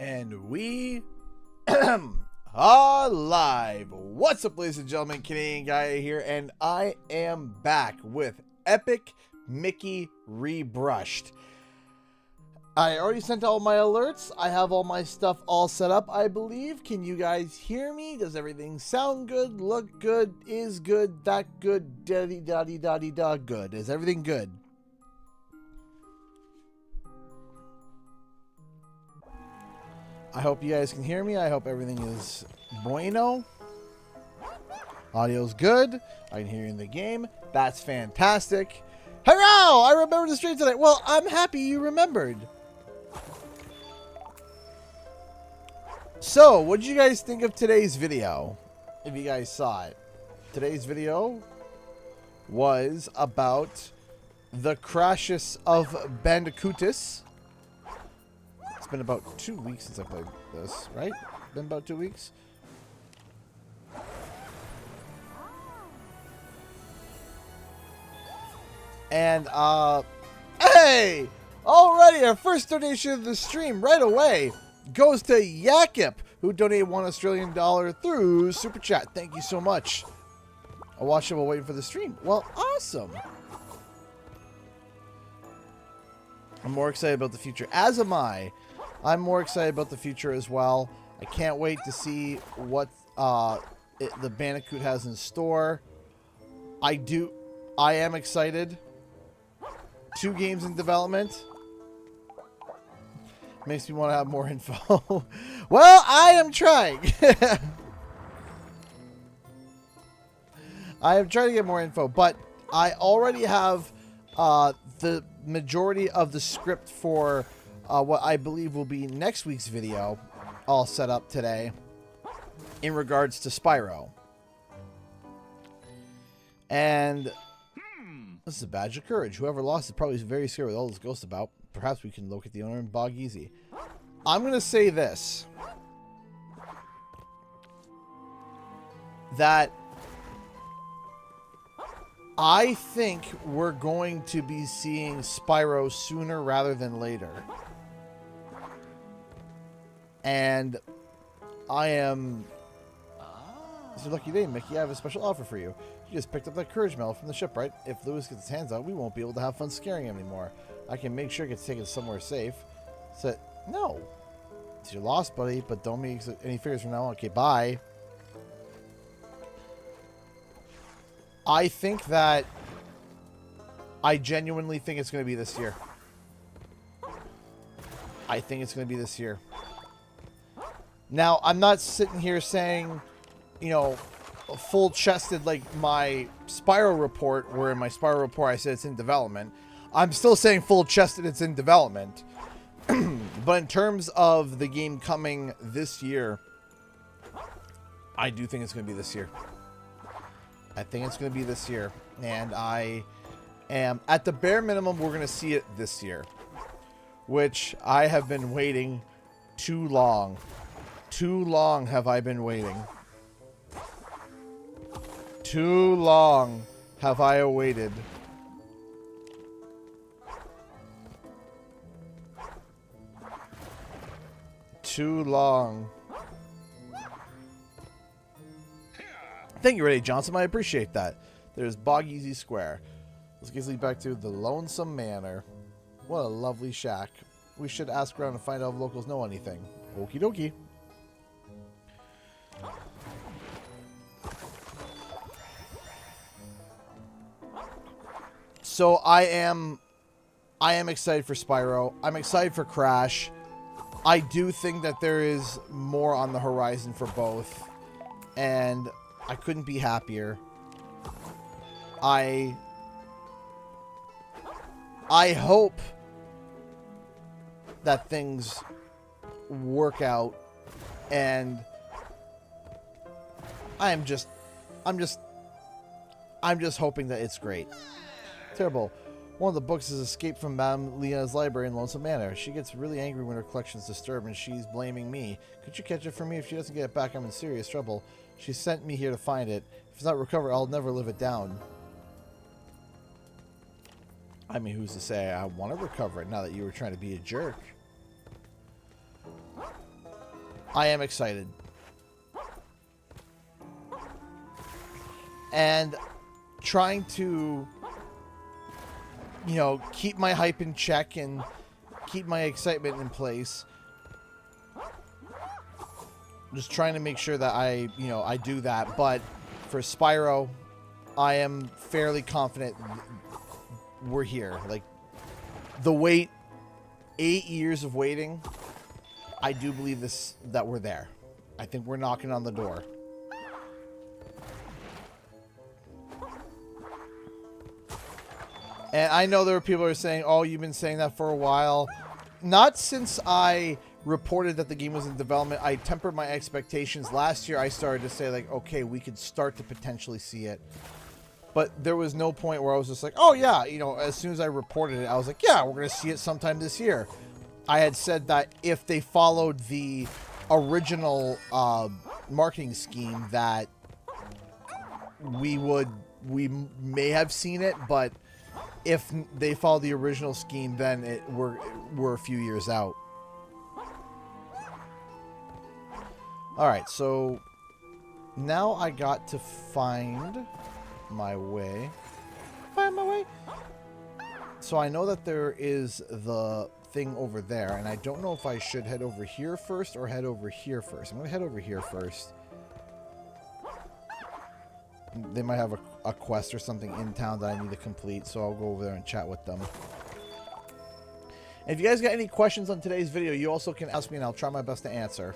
And we are live. What's up, ladies and gentlemen? Canadian Guy here, and I am back with Epic Mickey Rebrushed. I already sent all my alerts. I have all my stuff all set up, I believe. Can you guys hear me? Does everything sound good, look good, is good, that good, daddy-daddy-daddy-da good? Is everything good? I hope you guys can hear me. I hope everything is bueno. Audio's good. I can hear you in the game. That's fantastic. Hurrah! I remembered the stream tonight. Well, I'm happy you remembered. So, what did you guys think of today's video? If you guys saw it. Today's video was about the crashes of Bandicootus. It's been about 2 weeks since I played this, right? Been about 2 weeks. And, hey! Already, our first donation of the stream right away goes to Yakip, who donated $1 Australian through Super Chat. Thank you so much. I watched it while waiting for the stream. Well, awesome. I'm more excited about the future, as am I. I'm more excited about the future as well. I can't wait to see what the Bandicoot has in store. I am excited. 2 games in development. Makes me want to have more info. Well, I am trying. I am trying to get more info, but I already have the majority of the script for what I believe will be next week's video all set up today in regards to Spyro. And this is a badge of courage. Whoever lost it probably is very scared with all this ghost about. Perhaps we can locate the owner and bog easy. I'm going to say this. That I think we're going to be seeing Spyro sooner rather than later. And I am... It's your lucky day, Mickey. I have a special offer for you. You just picked up that courage medal from the ship, right? If Lewis gets his hands out, we won't be able to have fun scaring him anymore. I can make sure it gets taken somewhere safe. So, no. It's your loss, buddy, but don't make any figures from now on. Okay, bye. I think that... I genuinely think it's going to be this year. I think it's going to be this year. Now, I'm not sitting here saying, you know, full-chested like my Spyro report, where in my Spyro report I said it's in development. I'm still saying full-chested it's in development. But in terms of the game coming this year, I do think it's going to be this year. I think it's going to be this year. And I am, at the bare minimum, we're going to see it this year. Which I have been waiting too long. Too long have I been waiting. Too long have I awaited. Too long. Thank you, Ray Johnson. I appreciate that. There's Bog Easy Square. Let's get lead back to the Lonesome Manor. What a lovely shack. We should ask around and find out if locals know anything. Okie dokie. So I am excited for Spyro. I'm excited for Crash. I do think that there is more on the horizon for both. And I couldn't be happier. I hope that things work out, and I'm just hoping that it's great. Terrible. One of the books is Escape from Madame Leona's library in Lonesome Manor. She gets really angry when her collection's disturbed, and she's blaming me. Could you catch it for me? If she doesn't get it back, I'm in serious trouble. She sent me here to find it. If it's not recovered, I'll never live it down. I mean, who's to say I want to recover it now that you were trying to be a jerk? I am excited. And trying to, you know, keep my hype in check and keep my excitement in place. Just trying to make sure that I do that. But for Spyro, I am fairly confident we're here. Like, the wait, 8 years of waiting, I do believe that we're there. I think we're knocking on the door. And I know there are people who are saying, oh, you've been saying that for a while. Not since I reported that the game was in development. I tempered my expectations. Last year, I started to say, like, okay, we could start to potentially see it. But there was no point where I was just like, oh, yeah, you know, as soon as I reported it, I was like, yeah, we're going to see it sometime this year. I had said that if they followed the original marketing scheme, that we may have seen it, but if they follow the original scheme, then we're a few years out. Alright, so now I got to find my way. So I know that there is the thing over there, and I don't know if I should head over here first or head over here first. I'm going to head over here first. They might have a quest or something in town that I need to complete, so I'll go over there and chat with them. And if you guys got any questions on today's video, you also can ask me, and I'll try my best to answer.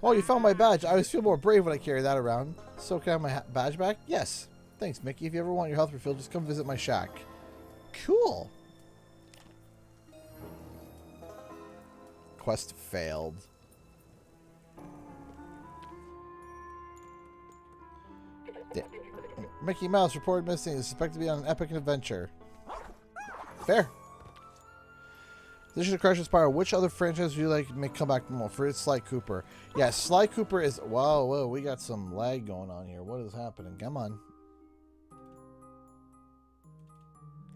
Oh, you found my badge. I always feel more brave when I carry that around. So can I have my badge back? Yes. Thanks, Mickey. If you ever want your health refilled, just come visit my shack. Cool. Quest failed. Mickey Mouse reported missing. Is suspected to be on an epic adventure. Fair. This is a Crash Spyro. Which other franchise would you like to make come back more? For Sly Cooper. Yeah, Sly Cooper is... Whoa, we got some lag going on here. What is happening? Come on.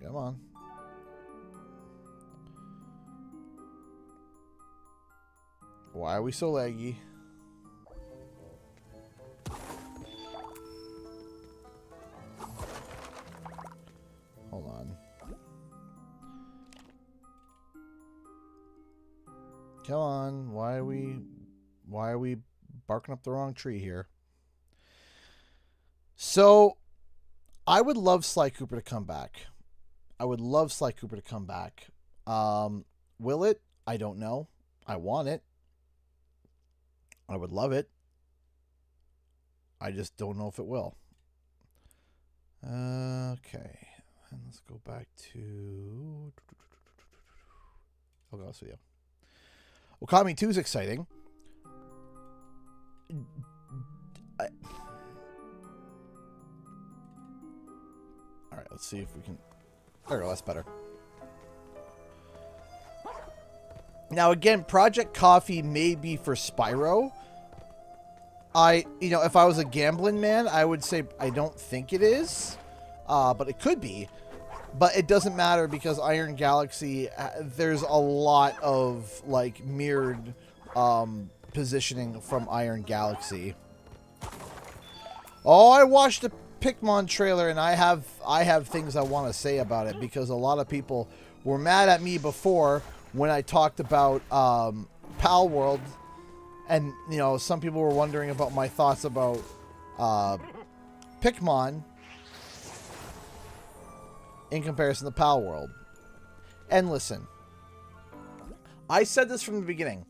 Come on. Why are we so laggy? Hold on. Come on. Why are we barking up the wrong tree here? So, I would love Sly Cooper to come back. I would love Sly Cooper to come back. Will it? I don't know. I want it. I would love it. I just don't know if it will. Okay. And let's go back to... I'll go this video. Okami 2 is exciting. Alright, let's see if we can... There we go, that's better. Now, again, Project Coffee may be for Spyro. If I was a gambling man, I would say I don't think it is. But it could be. But it doesn't matter because Iron Galaxy, there's a lot of, like, mirrored positioning from Iron Galaxy. Oh, I watched the Pikmin trailer, and I have things I want to say about it because a lot of people were mad at me before when I talked about Pal World, and some people were wondering about my thoughts about Pikmin in comparison to Pal World. And listen, I said this from the beginning.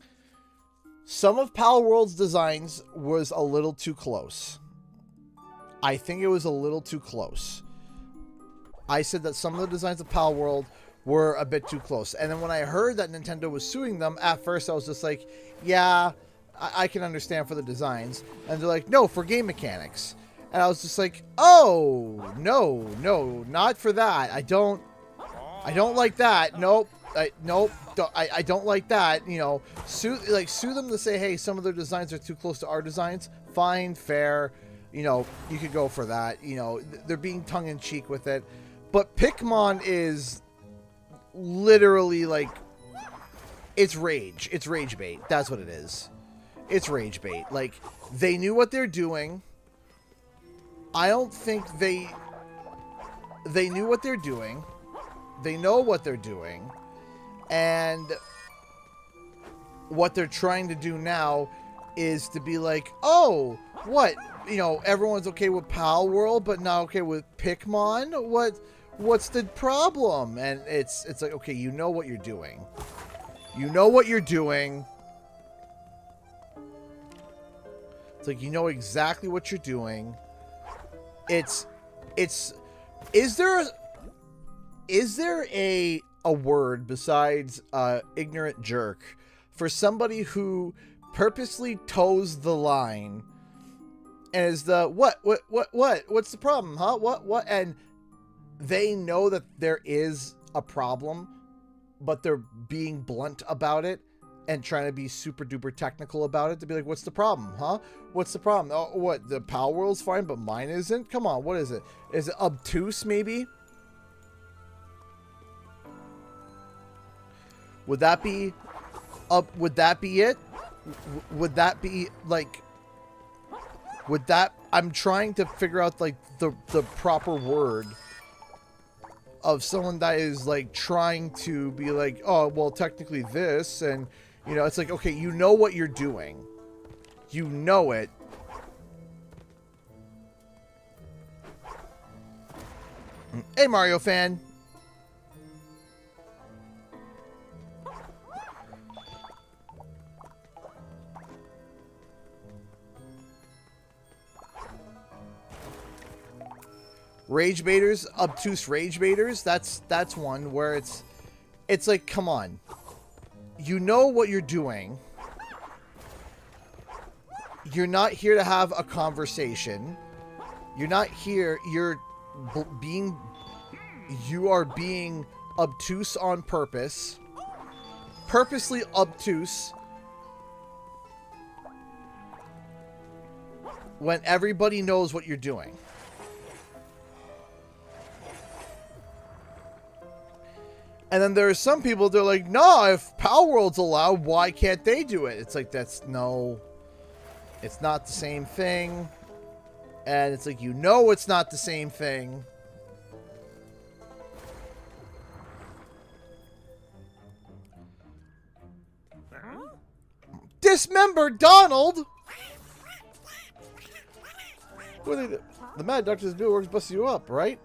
Some of Pal World's designs was a little too close. I think it was a little too close. I said that some of the designs of Pal World were a bit too close. And then when I heard that Nintendo was suing them, at first I was just like, yeah, I can understand for the designs. And they're like, no, for game mechanics. And I was just like, oh, no, not for that. I don't like that. Nope. I don't like that. Sue them to say, hey, some of their designs are too close to our designs. Fine, fair. You could go for that. They're being tongue-in-cheek with it. But Pikmin is literally like, it's rage. It's rage bait. That's what it is. it's rage bait. Like, they knew what they're doing. I don't think they knew what they're doing. They know what they're doing. And what they're trying to do now is to be like, oh, what? You know, everyone's okay with Pal World, but not okay with Pikmin? What's the problem? And it's like, okay, you know what you're doing. You know what you're doing. It's like, you know exactly what you're doing. Is there a word besides ignorant jerk for somebody who purposely toes the line and is the what's the problem, huh? What? And they know that there is a problem, but they're being blunt about it and trying to be super duper technical about it to be like, what's the problem, huh? What's the problem? Oh, what? The Pal World's fine, but mine isn't? Come on, what is it? Is it obtuse, maybe? Would that be would that be it? Would that be like, would that, I'm trying to figure out like the proper word of someone that is like trying to be like, oh, well, technically this, and you know, it's like, okay, you know what you're doing. You know it. Hey, Mario fan. Rage baiters, obtuse rage baiters. That's one where it's like, come on. You know what you're doing. You're not here to have a conversation. You're not here. You are being obtuse on purpose. Purposely obtuse. When everybody knows what you're doing. And then there are some people, they're like, no, if Pal World's allowed, why can't they do it? It's like, no, it's not the same thing. And it's like, you know it's not the same thing. Dismember Donald! The Mad Doctor's new works bust you up, right?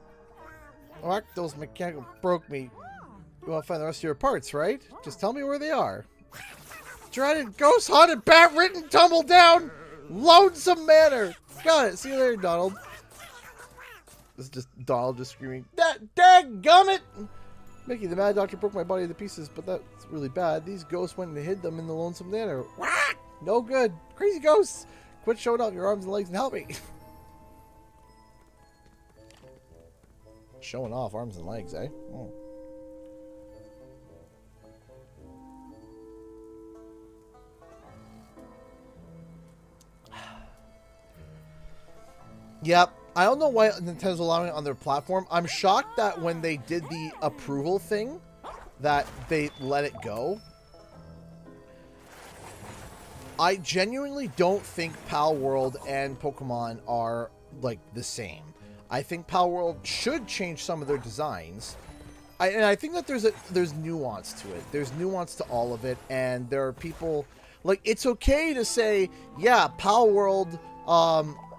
Those mechanical broke me. You want to find the rest of your parts, right? Just tell me where they are. Dreaded, ghost haunted, bat ridden, tumble down, lonesome manor. Got it. See you later, Donald. This is just Donald just screaming, that dadgummit! Mickey, the Mad Doctor broke my body to pieces, but that's really bad. These ghosts went and hid them in the lonesome manor. No good. Crazy ghosts. Quit showing off your arms and legs and help me. Showing off arms and legs, eh? Oh. Yep. I don't know why Nintendo's allowing it on their platform. I'm shocked that when they did the approval thing, that they let it go. I genuinely don't think Pal World and Pokemon are, like, the same. I think Pal World should change some of their designs. And I think that there's nuance to it. There's nuance to all of it. And there are people... Like, it's okay to say, yeah, Pal World...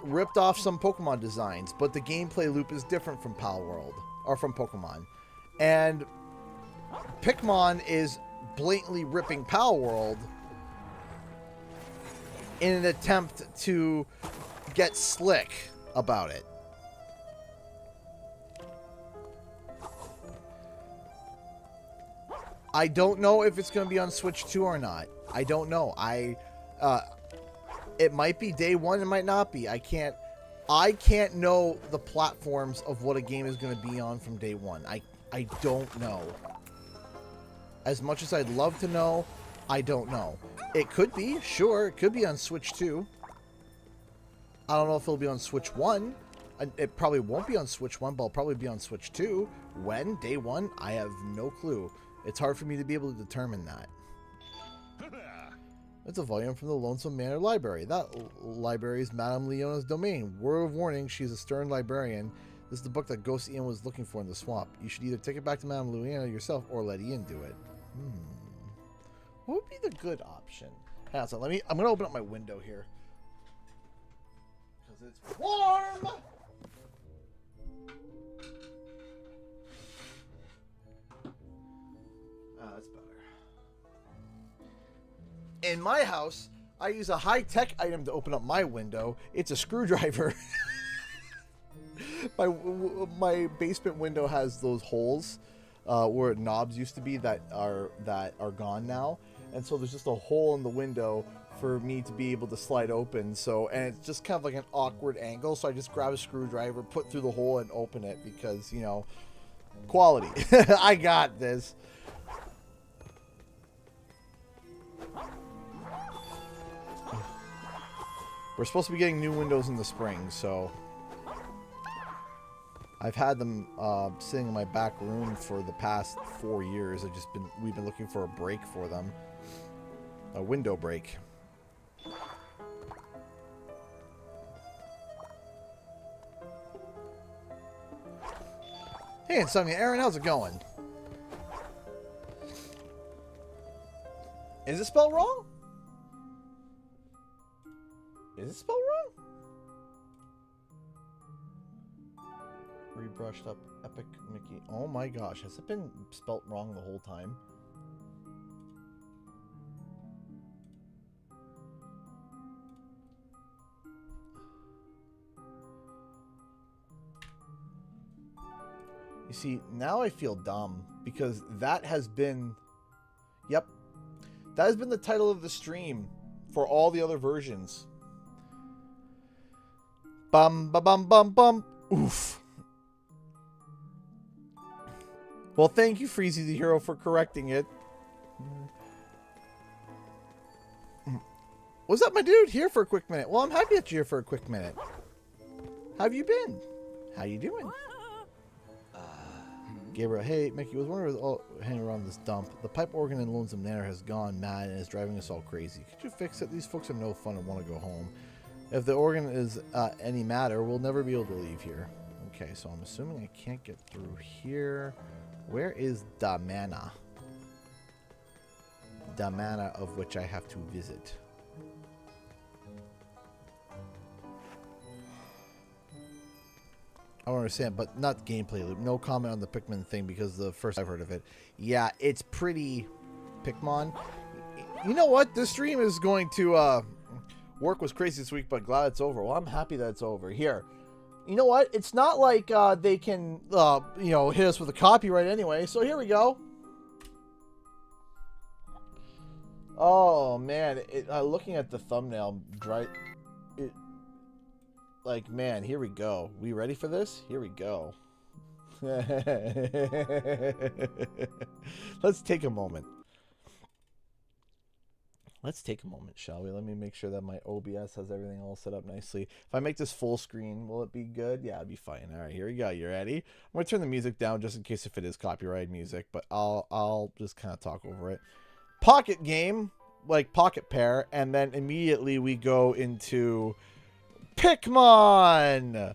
ripped off some Pokemon designs, but the gameplay loop is different from Pal World, or from Pokemon. And Pikmin is blatantly ripping Pal World in an attempt to get slick about it. I don't know if it's going to be on Switch 2 or not. I don't know. It might be day one, it might not be. I can't know the platforms of what a game is going to be on from day one. I don't know. As much as I'd love to know, I don't know. It could be, sure. It could be on Switch 2. I don't know if it'll be on Switch 1. It probably won't be on Switch 1, but it'll probably be on Switch 2. When? Day one? I have no clue. It's hard for me to be able to determine that. It's a volume from the Lonesome Manor Library. That library is Madame Leona's domain. Word of warning, she's a stern librarian. This is the book that Ghost Ian was looking for in the swamp. You should either take it back to Madame Leona yourself or let Ian do it. What would be the good option? Hang on, so I'm gonna open up my window here. Because it's warm! That's better. In my house, I use a high-tech item to open up my window. It's a screwdriver. My basement window has those holes where knobs used to be that are gone now, and so there's just a hole in the window for me to be able to slide open. So, and it's just kind of like an awkward angle. So I just grab a screwdriver, put through the hole, and open it because, you know, quality. I got this. We're supposed to be getting new windows in the spring, so I've had them sitting in my back room for the past 4 years. We've been looking for a break for them, a window break. Hey, Insomnia Aaron, how's it going? Is it spelled wrong? Is it spelled wrong? Rebrushed up epic Mickey. Oh my gosh, has it been spelt wrong the whole time? You see, now I feel dumb because that has been, yep, that has been the title of the stream for all the other versions. Bum, ba bum, bum, bum. Oof. Well, thank you, Freezy the Hero, for correcting it. Was that my dude? Here for a quick minute. Well, I'm happy that you're here for a quick minute. How have you been? How you doing? Gabriel, hey, Mickey, was wondering all hanging around this dump. The pipe organ in Lonesome Manor has gone mad and is driving us all crazy. Could you fix it? These folks are no fun and want to go home. If the organ is any matter, we'll never be able to leave here. Okay, so I'm assuming I can't get through here. Where is Damana? Damana, of which I have to visit. I don't understand, but not gameplay loop. No comment on the Pikmin thing because the first I've heard of it. Yeah, it's pretty Pikmin. You know what? This stream is going to work was crazy this week, but glad it's over. Well, I'm happy that it's over. Here. You know what? It's not like they can, you know, hit us with a copyright anyway. So here we go. Oh, man. Looking at the thumbnail, like, man, here we go. We ready for this? Here we go. Let's take a moment. Let's take a moment, shall we? Let me make sure that my OBS has everything all set up nicely. If I make this full screen, will it be good? Yeah, it'll be fine. All right, here we go. You ready? I'm going to turn the music down just in case if it is copyright music, but I'll just kind of talk over it. Pocket game, like Pocket Pair, and then immediately we go into Pikmin!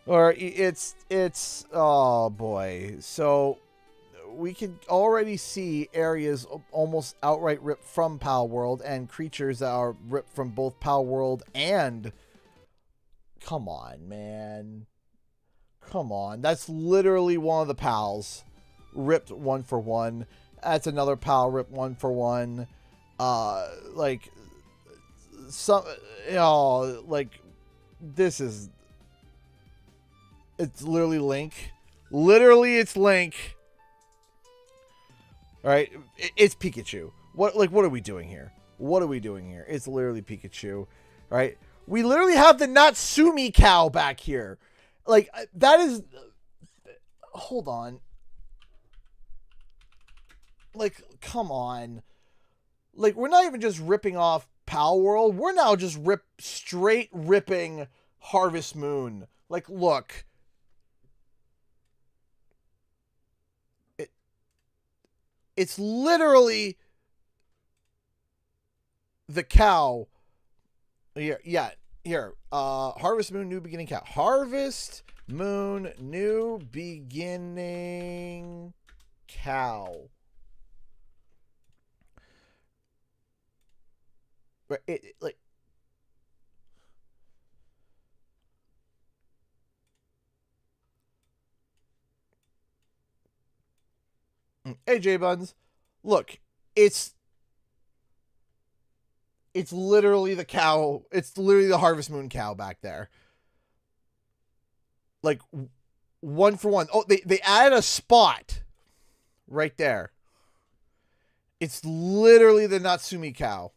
Or it's oh boy. So we can already see areas almost outright ripped from Pal World and creatures that are ripped from both Pal World and... Come on, man. Come on. That's literally one of the pals. Ripped one for one. That's another pal ripped one for one. Like... Some... You know, like... This is... It's literally Link. Literally, it's Link. All right, it's Pikachu. What are we doing here? What are we doing here? It's literally Pikachu. All right, we literally have the Natsumi cow back here. Like that is. Hold on. Like, come on. Like, we're not even just ripping off Pal World. We're now just straight ripping Harvest Moon. Like, look. It's literally the cow. Here, yeah, here. Harvest Moon, New Beginning cow. Harvest Moon, New Beginning cow. Like. Hey, J Buns. Look, it's literally the cow. It's literally the Harvest Moon cow back there. Like, one for one. Oh, they added a spot right there. It's literally the Natsumi cow.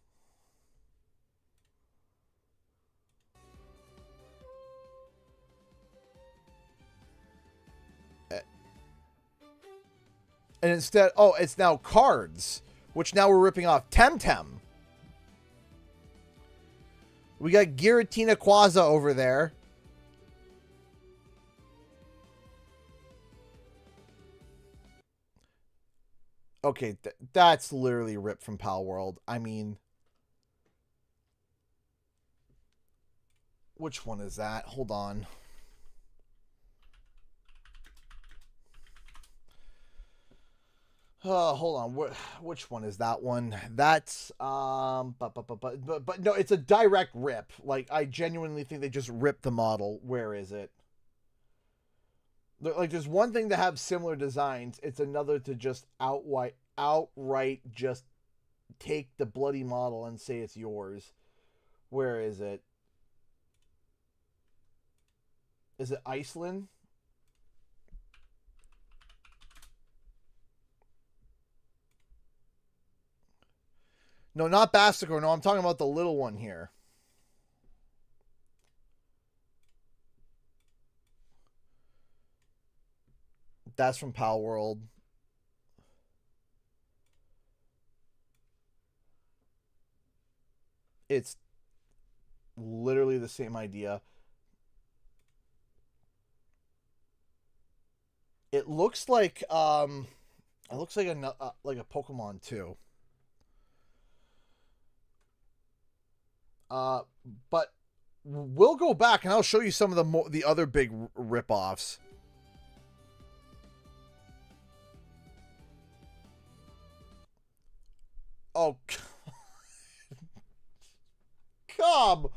And instead, oh, it's now cards, which now we're ripping off Temtem. We got Giratina Quaza over there. Okay, that's literally ripped from Pal World. I mean, which one is that? Hold on. Hold on. Which one is that one? That's but no, it's a direct rip. Like, I genuinely think they just ripped the model. Where is it? Like, there's one thing to have similar designs. It's another to just outright just take the bloody model and say it's yours. Where is it? Is it Iceland? No, not Basticore. No, I'm talking about the little one here. That's from Pal World. It's literally the same idea. It looks like it looks like a Pokemon too. But we'll go back and I'll show you some of the other big rip-offs. Oh, come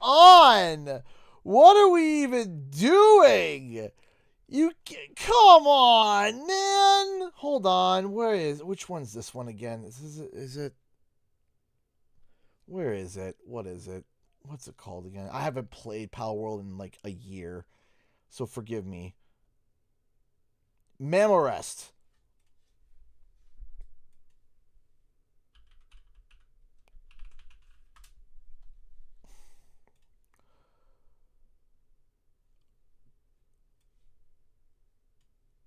on! What are we even doing? Come on, man! Hold on, which one's this one again? Is it? Where is it? What is it? What's it called again? I haven't played Pal World in like a year, so forgive me. Mamorest.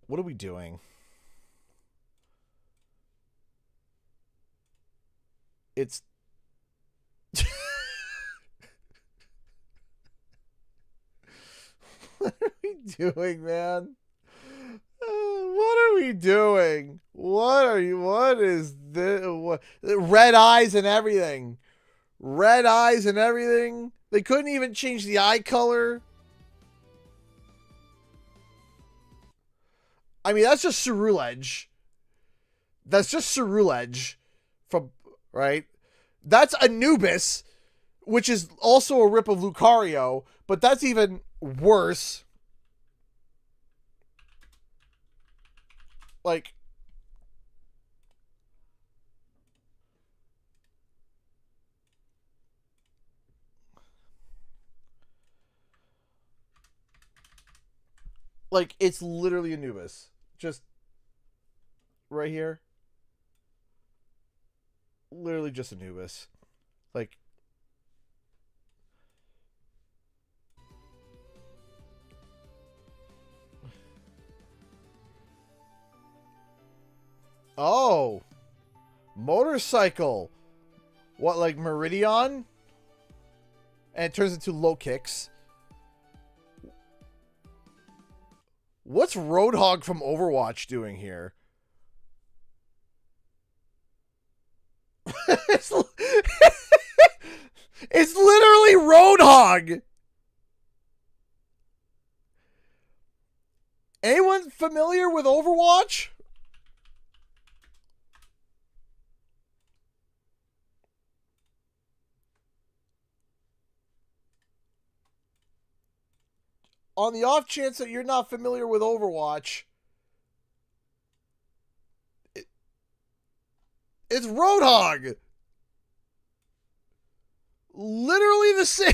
What are we doing? It's... What are we doing, man? What are we doing? What is this? Red eyes and everything. Red eyes and everything. They couldn't even change the eye color. I mean, that's just Ceruledge. That's just Ceruledge. From, right? That's Anubis, which is also a rip of Lucario, but that's even worse. Like, it's literally Anubis. Just right here. Literally just Anubis. Like, oh, motorcycle. What, like Meridian? And it turns into low kicks. What's Roadhog from Overwatch doing here? It's literally Roadhog. Anyone familiar with Overwatch? On the off chance that you're not familiar with Overwatch, it's Roadhog. Literally the same.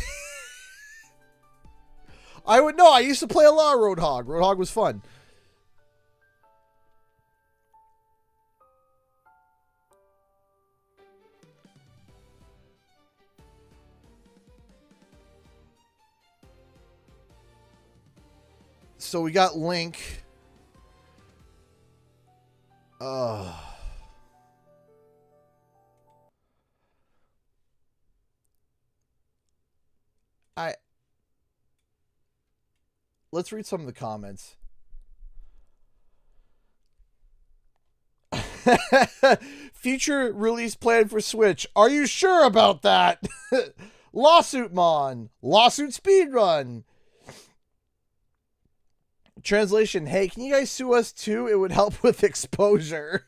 I would know. I used to play a lot of Roadhog. Roadhog was fun. So we got Link. Let's read some of the comments. Future release plan for Switch. Are you sure about that? Lawsuit Mon. Lawsuit Speedrun. Translation, hey, can you guys sue us too? It would help with exposure.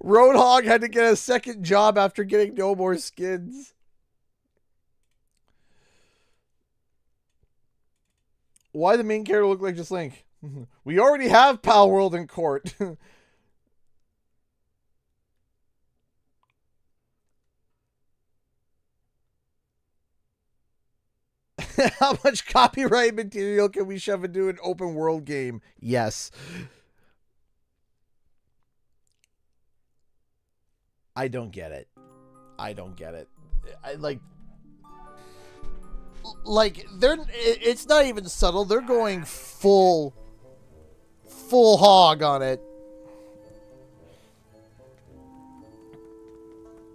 Roadhog had to get a second job after getting no more skins. Why the main character look like just Link? We already have Pal World in court. How much copyright material can we shove into an open world game? Yes. I don't get it. I don't get it. It's not even subtle. They're going full hog on it.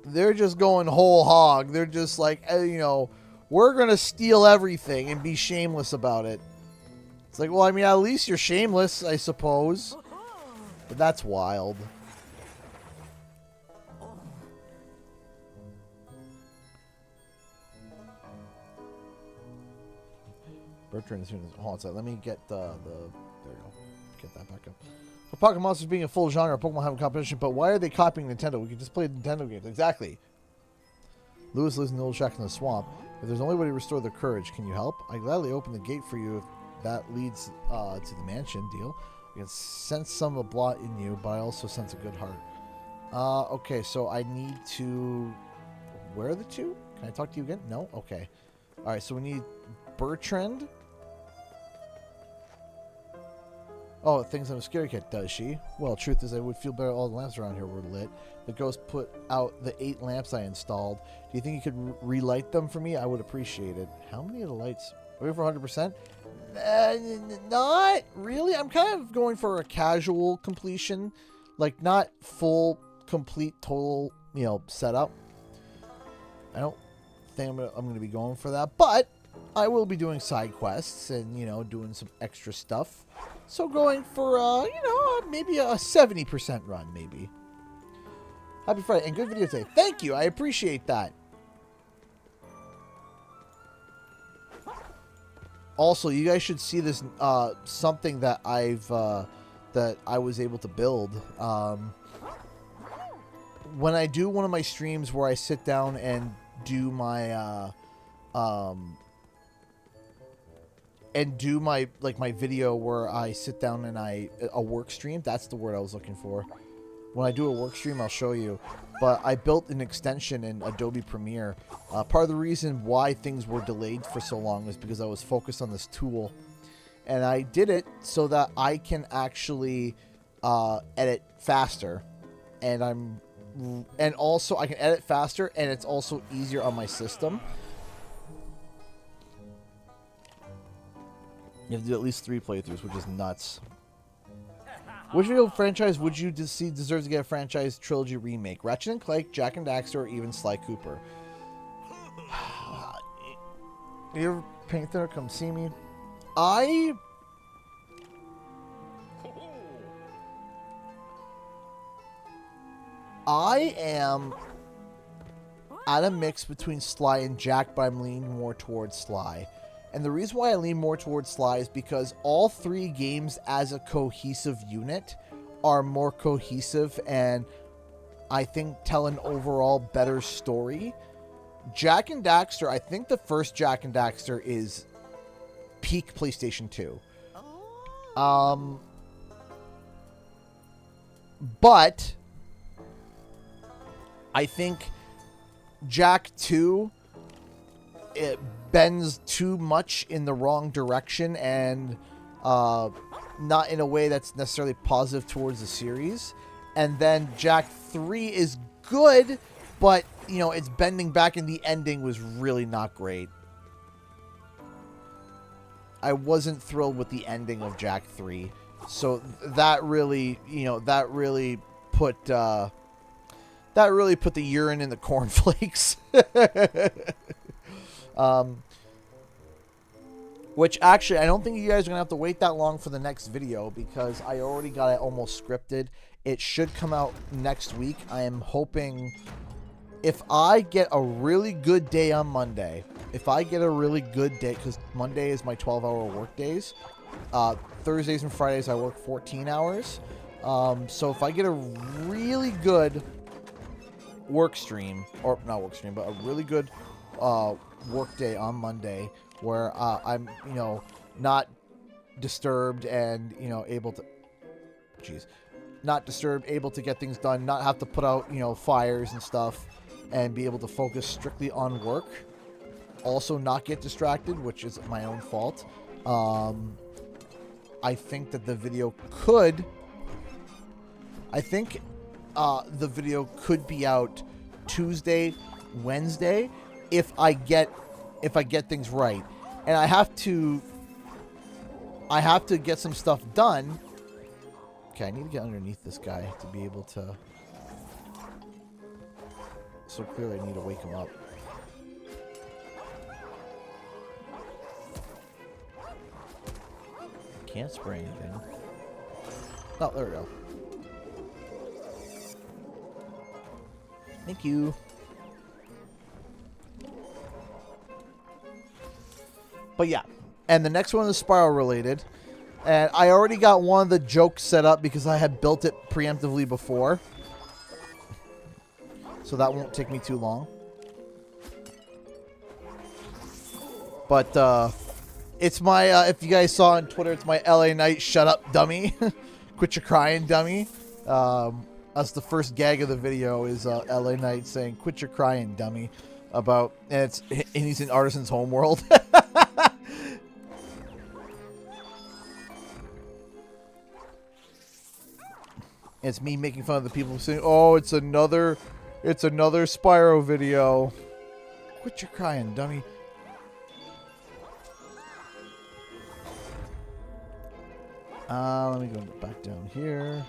They're just going whole hog. They're just like, you know, we're going to steal everything and be shameless about it. It's like, well, I mean, at least you're shameless, I suppose. But that's wild. Bertrand, hold on a second. Let me get there you go. Get that back up. For Pokémon Monsters being a full genre, Pokemon having competition, but why are they copying Nintendo? We could just play Nintendo games. Exactly. Lewis lives in the old shack in the swamp. If there's only way to restore their courage, can you help? I gladly open the gate for you if that leads to the mansion. Deal. I can sense some of the blot in you, but I also sense a good heart. Okay, so I need to... Where are the two? Can I talk to you again? No? Okay. Alright, so we need Bertrand. Oh, it thinks I'm a scary cat, does she? Well, truth is I would feel better if all the lamps around here were lit. The ghost put out the 8 lamps I installed. Do you think you could relight them for me? I would appreciate it. How many of the lights? Are we for 100%? Not really. I'm kind of going for a casual completion. Like, not full, complete, total, you know, setup. I don't think I'm going to be going for that. But I will be doing side quests and, you know, doing some extra stuff. So going for, you know, maybe a 70% run, maybe. Happy Friday, and good video today. Thank you, I appreciate that. Also, you guys should see this, something that that I was able to build. When I do one of my streams where I sit down and do my, my video where I sit down and a work stream. That's the word I was looking for. When I do a work stream, I'll show you. But I built an extension in Adobe Premiere. Part of the reason why things were delayed for so long is because I was focused on this tool. And I did it so that I can actually edit faster. And also I can edit faster, and it's also easier on my system. You have to do at least 3 playthroughs, which is nuts. Which video franchise would you see deserves to get a franchise trilogy remake? Ratchet and Clank, Jak and Daxter, or even Sly Cooper? You ever paint there? Come see me. I am at a mix between Sly and Jack, but I'm leaning more towards Sly. And the reason why I lean more towards Sly is because all 3 games as a cohesive unit are more cohesive and I think tell an overall better story. Jack and Daxter, I think the first Jack and Daxter is peak PlayStation 2. But I think Jack 2, it bends too much in the wrong direction and not in a way that's necessarily positive towards the series. And then Jack 3 is good, but, you know, it's bending back and the ending was really not great. I wasn't thrilled with the ending of Jack 3. So that really, you know, that really put the urine in the cornflakes. Which actually, I don't think you guys are going to have to wait that long for the next video because I already got it almost scripted. It should come out next week. I am hoping if I get a really good day on Monday, if I get a really good day, because Monday is my 12-hour work days. Thursdays and Fridays I work 14 hours. So if I get a really good work stream, or not work stream, but a really good work day on Monday where I'm, you know, not disturbed and, you know, able to, not disturbed, able to get things done, not have to put out, you know, fires and stuff, and be able to focus strictly on work. Also not get distracted, which is my own fault. I think that the video could, the video could be out Tuesday, Wednesday, if I get things right. And I have to get some stuff done. Okay, I need to get underneath this guy to be able to. So clearly I need to wake him up. Can't spray anything. Oh, there we go. Thank you. But yeah, and the next one is spiral related. And I already got one of the jokes set up because I had built it preemptively before. So that won't take me too long. But it's my, if you guys saw on Twitter, it's my LA Knight shut up dummy. Quit your crying dummy. That's the first gag of the video is LA Knight saying quit your crying dummy about, and he's in Artisan's Homeworld. It's me making fun of the people saying, "Oh, it's another Spyro video." Quit your crying, dummy. Let me go back down here.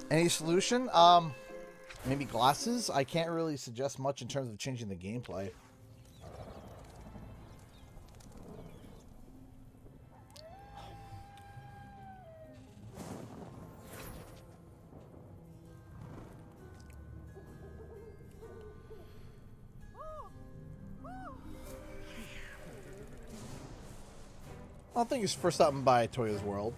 Any solution? Maybe glasses? I can't really suggest much in terms of changing the gameplay. I don't think it's for stopping by Toya's World.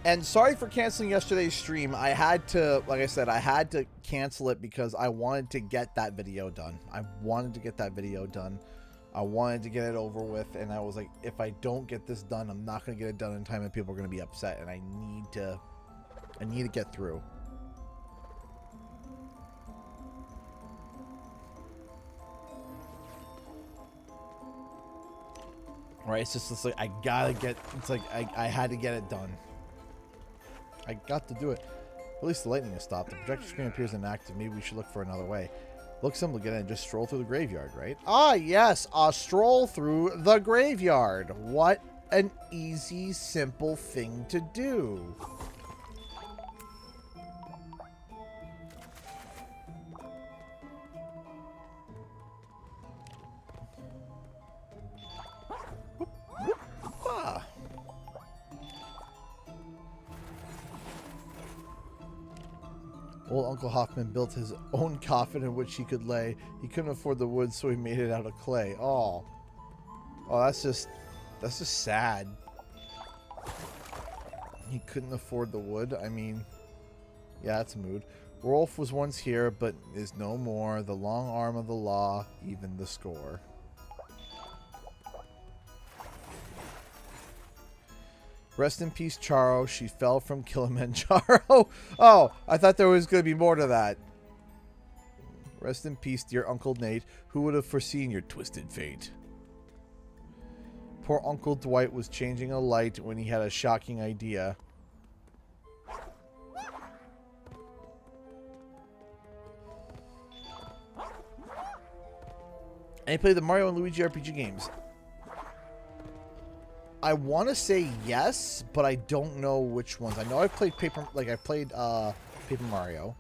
And sorry for canceling yesterday's stream. I had to, like I said, I had to cancel it because I wanted to get that video done. I wanted to get that video done. I wanted to get it over with. And I was like, if I don't get this done, I'm not going to get it done in time and people are going to be upset. And I need to get through. Right? It's just like, I gotta get, it's like, I had to get it done. I got to do it. At least the lightning has stopped. The projector screen appears inactive. Maybe we should look for another way. Look simple again and just stroll through the graveyard, right? Ah, yes, a stroll through the graveyard. What an easy, simple thing to do. Old Uncle Hoffman built his own coffin in which he could lay. He couldn't afford the wood, so he made it out of clay. Oh, that's just sad. He couldn't afford the wood. I mean, yeah, that's a mood. Rolf was once here, but is no more. The long arm of the law, even the score. Rest in peace, Charo. She fell from Kilimanjaro. Oh, I thought there was going to be more to that. Rest in peace, dear Uncle Nate. Who would have foreseen your twisted fate? Poor Uncle Dwight was changing a light when he had a shocking idea. And he played the Mario and Luigi RPG games. I want to say yes, but I don't know which ones. I know I've played Paper Mario.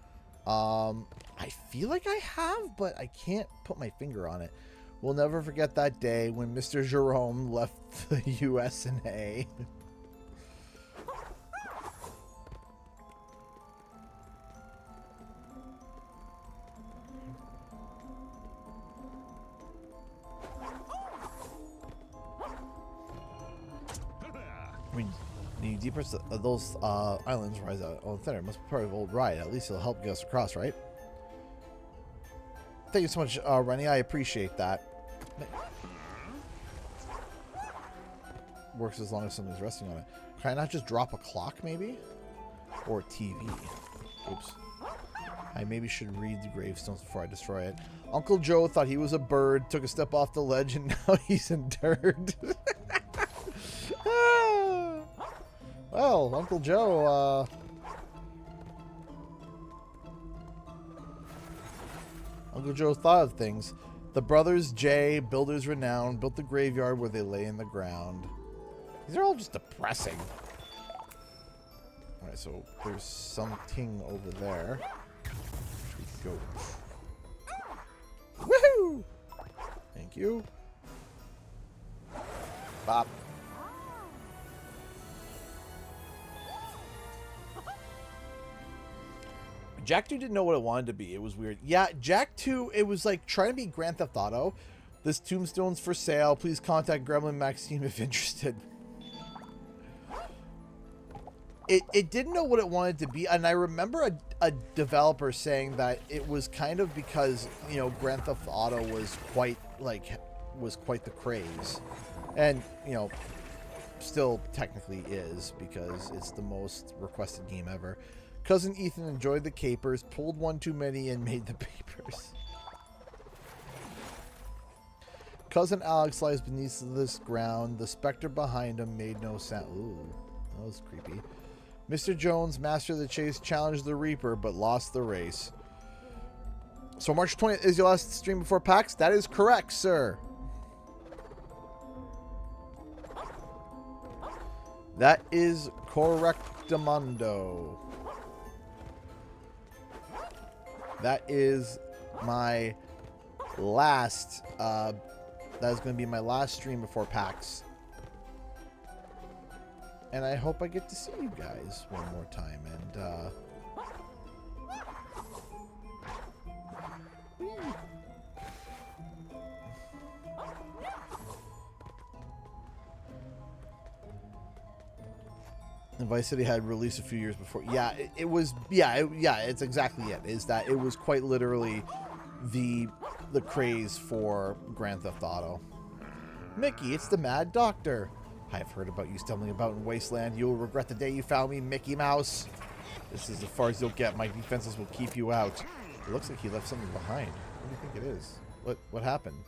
I feel like I have, but I can't put my finger on it. We'll never forget that day when Mr. Jerome left the USA. I mean, the deepest of those islands rise out on thinner. Must be part of an old ride. At least it'll help get us across, right? Thank you so much, Rennie. I appreciate that. Works as long as something's resting on it. Can I not just drop a clock, maybe? Or TV? Oops. I maybe should read the gravestones before I destroy it. Uncle Joe thought he was a bird, took a step off the ledge, and now he's interred. Well, Uncle Joe, Uncle Joe thought of things. The brothers J, builders renowned, built the graveyard where they lay in the ground. These are all just depressing. Alright, so there's something over there. We go. Woohoo! Thank you. Bop. Jak 2 didn't know what it wanted to be. It was weird. Yeah, Jak 2, it was like trying to be Grand Theft Auto. This tombstone's for sale. Please contact Gremlin Maxime if interested. It didn't know what it wanted to be, and I remember a developer saying that it was kind of because, you know, Grand Theft Auto was quite the craze. And, you know, still technically is, because it's the most requested game ever. Cousin Ethan enjoyed the capers, pulled one too many, and made the papers. Cousin Alex lies beneath this ground. The specter behind him made no sound. Ooh, that was creepy. Mr. Jones, master of the chase, challenged the Reaper, but lost the race. So March 20th is your last stream before PAX? That is correct, sir. That is correctamundo. That is my last, that is going to be my last stream before PAX. And I hope I get to see you guys one more time. And, and Vice City had released a few years before. Yeah, it was. Yeah, it's exactly it. Is that it was quite literally the craze for Grand Theft Auto. Mickey, it's the Mad Doctor. I've heard about you stumbling about in Wasteland. You'll regret the day you found me, Mickey Mouse. This is as far as you'll get. My defenses will keep you out. It looks like he left something behind. What do you think it is? What happened?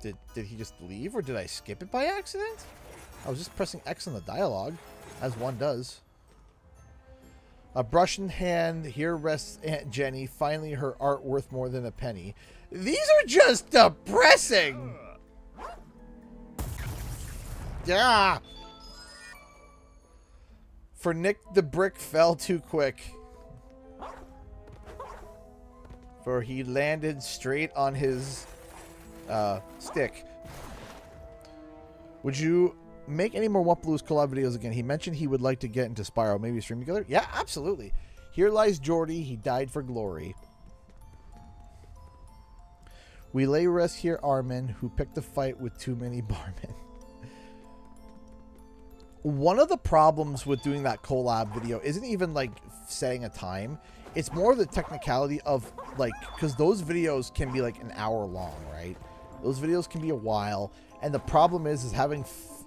Did he just leave, or did I skip it by accident? I was just pressing X on the dialogue, as one does. A brush in hand, here rests Aunt Jenny. Finally, her art worth more than a penny. These are just depressing! Yeah. For Nick, the brick fell too quick. For he landed straight on his... stick. Would you make any more What Blues collab videos again. He mentioned he would like to get into Spyro, maybe stream together. Yeah, absolutely. Here lies Jordy. He died for glory. We lay rest here, Armin, who picked a fight with too many barmen. One of the problems with doing that collab video isn't even like setting a time. It's more the technicality of like, because those videos can be like an hour long, right? Those videos can be a while. And the problem is having,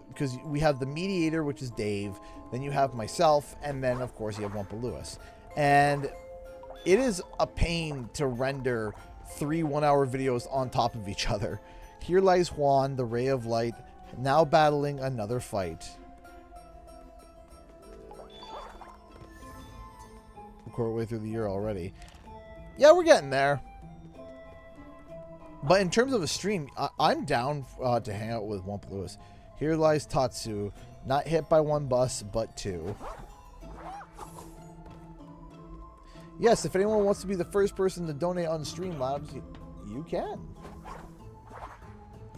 because we have the mediator, which is Dave, then you have myself, and then of course you have Wumpa Lewis. And it is a pain to render 3 one-hour videos on top of each other. Here lies Juan, the ray of light, now battling another fight. Quarter way through the year already. Yeah, we're getting there. But in terms of a stream, I'm down to hang out with Wumpa Lewis. Here lies Tatsu, not hit by 1 bus, but 2. Yes, if anyone wants to be the first person to donate on Streamlabs, you can.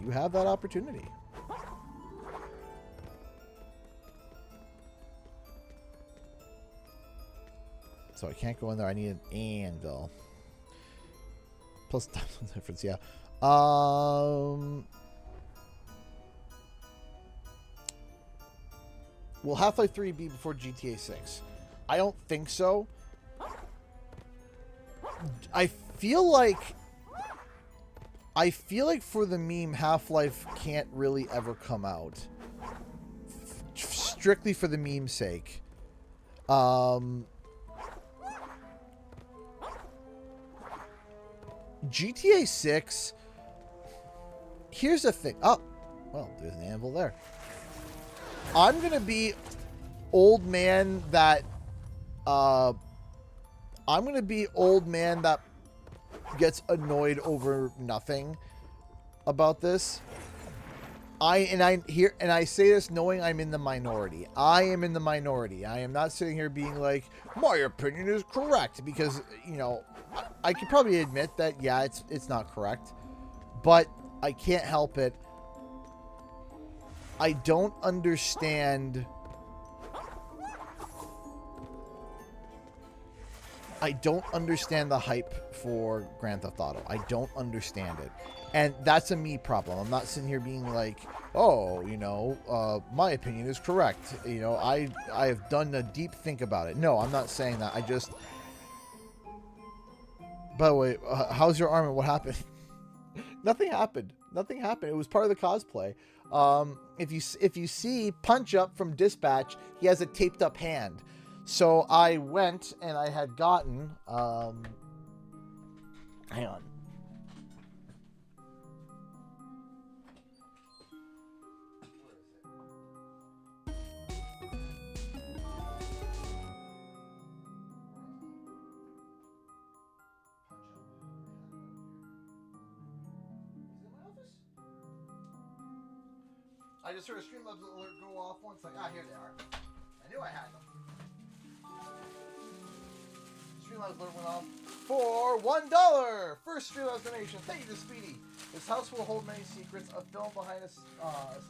You have that opportunity. So I can't go in there. I need an anvil. Plus time difference, yeah. Will Half-Life 3 be before GTA 6? I don't think so. I feel like for the meme, Half-Life can't really ever come out. Strictly for the meme's sake. GTA 6, here's the thing. Oh, well, there's an anvil there. I'm going to be old man that, gets annoyed over nothing about this. I say this knowing I'm in the minority. I am in the minority. I am not sitting here being like, my opinion is correct, because, you know, I could probably admit that, yeah, it's not correct, but I can't help it. I don't understand. I don't understand the hype for Grand Theft Auto. I don't understand it. And that's a me problem. I'm not sitting here being like, oh, you know, my opinion is correct. You know, I have done a deep think about it. No, I'm not saying that. I just... By the way, how's your arm and what happened? Nothing happened. Nothing happened. It was part of the cosplay. If you see Punch Up from Dispatch, he has a taped up hand. So I went and I had gotten, hang on. I just heard a Streamlabs alert go off once, like, here they are. I knew I had them. Streamlabs alert went off for $1. First Streamlabs donation. Thank you to Speedy. This house will hold many secrets. A film behind a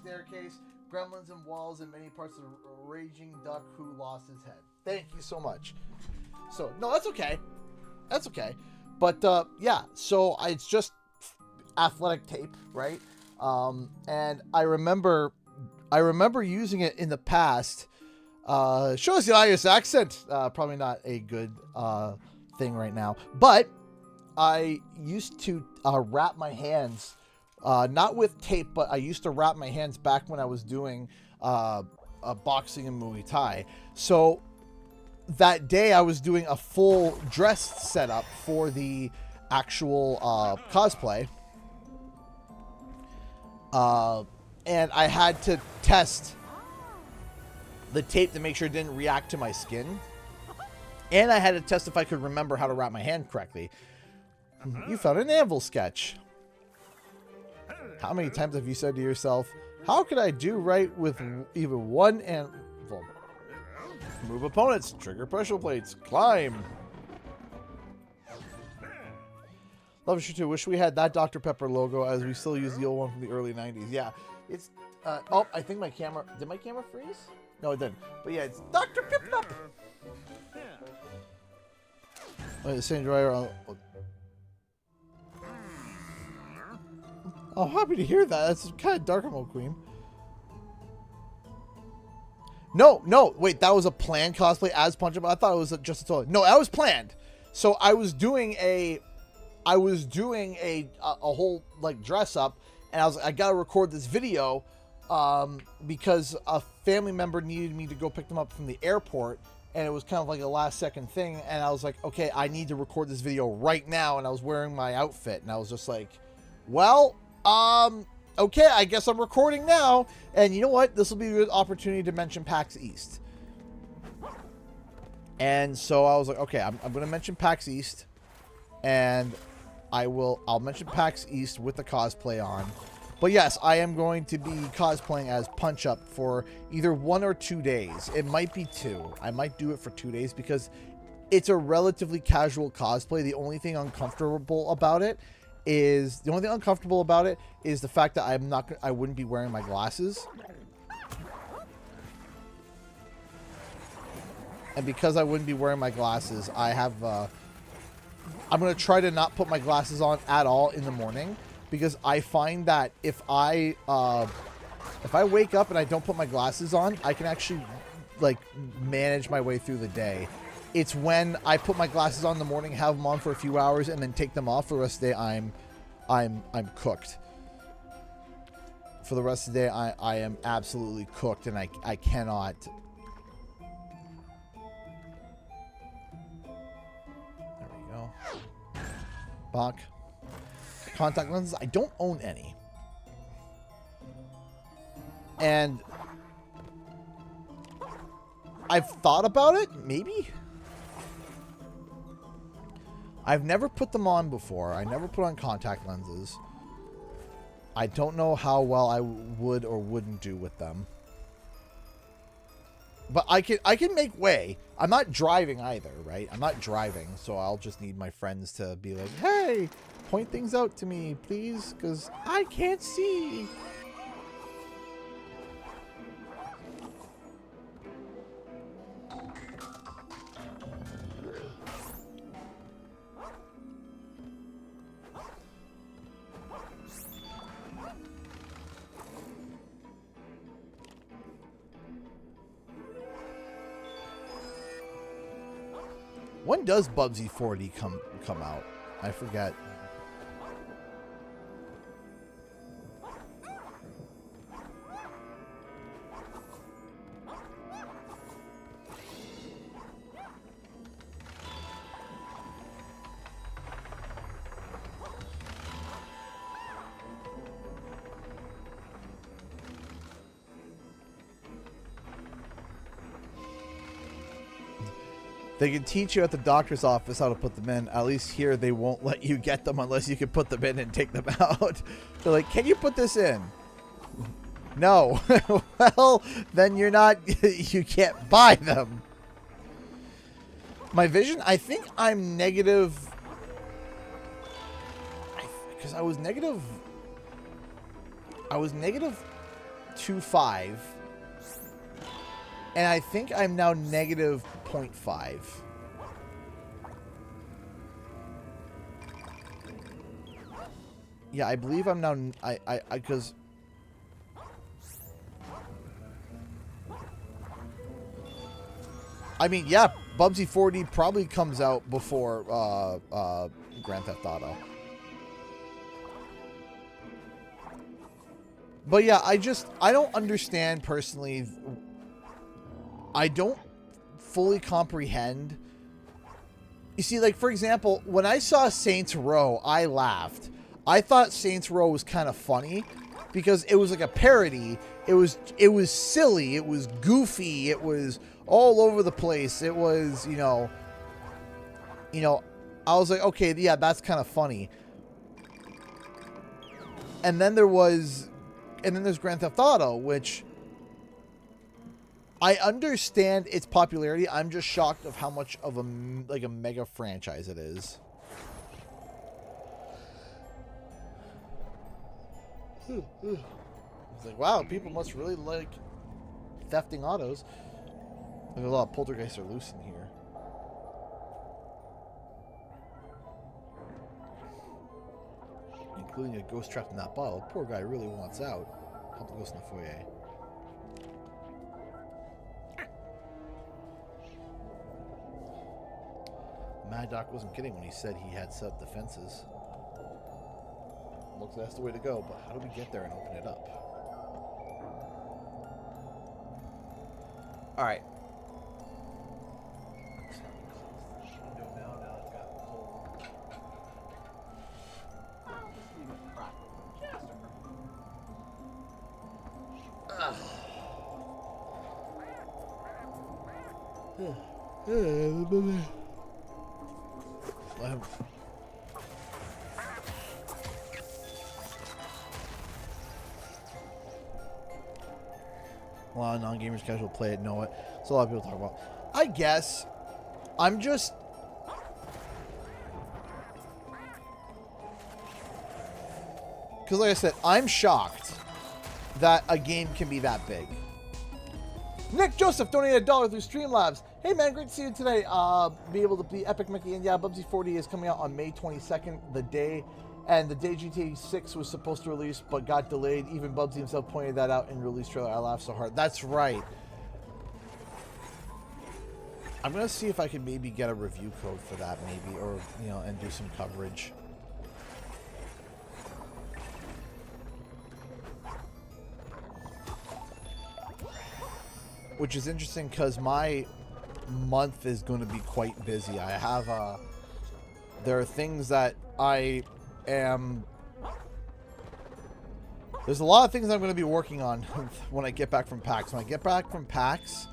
staircase, gremlins and walls, and many parts of a raging duck who lost his head. Thank you so much. So, no, that's okay. That's okay. But, yeah, so it's just athletic tape, right? And I remember using it in the past. Shows the Irish accent. Probably not a good thing right now. But I used to wrap my hands, not with tape, but I used to wrap my hands back when I was doing boxing and Muay Thai. So that day I was doing a full dress setup for the actual cosplay. And I had to test the tape to make sure it didn't react to my skin. And I had to test if I could remember how to wrap my hand correctly. You found an anvil sketch. How many times have you said to yourself, how could I do right with even one anvil? Move opponents, trigger pressure plates, climb. Love you too. Wish we had that Dr. Pepper logo as we still use the old one from the early 90s. Yeah, it's Oh, I think my camera... Did my camera freeze? No, it didn't. But yeah, it's Dr. Pip-Pop! Wait, the same driver... Oh, happy to hear that. That's kind of dark, Mo Queen. No, no, wait, that was a planned cosplay as Punch Up. I thought it was just a total... No, that was planned. So I was doing a whole, like, dress up, and I was like, I gotta record this video, because a family member needed me to go pick them up from the airport, and it was kind of like a last second thing, and I was like, okay, I need to record this video right now, and I was wearing my outfit, and I was just like, well, okay, I guess I'm recording now, and you know what? This will be a good opportunity to mention PAX East. And so I was like, okay, I'm going to mention PAX East, and I'll mention PAX East with the cosplay on. But yes, I am going to be cosplaying as Punch Up for either 1 or 2 days. It might be 2. I might do it for 2 days because it's a relatively casual cosplay. The only thing uncomfortable about it is the fact that I wouldn't be wearing my glasses. And because I wouldn't be wearing my glasses, I'm going to try to not put my glasses on at all in the morning, because I find that if I wake up and I don't put my glasses on, I can actually, like, manage my way through the day. It's when I put my glasses on in the morning, have them on for a few hours, and then take them off for the rest of the day, I'm cooked. For the rest of the day, I am absolutely cooked, and I cannot... There we go. Bach. Contact lenses. I don't own any. And I've thought about it, maybe. I've never put them on before. I never put on contact lenses. I don't know how well I would or wouldn't do with them. But I can make way. I'm not driving either, right? I'm not driving, so I'll just need my friends to be like, hey, point things out to me, please, because I can't see. When does Bubsy 4D come out? I forget. They can teach you at the doctor's office how to put them in. At least here they won't let you get them unless you can put them in and take them out. They're like, can you put this in? No. Well, then you're not, you can't buy them. My vision, I think I'm negative, because I was negative 2.5. And I think I'm now negative 0.5. Yeah, I believe I'm now... because... I mean, yeah, Bubsy 4D probably comes out before Grand Theft Auto. But yeah, I don't understand personally... I don't fully comprehend. You see, like, for example, when I saw Saints Row, I laughed. I thought Saints Row was kind of funny because it was like a parody. It was silly. It was goofy. It was all over the place. It was, you know, I was like, okay, yeah, that's kind of funny. And then there's Grand Theft Auto, which I understand its popularity. I'm just shocked of how much of a mega franchise it is. It's like, wow, people must really like thefting autos. There's a lot of poltergeists are loose in here. Including a ghost trapped in that bottle. Poor guy really wants out. Help the ghost in the foyer. Mad Doc wasn't kidding when he said he had set up defenses. Looks like that's the way to go, but how do we get there and open it up? Alright. A lot of non-gamers casual play it, know it. It's a lot of people talk about. I guess I'm just because, like I said, I'm shocked that a game can be that big. Nick Joseph donated $1 through Streamlabs. Hey man, great to see you today. Be able to be Epic Mickey, and yeah, Bubsy 40 is coming out on May 22nd, the day GTA 6 was supposed to release but got delayed. Even Bubsy himself pointed that out in release trailer. I laughed so hard. That's right. I'm gonna see if I can maybe get a review code for that, maybe, or you know, and do some coverage. Which is interesting because my month is going to be quite busy. I have there are things that I am. There's a lot of things I'm going to be working on when I get back from PAX. When I get back from PAX,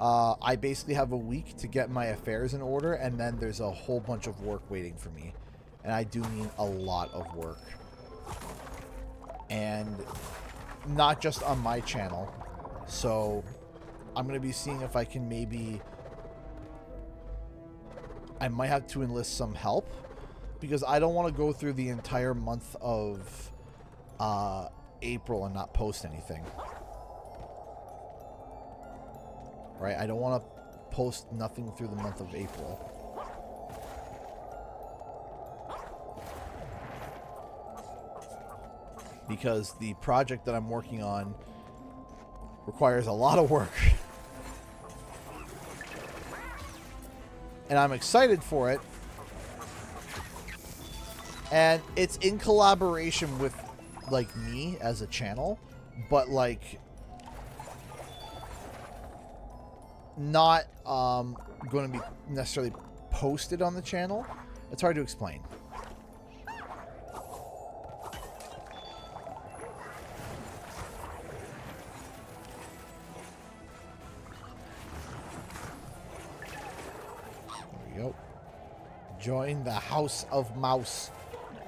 I basically have a week to get my affairs in order, and then there's a whole bunch of work waiting for me. And I do mean a lot of work. And not just on my channel. So I'm going to be seeing if I can maybe... I might have to enlist some help, because I don't want to go through the entire month of April and not post anything. Right? I don't want to post nothing through the month of April. Because the project that I'm working on requires a lot of work. And I'm excited for it. And it's in collaboration with, like, me as a channel. But, like, not going to be necessarily posted on the channel. It's hard to explain. Join the House of Mouse.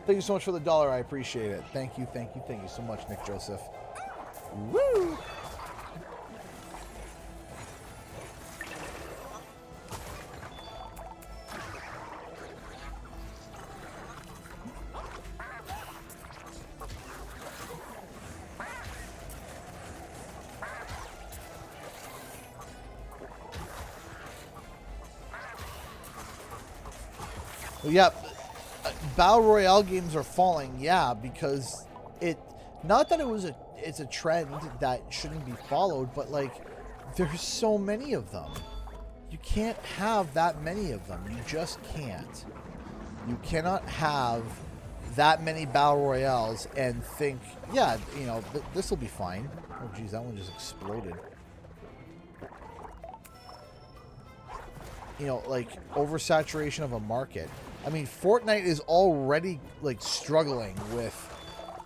Thank you so much for the $1. I appreciate it. Thank you, thank you, thank you so much, Nick Joseph. Woo! Well, yeah, Battle Royale games are falling, yeah, because it, not that it's a trend that shouldn't be followed, but like, there's so many of them. You can't have that many of them. You just can't. You cannot have that many Battle Royales and think, yeah, you know, this will be fine. Oh, geez, that one just exploded. You know, like, oversaturation of a market. I mean, Fortnite is already, like, struggling with...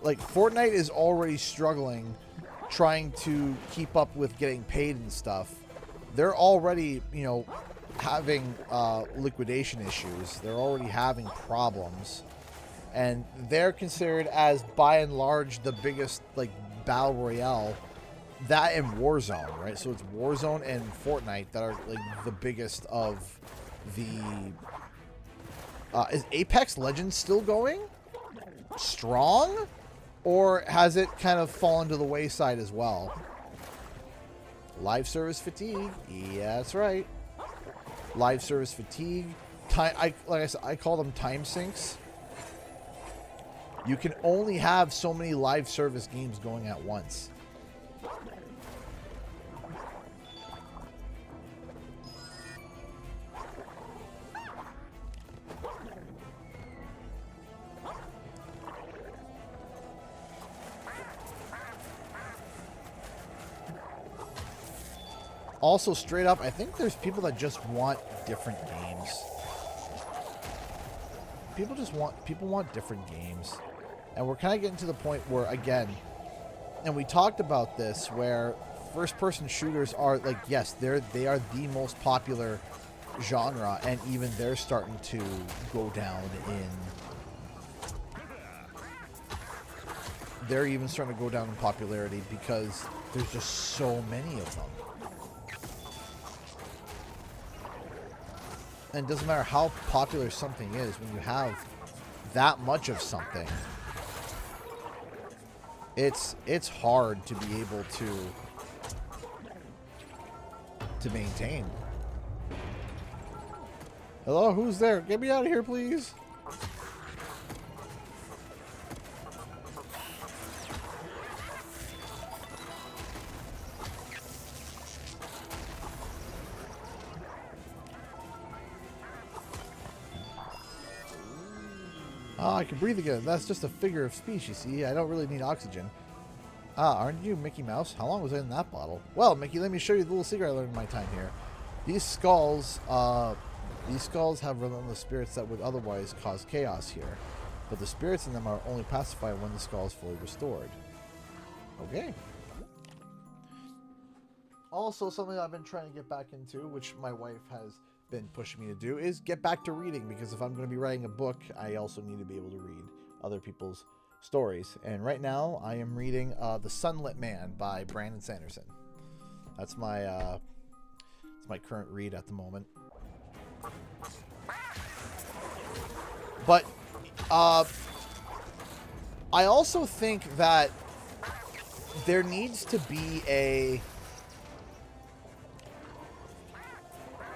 Like, Fortnite is already struggling trying to keep up with getting paid and stuff. They're already, you know, having liquidation issues. They're already having problems. And they're considered as, by and large, the biggest, like, Battle Royale. That and Warzone, right? So it's Warzone and Fortnite that are, like, the biggest of the... is Apex Legends still going? Strong? Or has it kind of fallen to the wayside as well? Live service fatigue. Yeah, that's right. Live service fatigue. Like I said, I call them time sinks. You can only have so many live service games going at once. Also, straight up, I think there's people that just want different games. People want different games. And we're kind of getting to the point where, again, and we talked about this, where first-person shooters are, like, yes, they are the most popular genre, and even they're starting to go down in... They're even starting to go down in popularity because there's just so many of them. And it doesn't matter how popular something is, when you have that much of something, it's hard to be able to maintain. Hello, who's there? Get me out of here, please. Oh, I can breathe again. That's just a figure of speech, you see. I don't really need oxygen. Ah, aren't you Mickey Mouse? How long was I in that bottle? Well, Mickey, let me show you the little secret I learned in my time here. These skulls have relentless spirits that would otherwise cause chaos here. But the spirits in them are only pacified when the skull is fully restored. Okay. Also, something I've been trying to get back into, which my wife has been pushing me to do, is get back to reading, because if I'm going to be writing a book, I also need to be able to read other people's stories. And right now I am reading The Sunlit Man by Brandon Sanderson. That's my current read at the moment. But I also think that there needs to be a...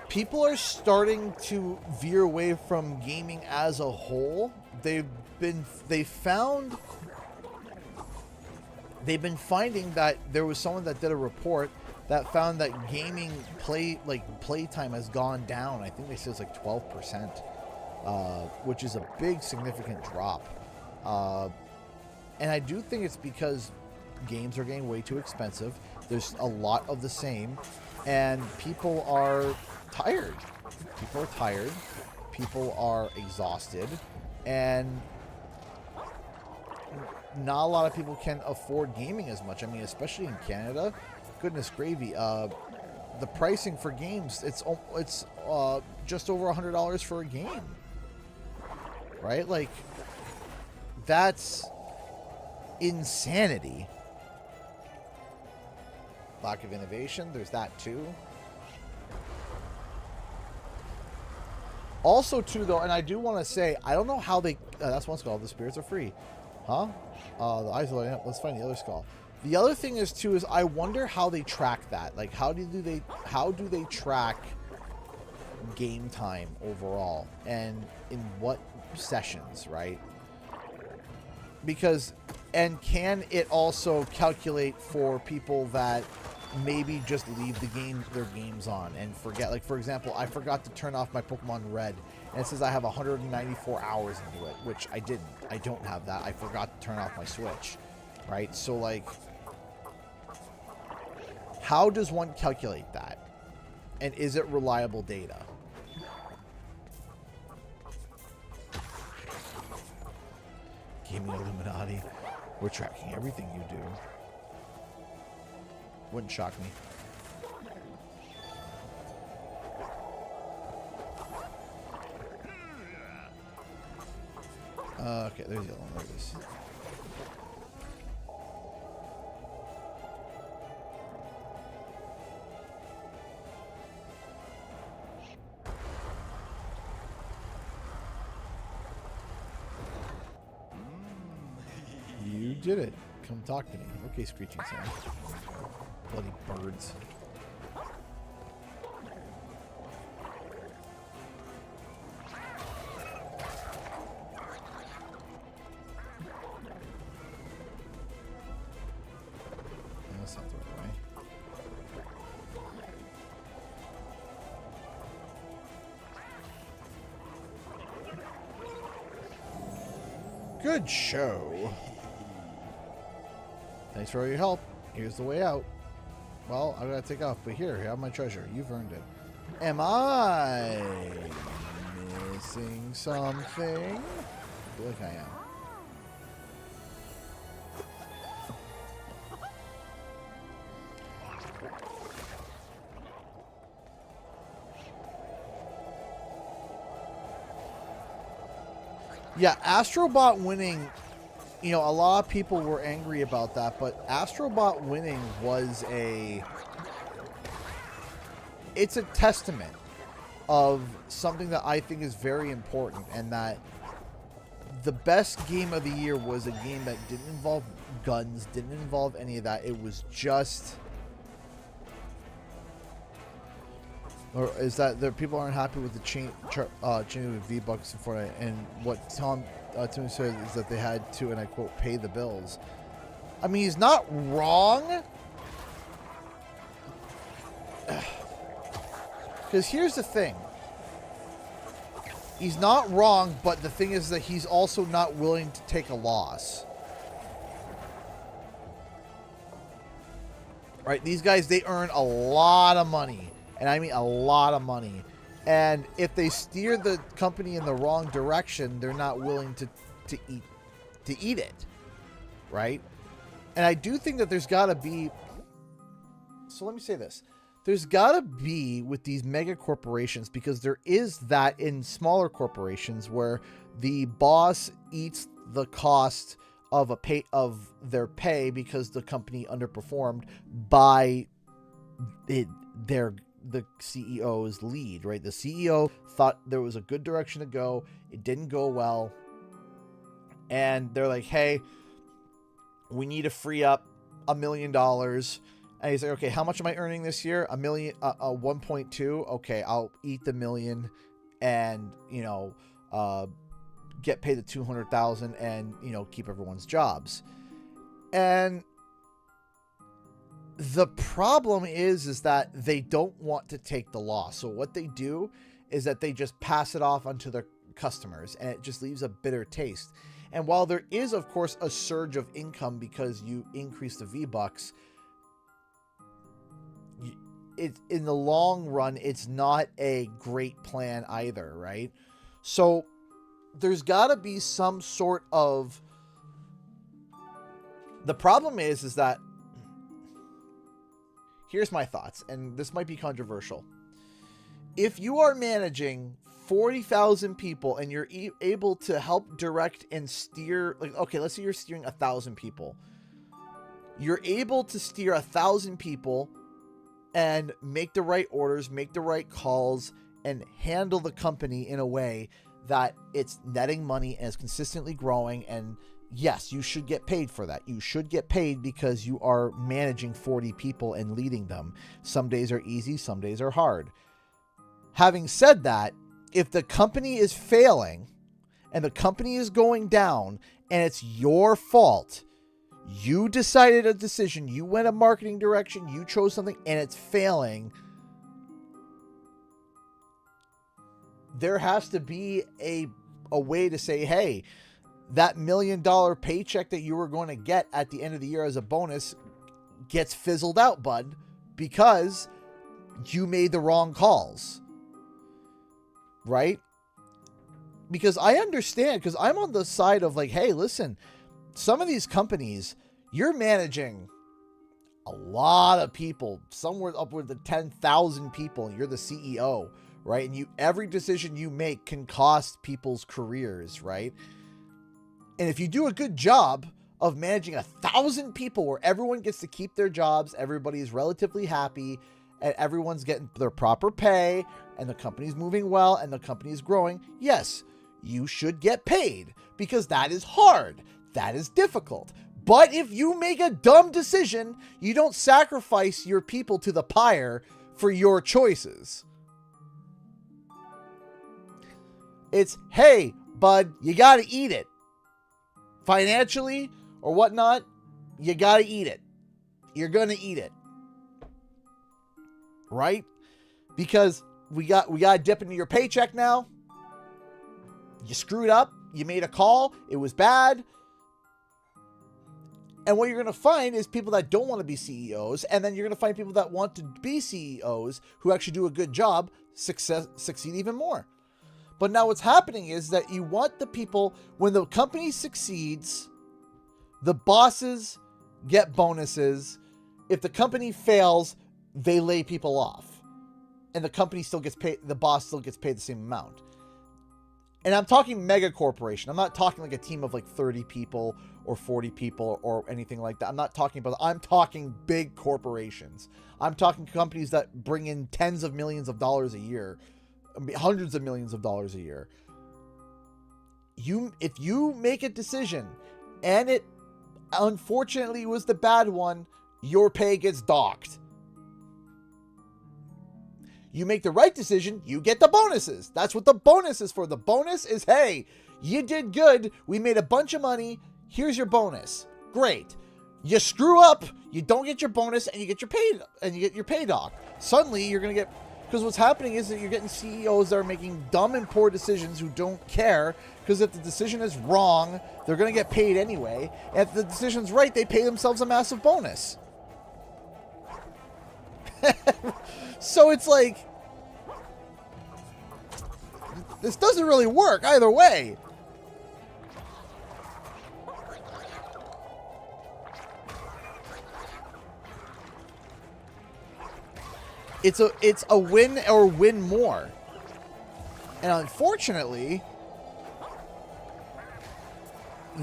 People are starting to veer away from gaming as a whole. They've been finding that there was someone that did a report that found that gaming playtime has gone down. I think they said it's like 12%, which is a big significant drop. And I do think it's because games are getting way too expensive. There's a lot of the same, and people are tired. People are tired. People are exhausted, and not a lot of people can afford gaming as much. I mean, especially in Canada, goodness gravy. The pricing for games, it's just over $100 for a game, right? Like, that's insanity. Lack of innovation, there's that too. Also, too, though, and I do want to say, I don't know how they... that's one skull. The spirits are free. Huh? The eyes are lighting up. Let's find the other skull. The other thing is, too, is I wonder how they track that. Like, how do they track game time overall? And in what sessions, right? Because... And can it also calculate for people that maybe just leave their games on and forget? Like, for example, I forgot to turn off my Pokemon Red, and it says I have 194 hours into it, which I didn't. I don't have that. I forgot to turn off my Switch, right? So, like, how does one calculate that? And is it reliable data? Gaming Illuminati. We're tracking everything you do. Wouldn't shock me. Okay, there's the other one. There it is. You did it. Come talk to me. Okay, Screeching Sam. Bloody birds. That's not the right way. Good show. Thanks for all your help. Here's the way out. Well, I gotta take off, but here, have my treasure. You've earned it. Am I missing something? I feel like I am. Yeah, Astrobot winning, you know, a lot of people were angry about that, but Astrobot winning was it's a testament of something that I think is very important, and that the best game of the year was a game that didn't involve guns, didn't involve any of that. It was just... Or is that the people aren't happy with the change of V-Bucks in Fortnite, and what Tim said is that they had to, and I quote, pay the bills. I mean, he's not wrong. Because here's the thing. He's not wrong, but the thing is that he's also not willing to take a loss. Right? These guys, they earn a lot of money. And I mean a lot of money. And if they steer the company in the wrong direction, they're not willing to eat it. Right? And I do think that there's got to be... So let me say this. There's got to be with these mega corporations, because there is that in smaller corporations where the boss eats the cost of their pay because the company underperformed by the CEO's lead, right? The CEO thought there was a good direction to go. It didn't go well. And they're like, hey, we need to free up $1 million. And he's like, okay, how much am I earning this year? 1.2. Okay, I'll eat the $1 million and, you know, get paid the 200,000 and, you know, keep everyone's jobs. And the problem is that they don't want to take the loss. So what they do is that they just pass it off onto their customers, and it just leaves a bitter taste. And while there is, of course, a surge of income because you increase the V-Bucks, in the long run, it's not a great plan either, right? So there's got to be some sort of... The problem is that... Here's my thoughts, and this might be controversial. If you are managing 40,000 people and you're able to help direct and steer... Like, okay, let's say you're steering 1,000 people. You're able to steer 1,000 people and make the right orders, make the right calls, and handle the company in a way that it's netting money and is consistently growing. And yes, you should get paid for that. You should get paid because you are managing 40 people and leading them. Some days are easy, some days are hard. Having said that, if the company is failing and the company is going down and it's your fault, you decided a decision, you went a marketing direction, you chose something, and it's failing, there has to be a way to say, hey, that $1 million paycheck that you were going to get at the end of the year as a bonus gets fizzled out, bud, because you made the wrong calls. Right? Because I understand, because I'm on the side of like, hey, listen, some of these companies, you're managing a lot of people, somewhere upward of 10,000 people, and you're the CEO, right? And every decision you make can cost people's careers, right? And if you do a good job of managing 1,000 people where everyone gets to keep their jobs, everybody's relatively happy, and everyone's getting their proper pay, and the company's moving well, and the company's growing, yes, you should get paid, because that is hard. That is difficult. But if you make a dumb decision, you don't sacrifice your people to the pyre for your choices. It's, hey, bud, you gotta eat it. Financially or whatnot, you gotta eat it. You're gonna eat it. Right? Because we gotta dip into your paycheck now. You screwed up. You made a call. It was bad. And what you're going to find is people that don't want to be CEOs. And then you're going to find people that want to be CEOs who actually do a good job succeed even more. But now what's happening is that you want the people, when the company succeeds, the bosses get bonuses. If the company fails, they lay people off. And the company still gets paid, the boss still gets paid the same amount. And I'm talking mega corporation. I'm not talking like a team of like 30 people or 40 people or anything like that. I'm not talking about, I'm talking big corporations. I'm talking companies that bring in tens of millions of dollars a year, hundreds of millions of dollars a year. If you make a decision and it unfortunately was the bad one, your pay gets docked. You make the right decision, you get the bonuses. That's what the bonus is for. The bonus is, hey, you did good. We made a bunch of money. Here's your bonus. Great. You screw up, you don't get your bonus, and you get your pay dock. Suddenly, you're going to get, because what's happening is that you're getting CEOs that are making dumb and poor decisions who don't care, because if the decision is wrong, they're going to get paid anyway. And if the decision's right, they pay themselves a massive bonus. So it's like, this doesn't really work either way. It's a win or win more. And unfortunately,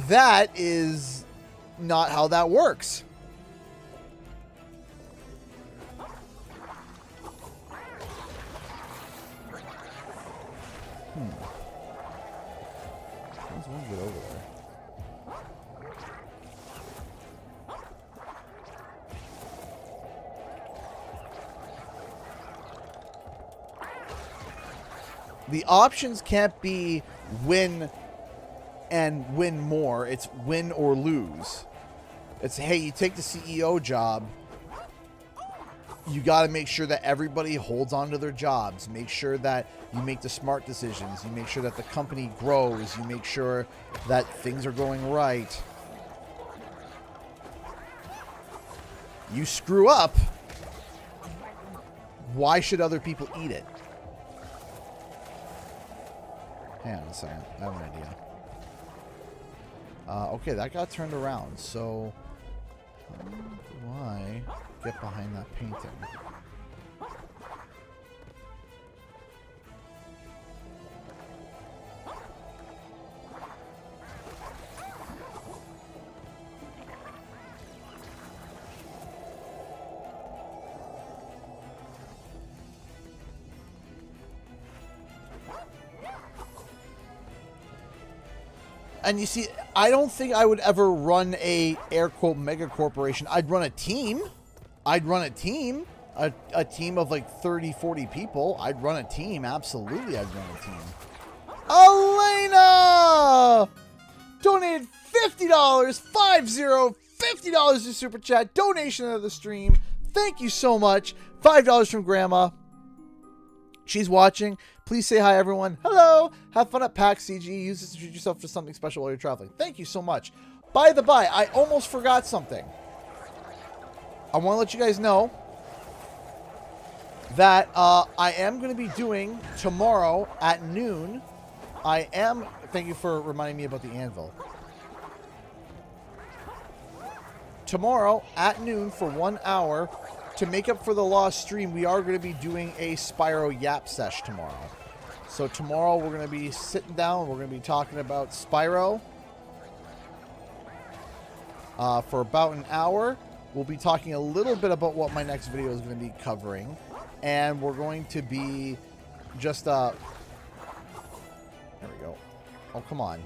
that is not how that works. How's one get over there? The options can't be win and win more. It's win or lose. It's, hey, you take the CEO job. You got to make sure that everybody holds on to their jobs. Make sure that you make the smart decisions. You make sure that the company grows. You make sure that things are going right. You screw up. Why should other people eat it? Hang on a second. I have an idea. Okay, that got turned around. So, how do I get behind that painting? And you see, I don't think I would ever run a air quote mega corporation. I'd run a team. I'd run a team. A team of like 30, 40 people. I'd run a team. Absolutely, I'd run a team. Elena! Donated $50. $50 to Super Chat. Donation of the stream. Thank you so much. $5 from Grandma. She's watching. Please say hi, everyone. Hello. Have fun at PAX CG. Use this to treat yourself to something special while you're traveling. Thank you so much. By the by, I almost forgot something. I want to let you guys know that I am going to be doing tomorrow at noon. Thank you for reminding me about the anvil. Tomorrow at noon for 1 hour, to make up for the lost stream, we are going to be doing a Spyro Yap Sesh tomorrow. So tomorrow we're going to be sitting down. We're going to be talking about Spyro for about an hour. We'll be talking a little bit about what my next video is going to be covering. And we're going to be just... there we go. Oh, come on.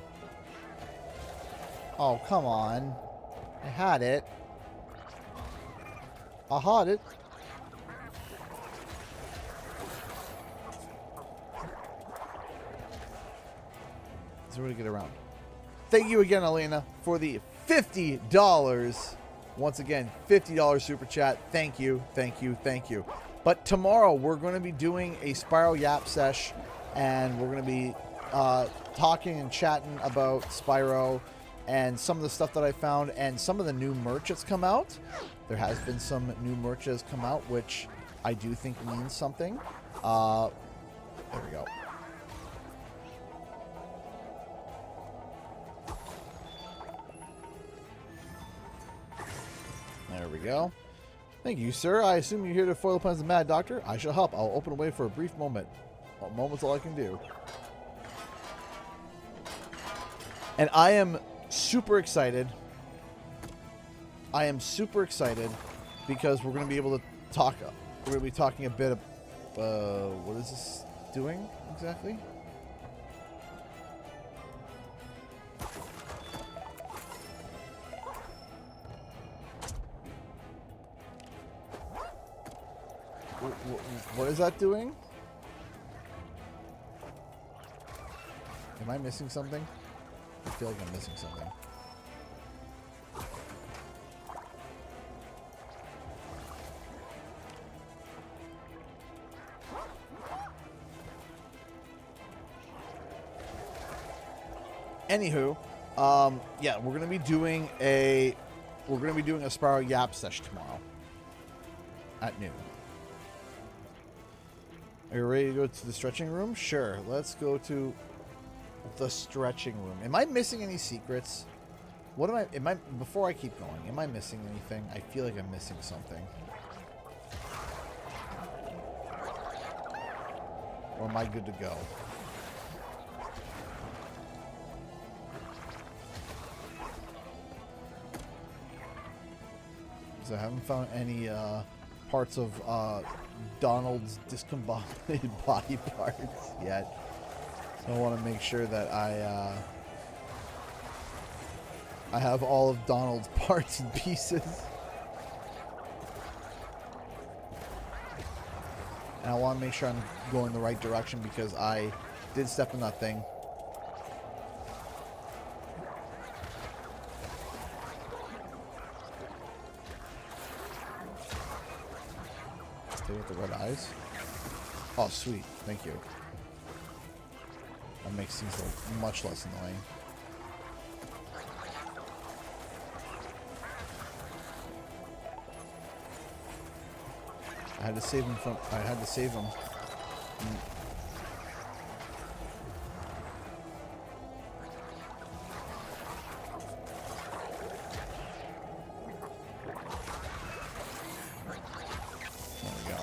Oh, come on. I had it. I had it. Is there a way to get around? Thank you again, Elena, for the $50. Once again, $50 super chat. Thank you, thank you, thank you. But tomorrow we're going to be doing a Spiral Yap sesh, and we're going to be talking and chatting about Spyro and some of the stuff that I found and some of the new merch that's come out. There has been some new merch that's come out, which I do think means something. There we go. There we go. Thank you, sir. I assume you're here to foil the plans of the Mad Doctor. I shall help. I'll open a way for a brief moment. A moment's all I can do. And I am super excited. I am super excited because we're going to be able to talk. We're going to be talking a bit of what is this doing exactly? What is that doing? Am I missing something? I feel like I'm missing something. Anywho, yeah, we're gonna be doing a Spiral Yap sesh tomorrow at noon. Are you ready to go to the stretching room? Sure, let's go to the stretching room. Am I missing any secrets? What am I before I keep going, am I missing anything? I feel like I'm missing something. Or am I good to go? Because I haven't found any parts of Donald's discombobulated body parts yet. So I want to make sure that I have all of Donald's parts and pieces. And I want to make sure I'm going the right direction because I did step in that thing. Stay with the red eyes. Oh, sweet. Thank you. That makes things much less annoying. I had to save him from. I had to save him. There we go.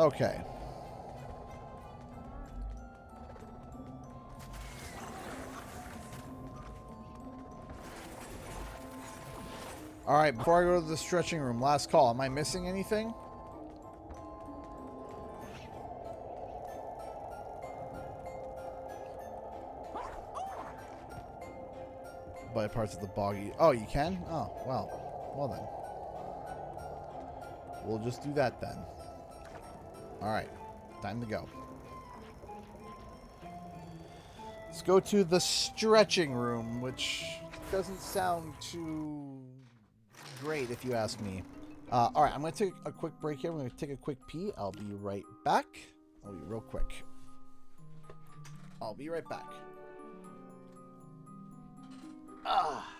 Okay. Alright, before I go to the stretching room, last call. Am I missing anything? By parts of the boggy. Oh, you can? Oh, well. Well then. We'll just do that then. Alright, time to go. Let's go to the stretching room, which doesn't sound too great if you ask me. Alright, I'm going to take a quick break here. I'm going to take a quick pee. I'll be right back. I'll be real quick. I'll be right back. Ah.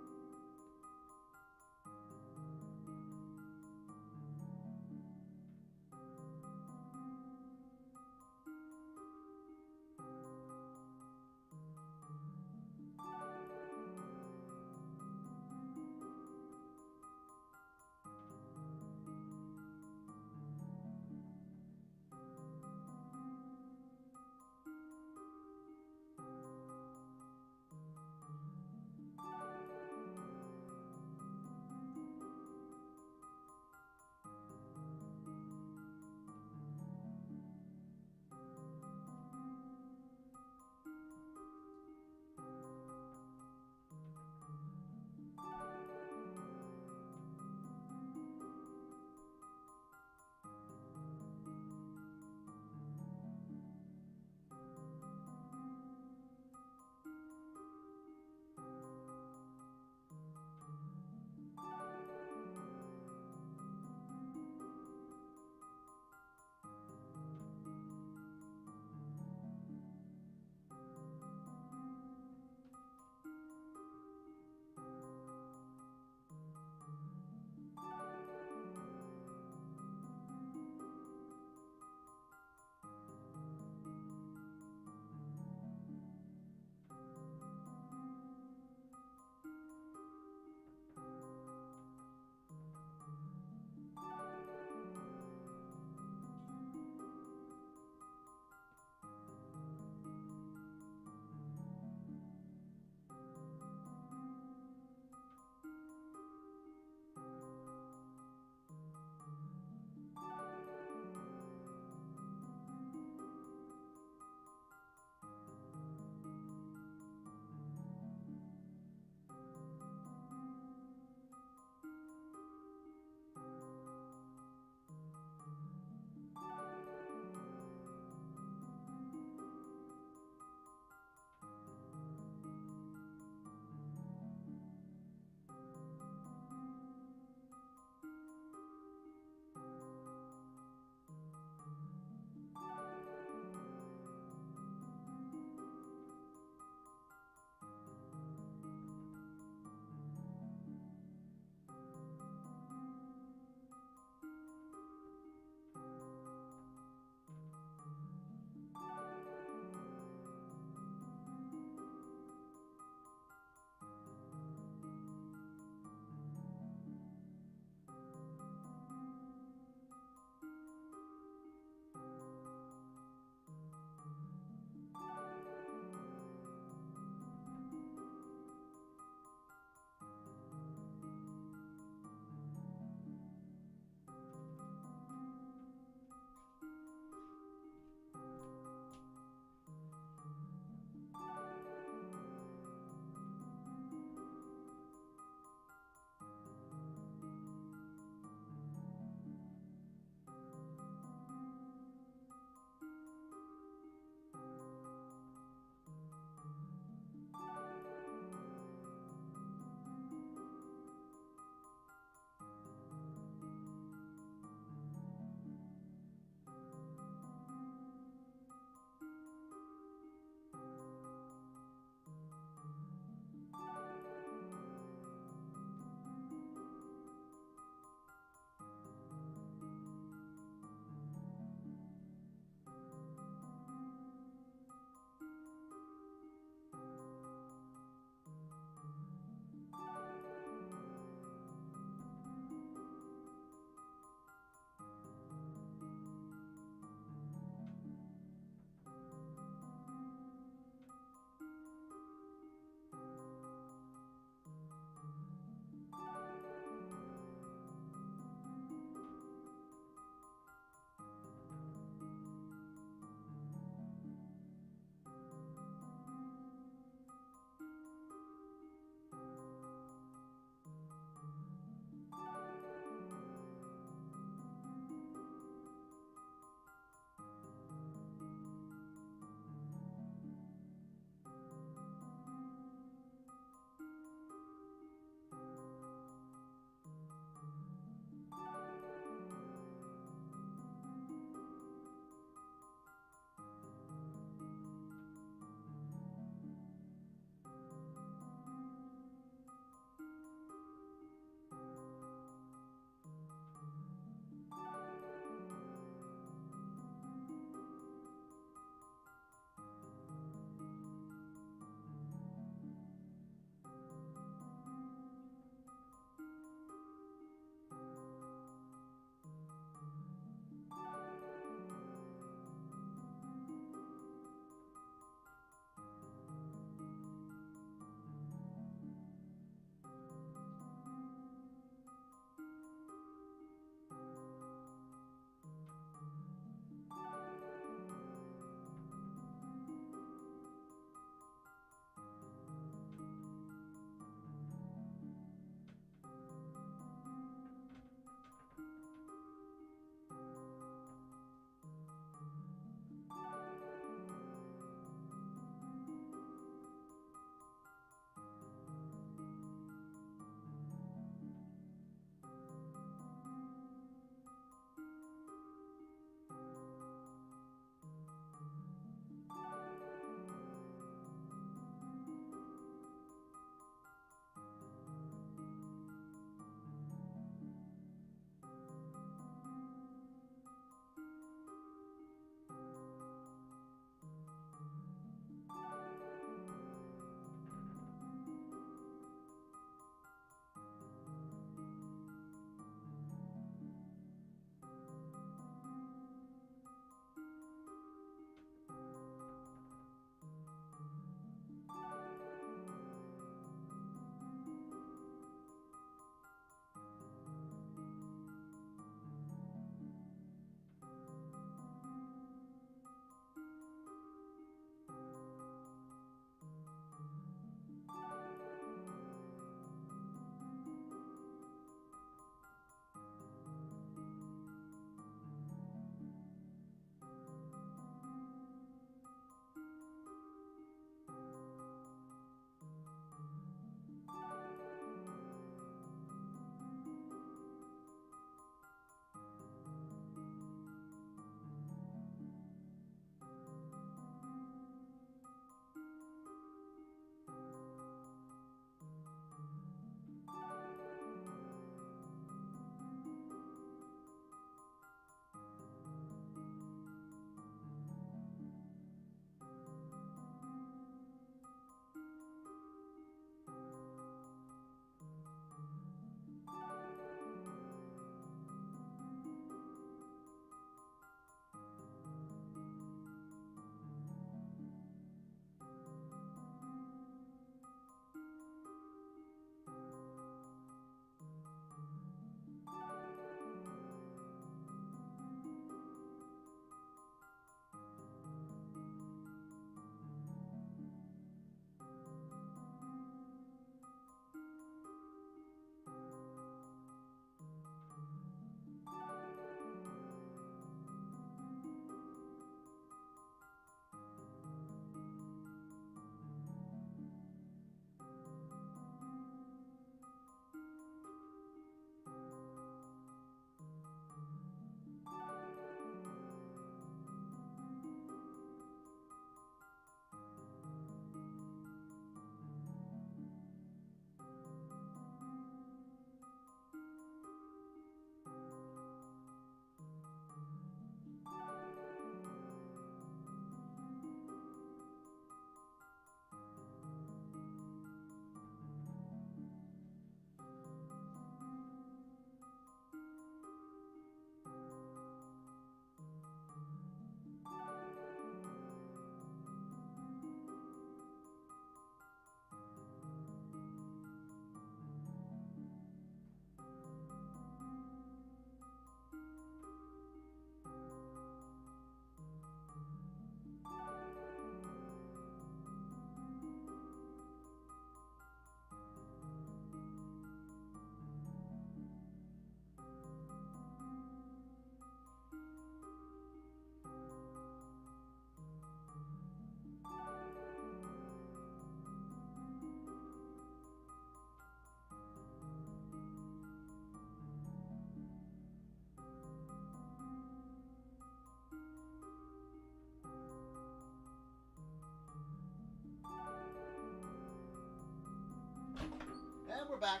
we're back.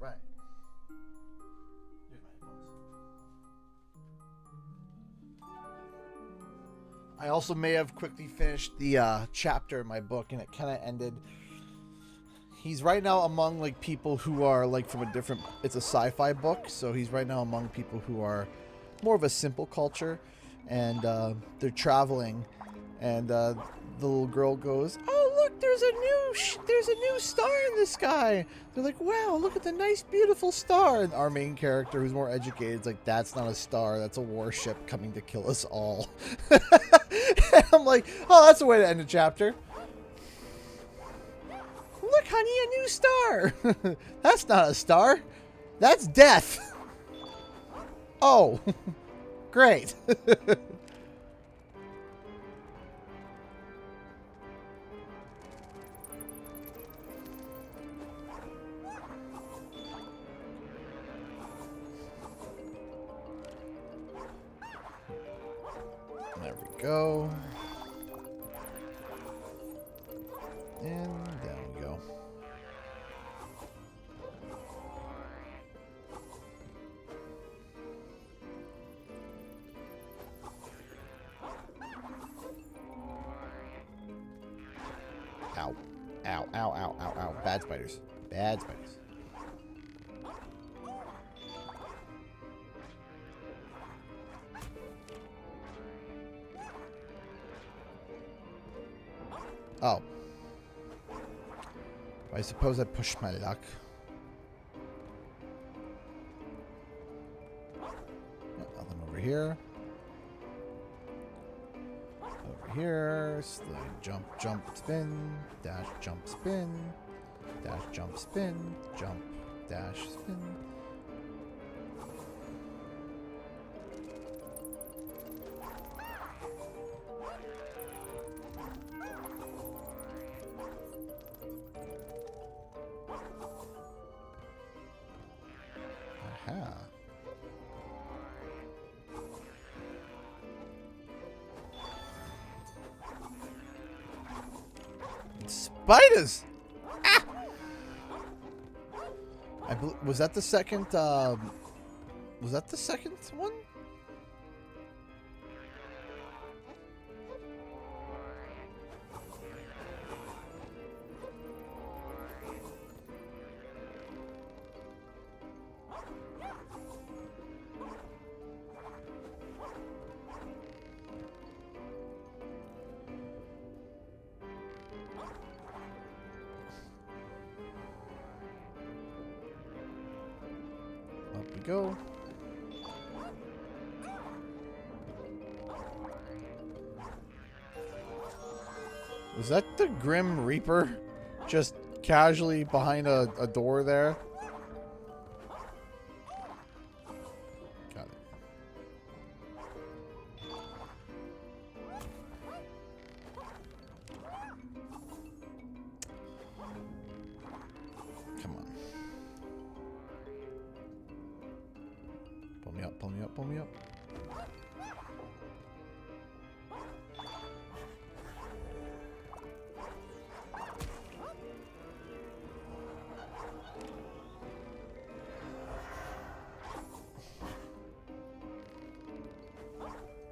Right. Here's my headphones. I also may have quickly finished the chapter in my book, and it kind of ended. He's right now among like people who are like from a different. It's a sci-fi book, so he's right now among people who are more of a simple culture, and they're traveling, and the little girl goes, "Oh look, there's a new star in the sky." They're like, "Wow, look at the nice, beautiful star." And our main character, who's more educated, is like, "That's not a star. That's a warship coming to kill us all." And I'm like, "Oh, that's a way to end a chapter." Look, honey, a new star. That's not a star. That's death. Oh, great. There we go. And down we go. Ow. Ow, ow, ow, ow, ow. Bad spiders. Bad spiders. Oh. I suppose I pushed my luck. Nothing over here. Over here. Slide, jump, jump, spin. Dash, jump, spin. Dash, jump, spin. Jump, dash, spin. Aha. Spiders! Ah! Was that the second, was that the second one? Up we go. Was that the Grim Reaper just casually behind a door there? Got it. Come on. Pull me up, pull me up, pull me up.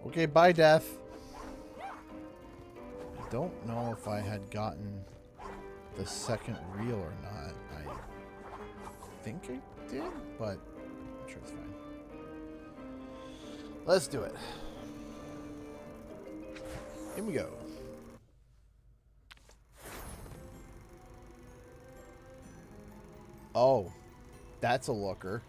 Okay, bye, Death. I don't know if I had gotten the second reel or not. I think I did, but I'm sure it's fine. Let's do it. Here we go. Oh, that's a looker.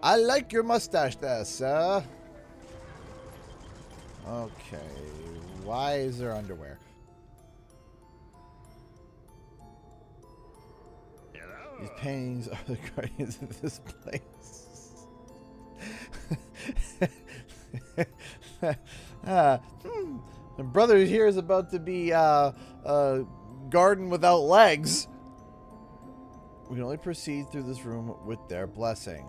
I like your mustache there, sir. Okay. Why is there underwear? Hello. These paintings are the guardians of this place. My brother here is about to be a garden without legs. We can only proceed through this room with their blessing.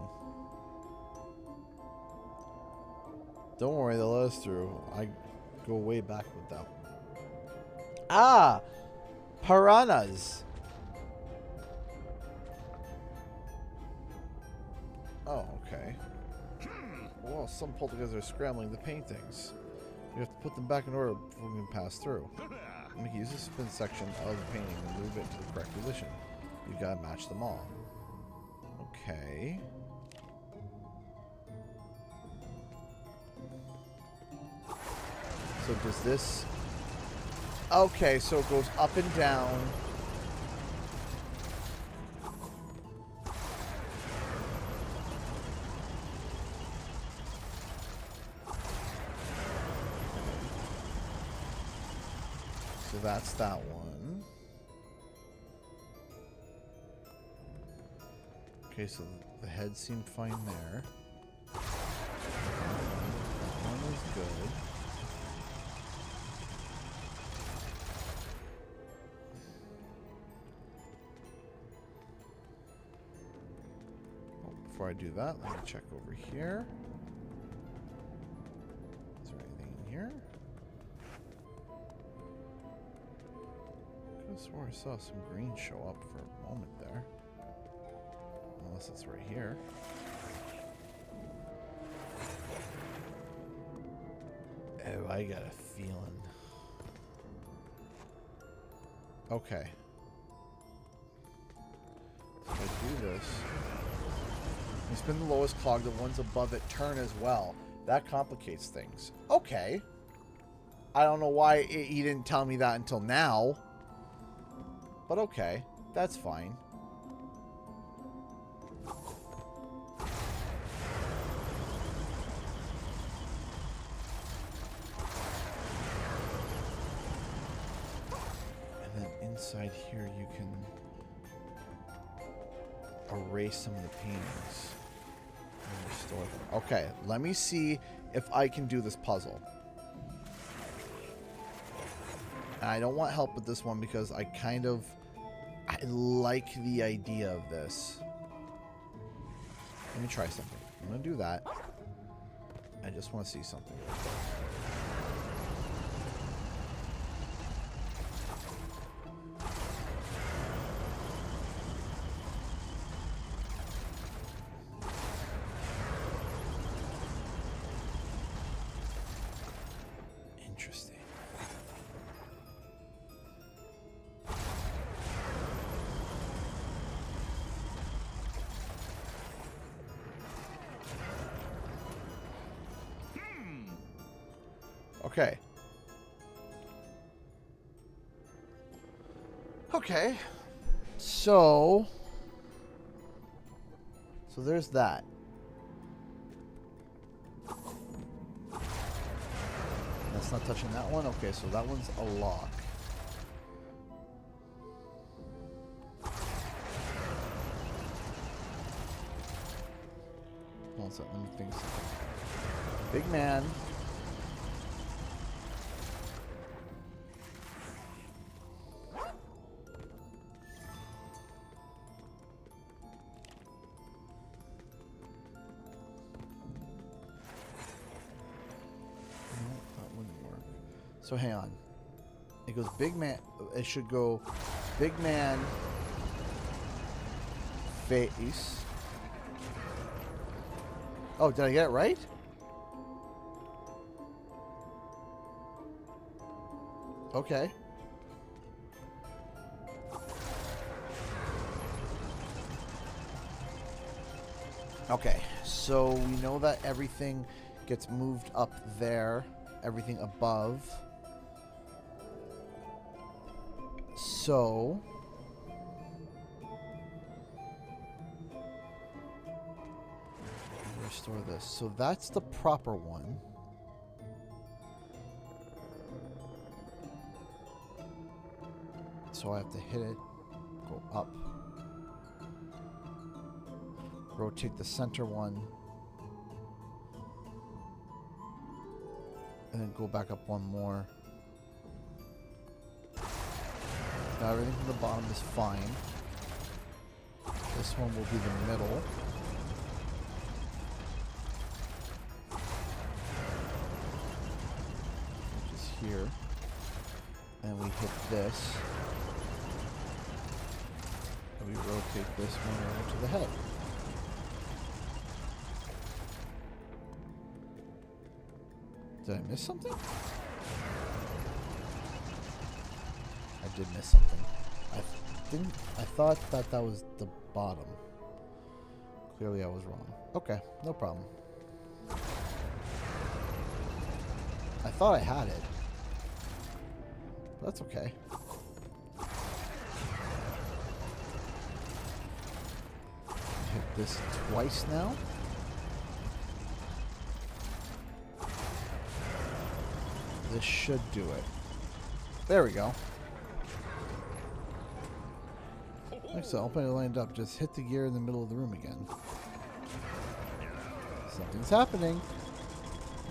Don't worry, they'll let us through. I go way back with them. Ah! Piranhas! Oh, okay. Well, some poltergeists are scrambling the paintings. We have to put them back in order before we can pass through. Meka, use the spin section of the painting and move it to the correct position. You gotta match them all. Okay. So does this... Okay, so it goes up and down. So that's that one. Okay, so the head seemed fine there. That one is good. Before I do that, let me check over here. Is there anything in here? I could have swore I saw some green show up for a moment there. Unless it's right here. Oh, I got a feeling. Okay. So if I do this... You spin the lowest clog, the ones above it turn as well. That complicates things. Okay. I don't know why he didn't tell me that until now. But okay. That's fine. And then inside here you can erase some of the paintings and restore them. Okay, let me see if I can do this puzzle. And I don't want help with this one because I like the idea of this. Let me try something. I'm going to do that. I just want to see something. Interesting. Okay. Okay. So there's that. That's not touching that one? Okay, so that one's a lock. Hold on, let me think something. Big man. So hang on. It goes big man. It should go big man face. Oh, did I get it right? Okay. Okay. So we know that everything gets moved up there. Everything above. So restore this. So that's the proper one. So I have to hit it, go up, rotate the center one, And then go back up one more. Now everything from the bottom is fine. This one will be the middle. Which is here. And we hit this. And we rotate this one over to the head. Did I miss something? I did miss something. I thought that was the bottom. Clearly I was wrong. Okay, no problem. I thought I had it. But that's okay. Hit this twice now. This should do it. There we go. Excellent. Open it lined up. Just hit the gear in the middle of the room again. Something's happening.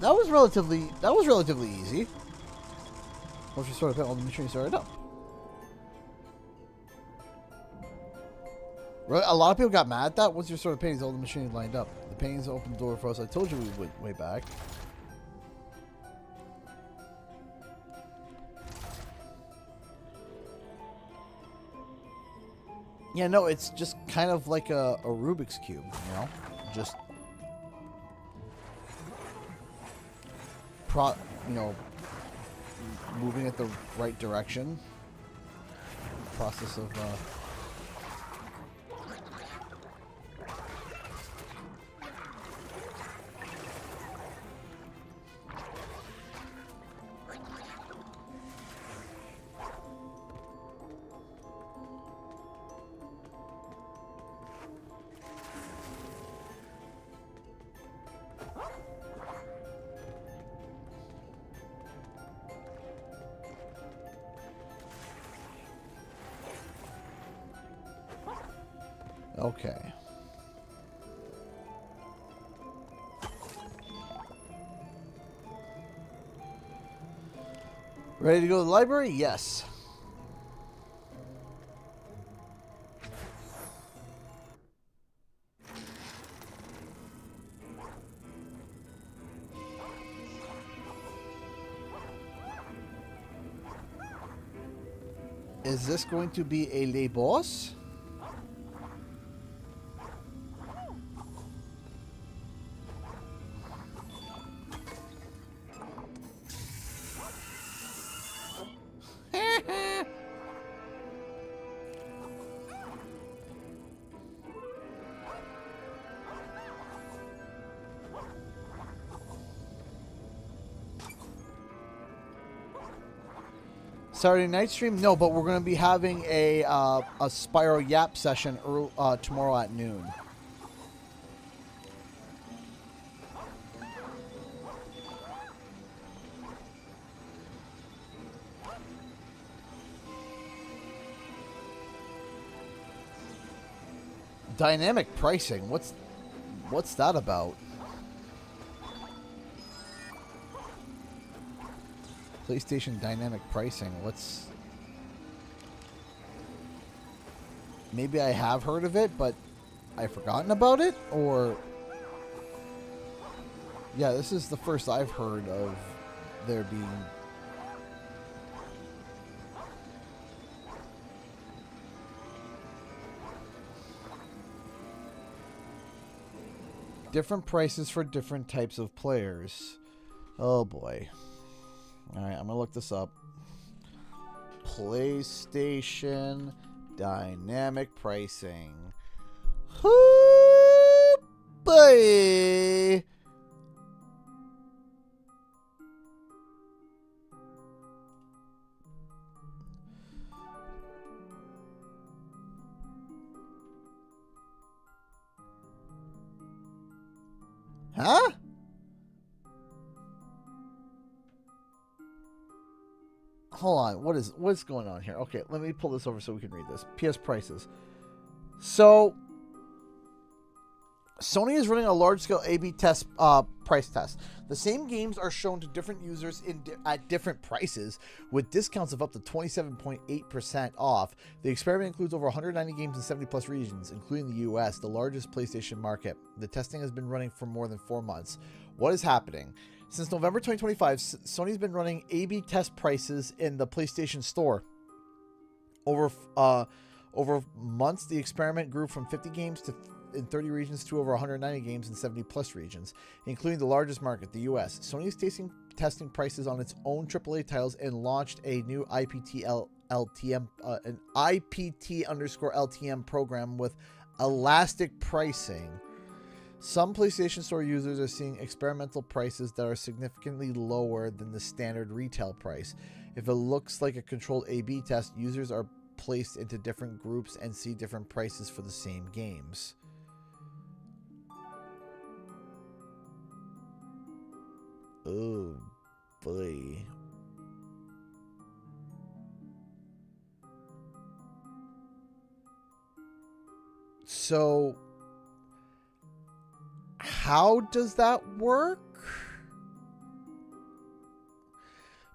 That was relatively easy. Once you sort of all the machine started up. A lot of people got mad at that. Once you're sort of paintings, all the machines lined up. The paintings opened the door for us. I told you we went way back. Yeah, no, it's just kind of like a Rubik's Cube, you know? Just, moving at the right direction. Process of, okay. Ready to go to the library? Yes. Is this going to be a lay boss? Saturday night stream? No, but we're going to be having a Spyro Yap session tomorrow at noon. Dynamic pricing? What's that about? PlayStation dynamic pricing. Maybe I have heard of it, but I've forgotten about it? Or... yeah, this is the first I've heard of there being... different prices for different types of players. Oh boy. Alright, I'm gonna look this up. PlayStation dynamic pricing. Oh boy. Huh? Hold on, what's going on here? Okay, let me pull this over so we can read this. PS prices. So Sony is running a large-scale A/B test, price test. The same games are shown to different users at different prices, with discounts of up to 27.8% off. The experiment includes over 190 games in 70-plus regions, including the U.S., the largest PlayStation market. The testing has been running for more than 4 months. What is happening? Since November 2025, Sony's been running A/B test prices in the PlayStation Store. Over months, the experiment grew from 50 games in 30 regions to over 190 games in 70-plus regions, including the largest market, the U.S. Sony is testing prices on its own AAA titles and launched a new IPT_LTM program with elastic pricing. Some PlayStation Store users are seeing experimental prices that are significantly lower than the standard retail price. If it looks like a controlled A/B test, users are placed into different groups and see different prices for the same games. Oh boy. So how does that work?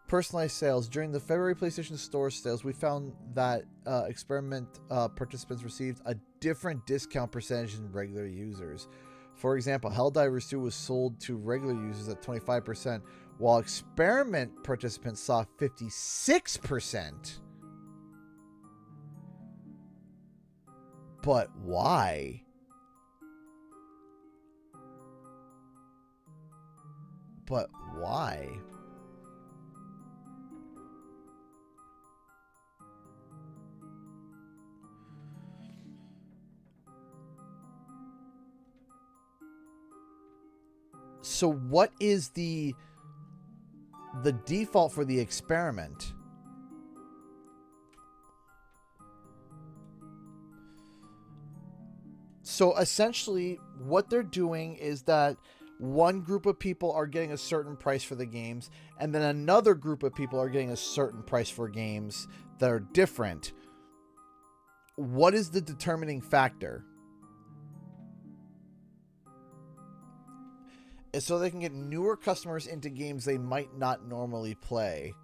Personalized sales. During the February PlayStation Store sales, we found that experiment participants received a different discount percentage than regular users. For example, Helldivers 2 was sold to regular users at 25%, while experiment participants saw 56%. But why? But why? So what is the default for the experiment? So essentially what they're doing is that one group of people are getting a certain price for the games, and then another group of people are getting a certain price for games that are different. What is the determining factor? Is so they can get newer customers into games they might not normally play.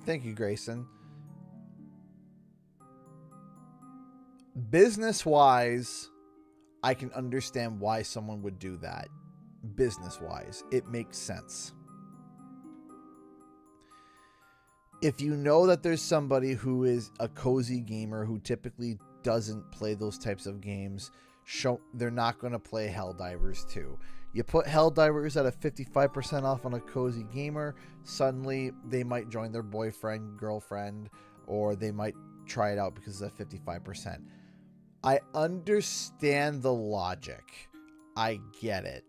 Thank you, Grayson. Business-wise, I can understand why someone would do that. Business-wise, it makes sense. If you know that there's somebody who is a cozy gamer who typically doesn't play those types of games, they're not going to play Helldivers 2. You put Helldivers at a 55% off on a cozy gamer, suddenly they might join their boyfriend, girlfriend, or they might try it out because it's at 55%. I understand the logic. I get it.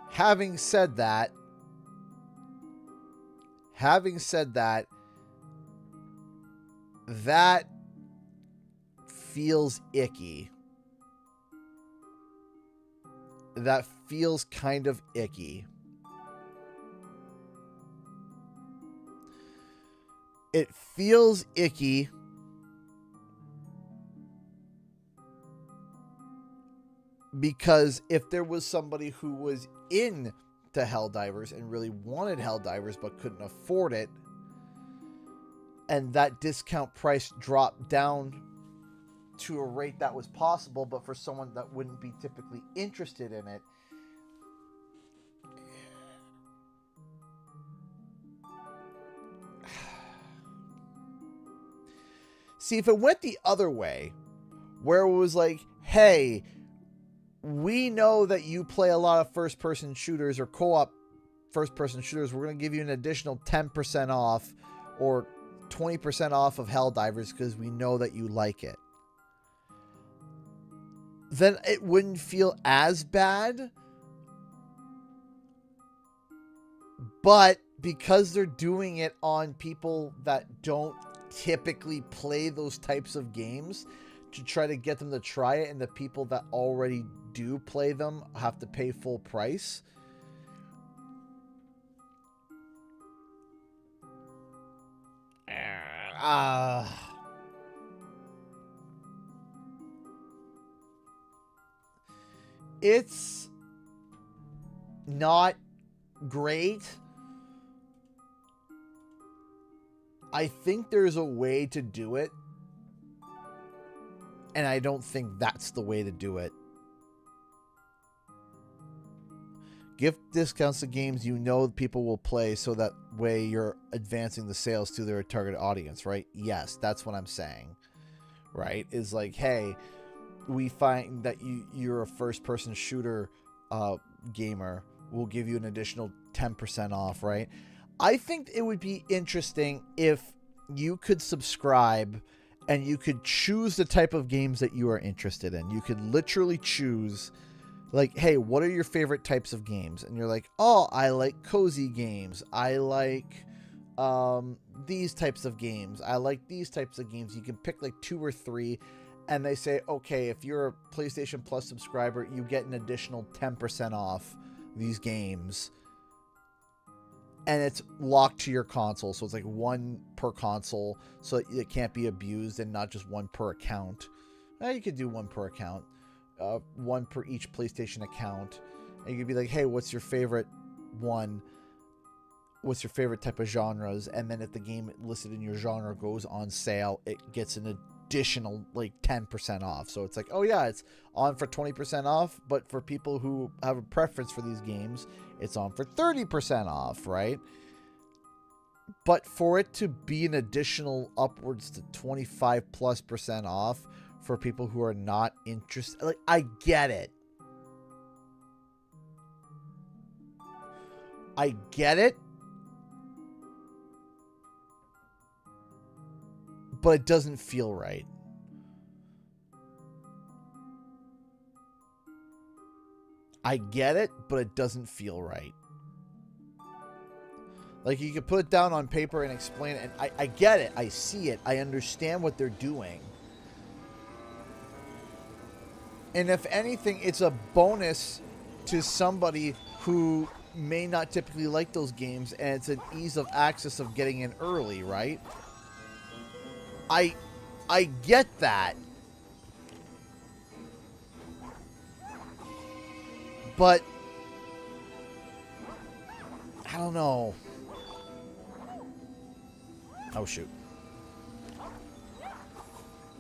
Having said that, that feels icky. That feels kind of icky. It feels icky because if there was somebody who was into Helldivers and really wanted Helldivers but couldn't afford it, and that discount price dropped down to a rate that was possible, but for someone that wouldn't be typically interested in it, see, if it went the other way, where it was like, hey, we know that you play a lot of first-person shooters or co-op first-person shooters, we're going to give you an additional 10% off or 20% off of Helldivers because we know that you like it, then it wouldn't feel as bad. But because they're doing it on people that don't typically play those types of games to try to get them to try it, and the people that already do play them have to pay full price. It's not great. I think there's a way to do it, and I don't think that's the way to do it. Gift discounts to games you know people will play, so that way you're advancing the sales to their target audience, right? Yes, that's what I'm saying, right? Is like, hey, we find that you're a first-person shooter gamer. We'll give you an additional 10% off, right? I think it would be interesting if you could subscribe and you could choose the type of games that you are interested in. You could literally choose, like, hey, what are your favorite types of games? And you're like, oh, I like cozy games. I like these types of games. I like these types of games. You can pick like 2 or 3, and they say, okay, if you're a PlayStation Plus subscriber, you get an additional 10% off these games. And it's locked to your console, so it's like 1 per console, so it can't be abused, and not just 1 per account. You could do 1 per account, 1 per each PlayStation account, and you could be like, hey, what's your favorite one? What's your favorite type of genres? And then if the game listed in your genre goes on sale, it gets an additional like 10% off. So it's like, oh yeah, it's on for 20% off, but for people who have a preference for these games, it's on for 30% off, right? But for it to be an additional upwards to 25+% off for people who are not interested, like, I get it. I get it. But it doesn't feel right. I get it, but it doesn't feel right. Like, you could put it down on paper and explain it, and I get it. I see it. I understand what they're doing. And if anything, it's a bonus to somebody who may not typically like those games, and it's an ease of access of getting in early, right? I get that. But I don't know. Oh shoot.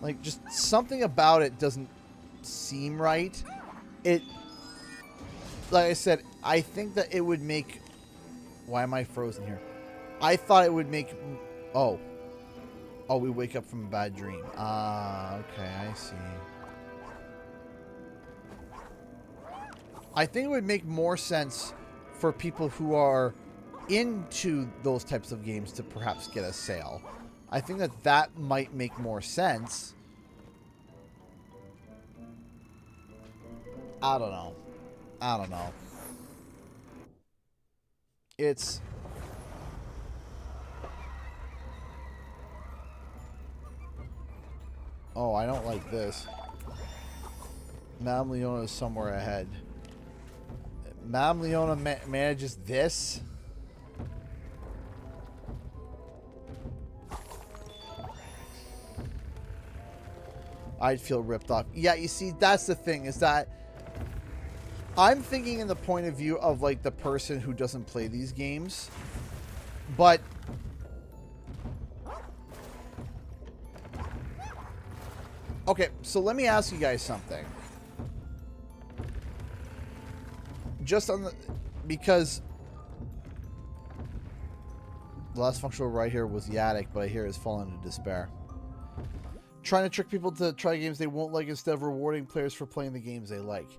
Like, just something about it doesn't seem right. It, like I said, I think that it would make, why am I frozen here? I thought it would make, oh, we wake up from a bad dream. Okay, I see. I think it would make more sense for people who are into those types of games to perhaps get a sale. I think that might make more sense. I don't know. It's... Oh, I don't like this. Madame Leona is somewhere ahead. Madame Leona manages this? I'd feel ripped off. Yeah, you see, that's the thing, is that I'm thinking in the point of view of, like, the person who doesn't play these games. But okay, so let me ask you guys something. Just on the... Because the last functional right here was the attic, but I hear it's fallen into despair. Trying to trick people to try games they won't like instead of rewarding players for playing the games they like.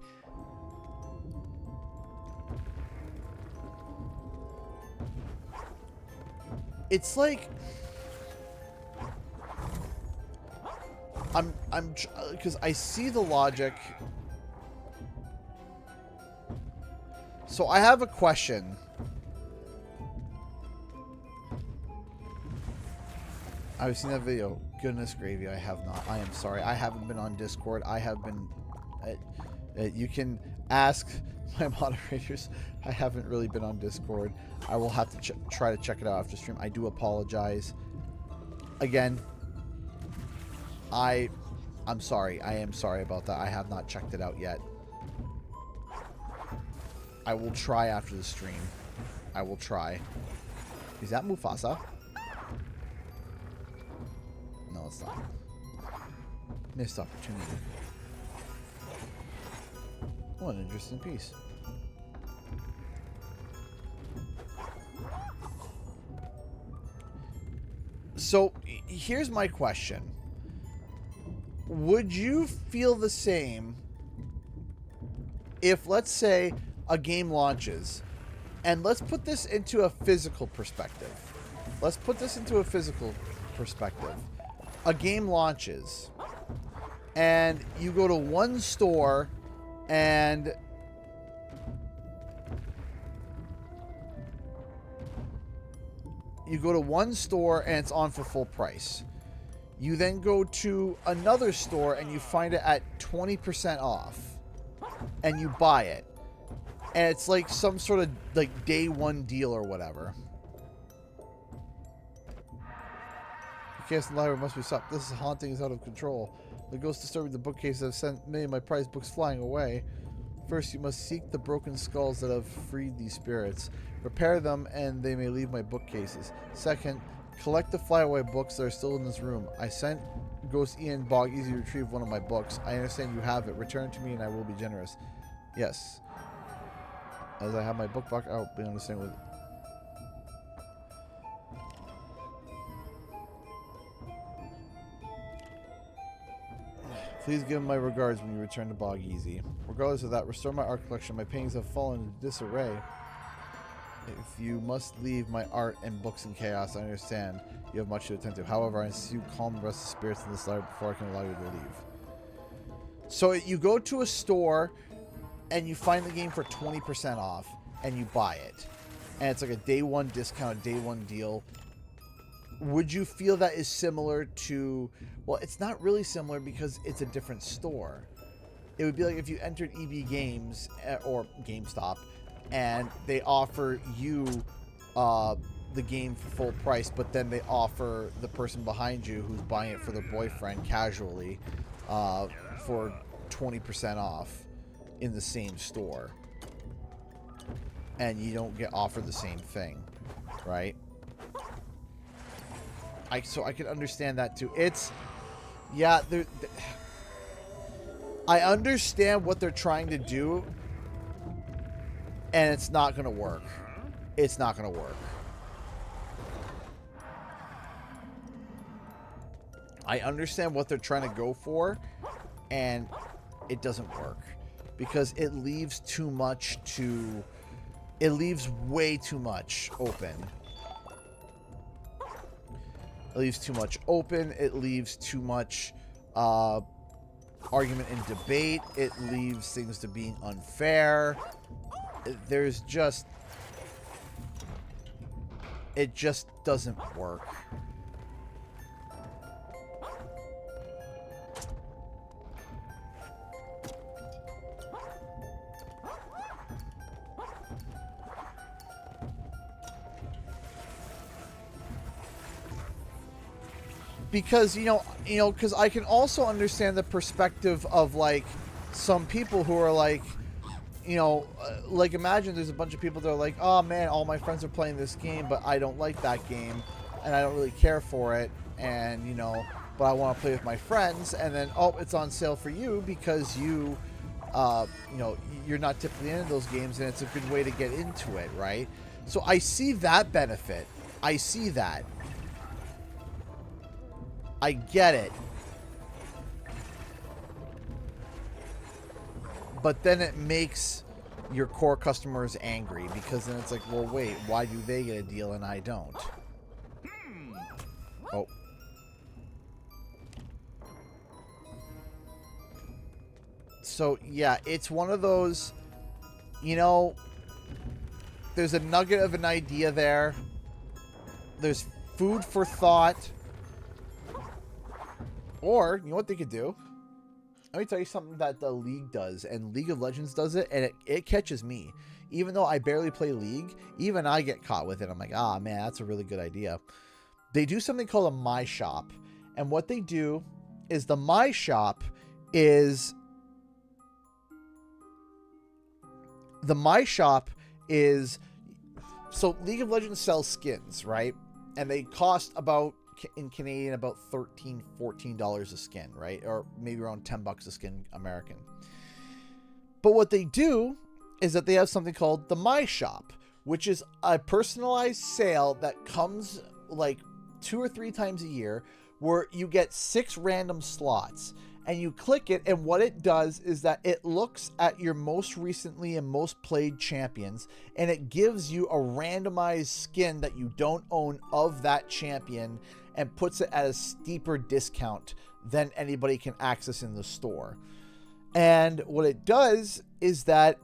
It's like... because I see the logic. So I have a question. I've seen that video. Goodness gravy, I have not. I am sorry. I haven't been on Discord. I have been... you can ask my moderators. I haven't really been on Discord. I will have to try to check it out after stream. I do apologize. Again, I'm sorry. I am sorry about that. I have not checked it out yet. I will try after the stream. I will try. Is that Mufasa? No, it's not. Missed opportunity. What an interesting piece. So, here's my question. Would you feel the same if, let's say, a game launches, and let's put this into a physical perspective. Let's put this into a physical perspective. A game launches, and you go to one store, and it's on for full price. You then go to another store and you find it at 20% off, and you buy it. And it's like some sort of like day one deal or whatever. The chaos in the library must be stopped. This haunting is out of control. The ghost disturbing the bookcases have sent many of my prized books flying away. First, you must seek the broken skulls that have freed these spirits. Repair them, and they may leave my bookcases. Second, collect the flyaway books that are still in this room. I sent Ghost Ian Bog Easy to retrieve one of my books. I understand you have it. Return it to me, and I will be generous. Yes. As I have my book back, I'll be understanding with. Please give my regards when you return to Bog Easy. Regardless of that, restore my art collection. My paintings have fallen into disarray. If you must leave my art and books in chaos, I understand you have much to attend to. However, I insist you calm the rest of the spirits in this library before I can allow you to leave. So you go to a store and you find the game for 20% off and you buy it. And it's like a day one discount, a day one deal. Would you feel that is similar to... Well, it's not really similar because it's a different store. It would be like if you entered EB Games or GameStop and they offer you the game for full price, but then they offer the person behind you who's buying it for their boyfriend casually for 20% off in the same store. And you don't get offered the same thing, right? So I can understand that too. It's, yeah, I understand what they're trying to do, and it's not going to work. It's not going to work. I understand what they're trying to go for, and it doesn't work. Because it leaves too much to... It leaves way too much open. It leaves too much open. It leaves too much argument and debate. It leaves things to being unfair. There's just... It just doesn't work. Because, because I can also understand the perspective of, like, some people who are like, like, imagine there's a bunch of people that are like, oh, man, all my friends are playing this game, but I don't like that game, and I don't really care for it, and, but I want to play with my friends, and then, oh, it's on sale for you because you, you're not typically into those games, and it's a good way to get into it, right? So I see that benefit. I see that. I get it. But then it makes your core customers angry because then it's like, well, wait, why do they get a deal and I don't? Oh. So, yeah, it's one of those, there's a nugget of an idea there. There's food for thought. Or, you know what they could do? Let me tell you something that the League does, and League of Legends does it, and it catches me. Even though I barely play League, even I get caught with it. I'm like, ah, man, that's a really good idea. They do something called a My Shop. And what they do is the My Shop is... The My Shop is... So League of Legends sells skins, right? And they cost about... in Canadian, about $13, $14 a skin, right? Or maybe around $10 a skin American. But what they do is that they have something called the My Shop, which is a personalized sale that comes like 2 or 3 times a year, where you get 6 random slots. And you click it, and what it does is that it looks at your most recently and most played champions, and it gives you a randomized skin that you don't own of that champion, and puts it at a steeper discount than anybody can access in the store. And what it does is that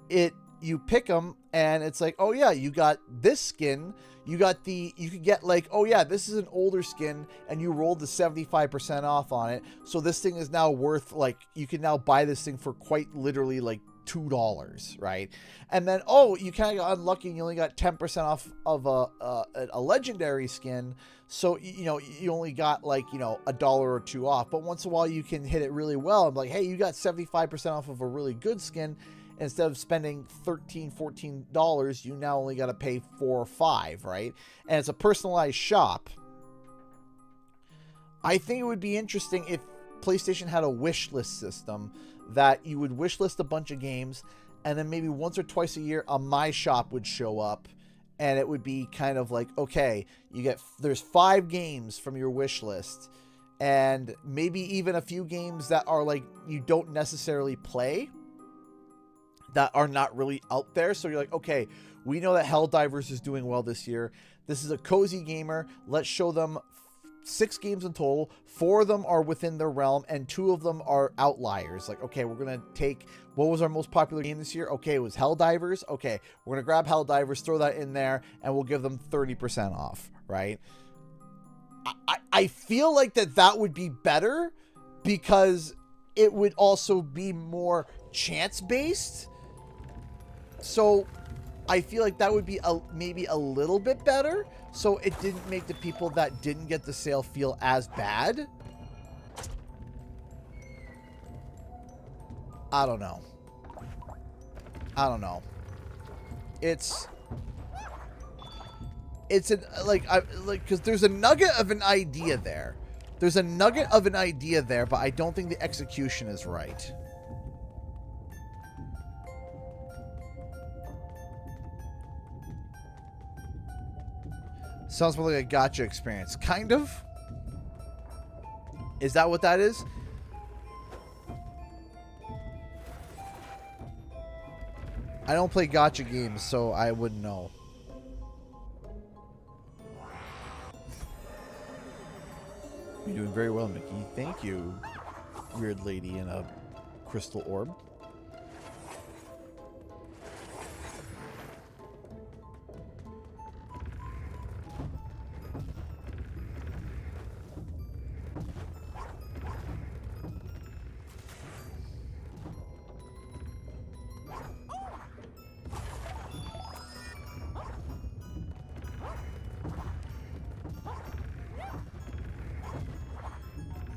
you pick them, and it's like, oh yeah, you got this skin. You could get like, oh yeah, this is an older skin, and you rolled the 75% off on it. So this thing is now worth, like, you can now buy this thing for quite literally like $2, right? And then, oh, you kind of got unlucky and you only got 10% off of a legendary skin. So, you know, you only got like, you know, $1 or $2 off. But once in a while you can hit it really well. I'm like, hey, you got 75% off of a really good skin. Instead of spending $13, $14, you now only got to pay $4 or $5, right? And it's a personalized shop. I think it would be interesting if PlayStation had a wish list system that you would wish list a bunch of games, and then maybe once or twice a year a My Shop would show up, and it would be kind of like, okay, there's 5 games from your wish list, and maybe even a few games that are like you don't necessarily play, that are not really out there. So you're like, okay, we know that Helldivers is doing well this year. This is a cozy gamer. Let's show them 6 games in total. 4 of them are within their realm, and 2 of them are outliers. Like, okay, we're going to take, what was our most popular game this year? Okay, it was Helldivers. Okay, we're going to grab Helldivers, throw that in there, and we'll give them 30% off, right? I feel like that would be better, because it would also be more chance-based. So I feel like that would be maybe a little bit better, so it didn't make the people that didn't get the sale feel as bad. I don't know. It's because there's a nugget of an idea there. But I don't think the execution is right. Sounds more like a gacha experience. Kind of. Is that what that is? I don't play gacha games, so I wouldn't know. You're doing very well, Mickey. Thank you, weird lady in a crystal orb.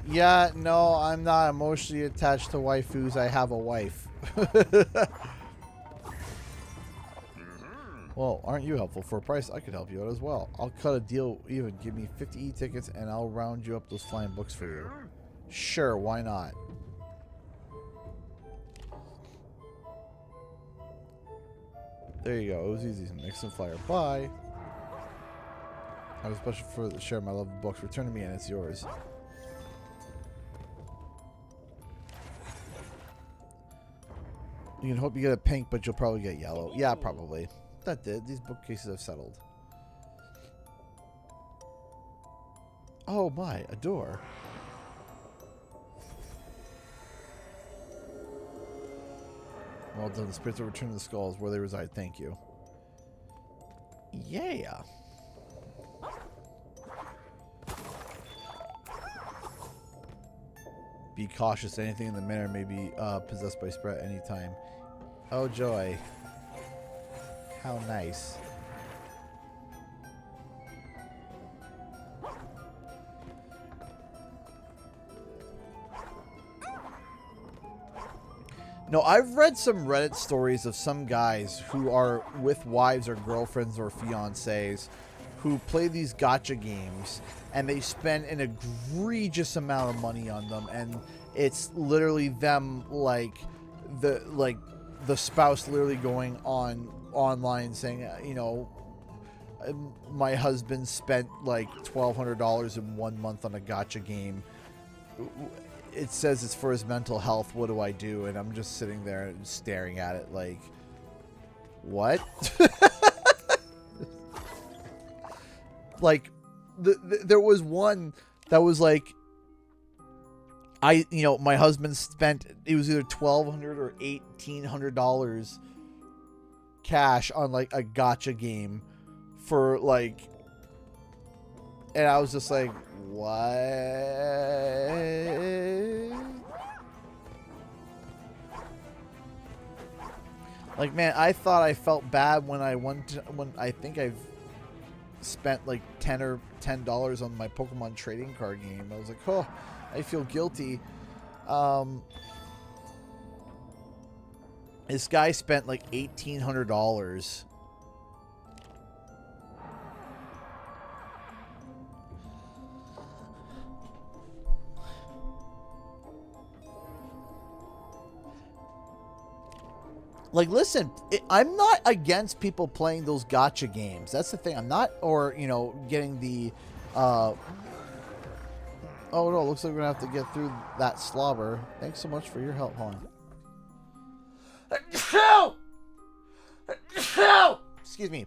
Yeah, no, I'm not emotionally attached to waifus. I have a wife. Well, aren't you helpful? For a price, I could help you out as well. I'll cut a deal even. Give me 50 e-tickets and I'll round you up those flying books for you. Sure, why not? There you go. It was easy. Nixon flyer. Bye. I was special for the share my love of books. Return to me and it's yours. You can hope you get a pink, but you'll probably get yellow. Yeah, probably. That did. These bookcases have settled. Oh my, a door. Well done. The spirits will return to the skulls where they reside. Thank you. Yeah. Be cautious. Anything in the manor may be possessed by sprite anytime. Oh, joy. How nice. No, I've read some Reddit stories of some guys who are with wives or girlfriends or fiancés who play these gacha games, and they spend an egregious amount of money on them, and it's literally them like the spouse literally going online saying, you know, my husband spent like $1,200 in 1 month on a gacha game. It says it's for his mental health. What do I do? And I'm just sitting there and staring at it like, what? Like, there was one that was like, my husband spent, it was either $1,200 or $1,800 cash on like a gacha game for like, and I was just like, what? Like, man, I thought I felt bad when I think I've spent like $10 on my Pokemon trading card game. I was like, oh, I feel guilty. This guy spent like $1,800. Like, listen, I'm not against people playing those gacha games. That's the thing. I'm not, or, you know, getting the, oh no, looks like we're gonna have to get through that slobber. Thanks so much for your help, hon. Excuse me.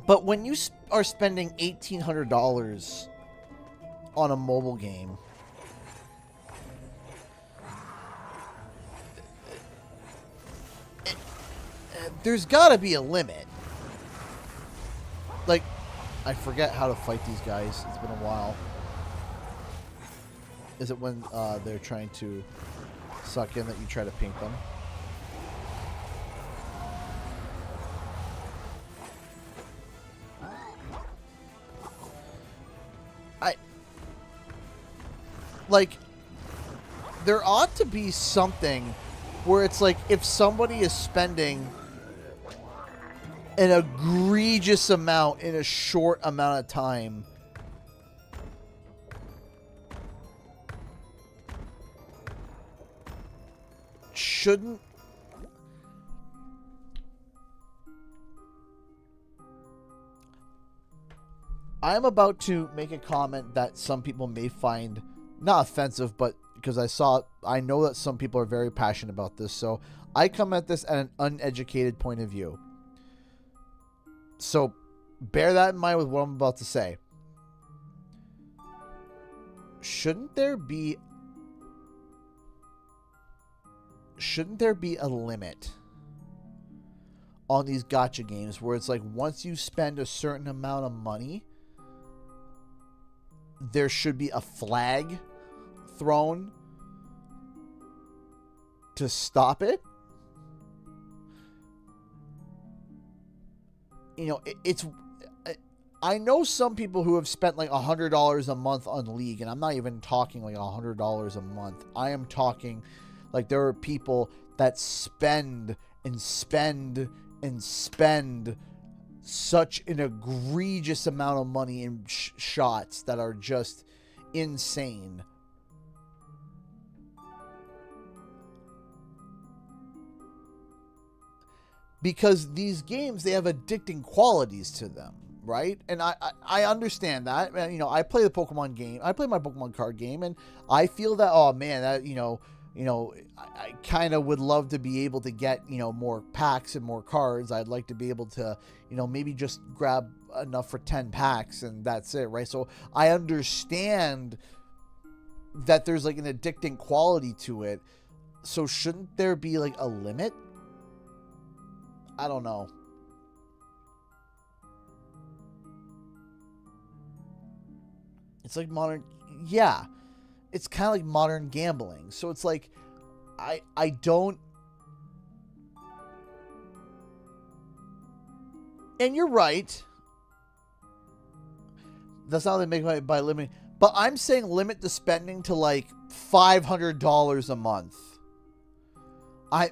But when you are spending $1,800 on a mobile game, there's gotta be a limit. Like, I forget how to fight these guys. It's been a while. Is it when they're trying to suck in that you try to pink them? Like, there ought to be something where it's like, if somebody is spending an egregious amount in a short amount of time, shouldn't I'm about to make a comment that some people may find not offensive, but because I know that some people are very passionate about this, so I come at this at an uneducated point of view. So bear that in mind with what I'm about to say. Shouldn't there be a limit on these gacha games where it's like, once you spend a certain amount of money, there should be a flag thrown to stop it? You know, I know some people who have spent like $100 a month on League, and I'm not even talking like $100 a month. I am talking like there are people that spend and spend and spend such an egregious amount of money in shots that are just insane. Because these games, they have addicting qualities to them, right? And I understand that. You know, I play the Pokemon game. I play my Pokemon card game, and I feel that, oh man, that, you know, I kind of would love to be able to get, you know, more packs and more cards. I'd like to be able to, you know, maybe just grab enough for 10 packs and that's it, right? So I understand that there's like an addicting quality to it. So shouldn't there be like a limit? I don't know. It's like modern, yeah. it's kind of like modern gambling. So it's like, I don't. And you're right. That's not how they make money by limiting. But I'm saying limit the spending to like $500 a month. I'm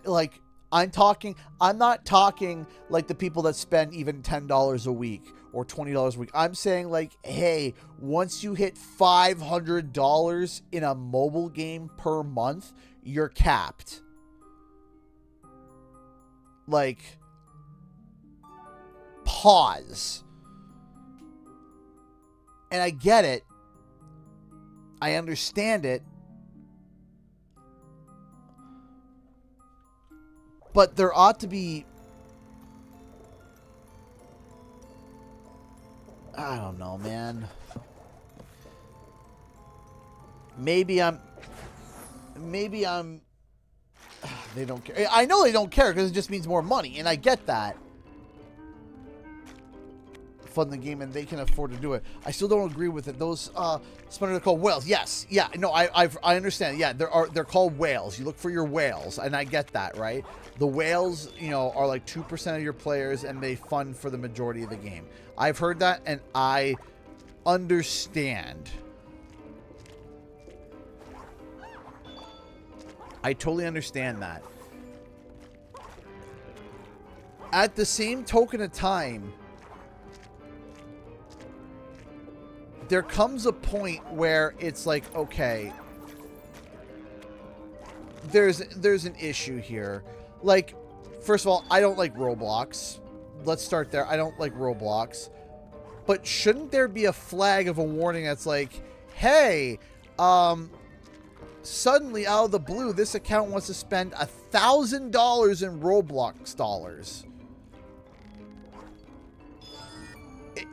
not talking like the people that spend even $10 a week or $20 a week. I'm saying like, hey, once you hit $500 in a mobile game per month, you're capped. Like, pause. And I get it. I understand it. But there ought to be... I don't know, man. Maybe I'm... They don't care. I know they don't care because it just means more money, and I get that. Fund the game, and they can afford to do it. I still don't agree with it. Those spiders are called whales. Yes, yeah, no, I understand. Yeah, they're called whales. You look for your whales, and I get that, right? The whales, you know, are like 2% of your players, and they fund for the majority of the game. I've heard that, and I understand. I totally understand that. At the same token of time, there comes a point where it's like, okay, there's an issue here. Like, first of all, I don't like Roblox. Let's start there. I don't like Roblox. But shouldn't there be a flag of a warning that's like, hey, suddenly out of the blue, this account wants to spend $1,000 in Roblox dollars.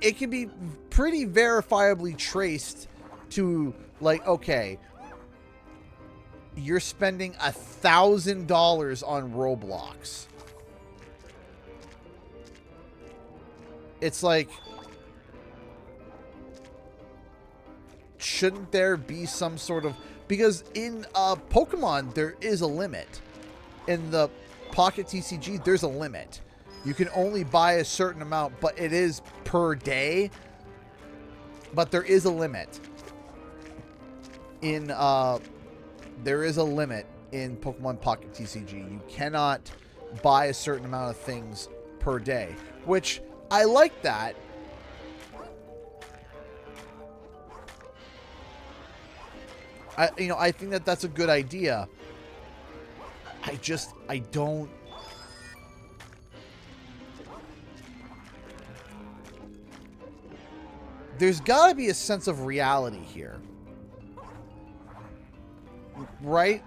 It can be pretty verifiably traced to, like, okay, you're spending $1,000 on Roblox. It's like, shouldn't there be some sort of... Because in Pokemon, there is a limit. In the Pocket TCG, there's a limit. You can only buy a certain amount, but it is per day. But there is a limit. There is a limit in Pokemon Pocket TCG. You cannot buy a certain amount of things per day, which I like that. I think that that's a good idea. I don't. There's got to be a sense of reality here. Right?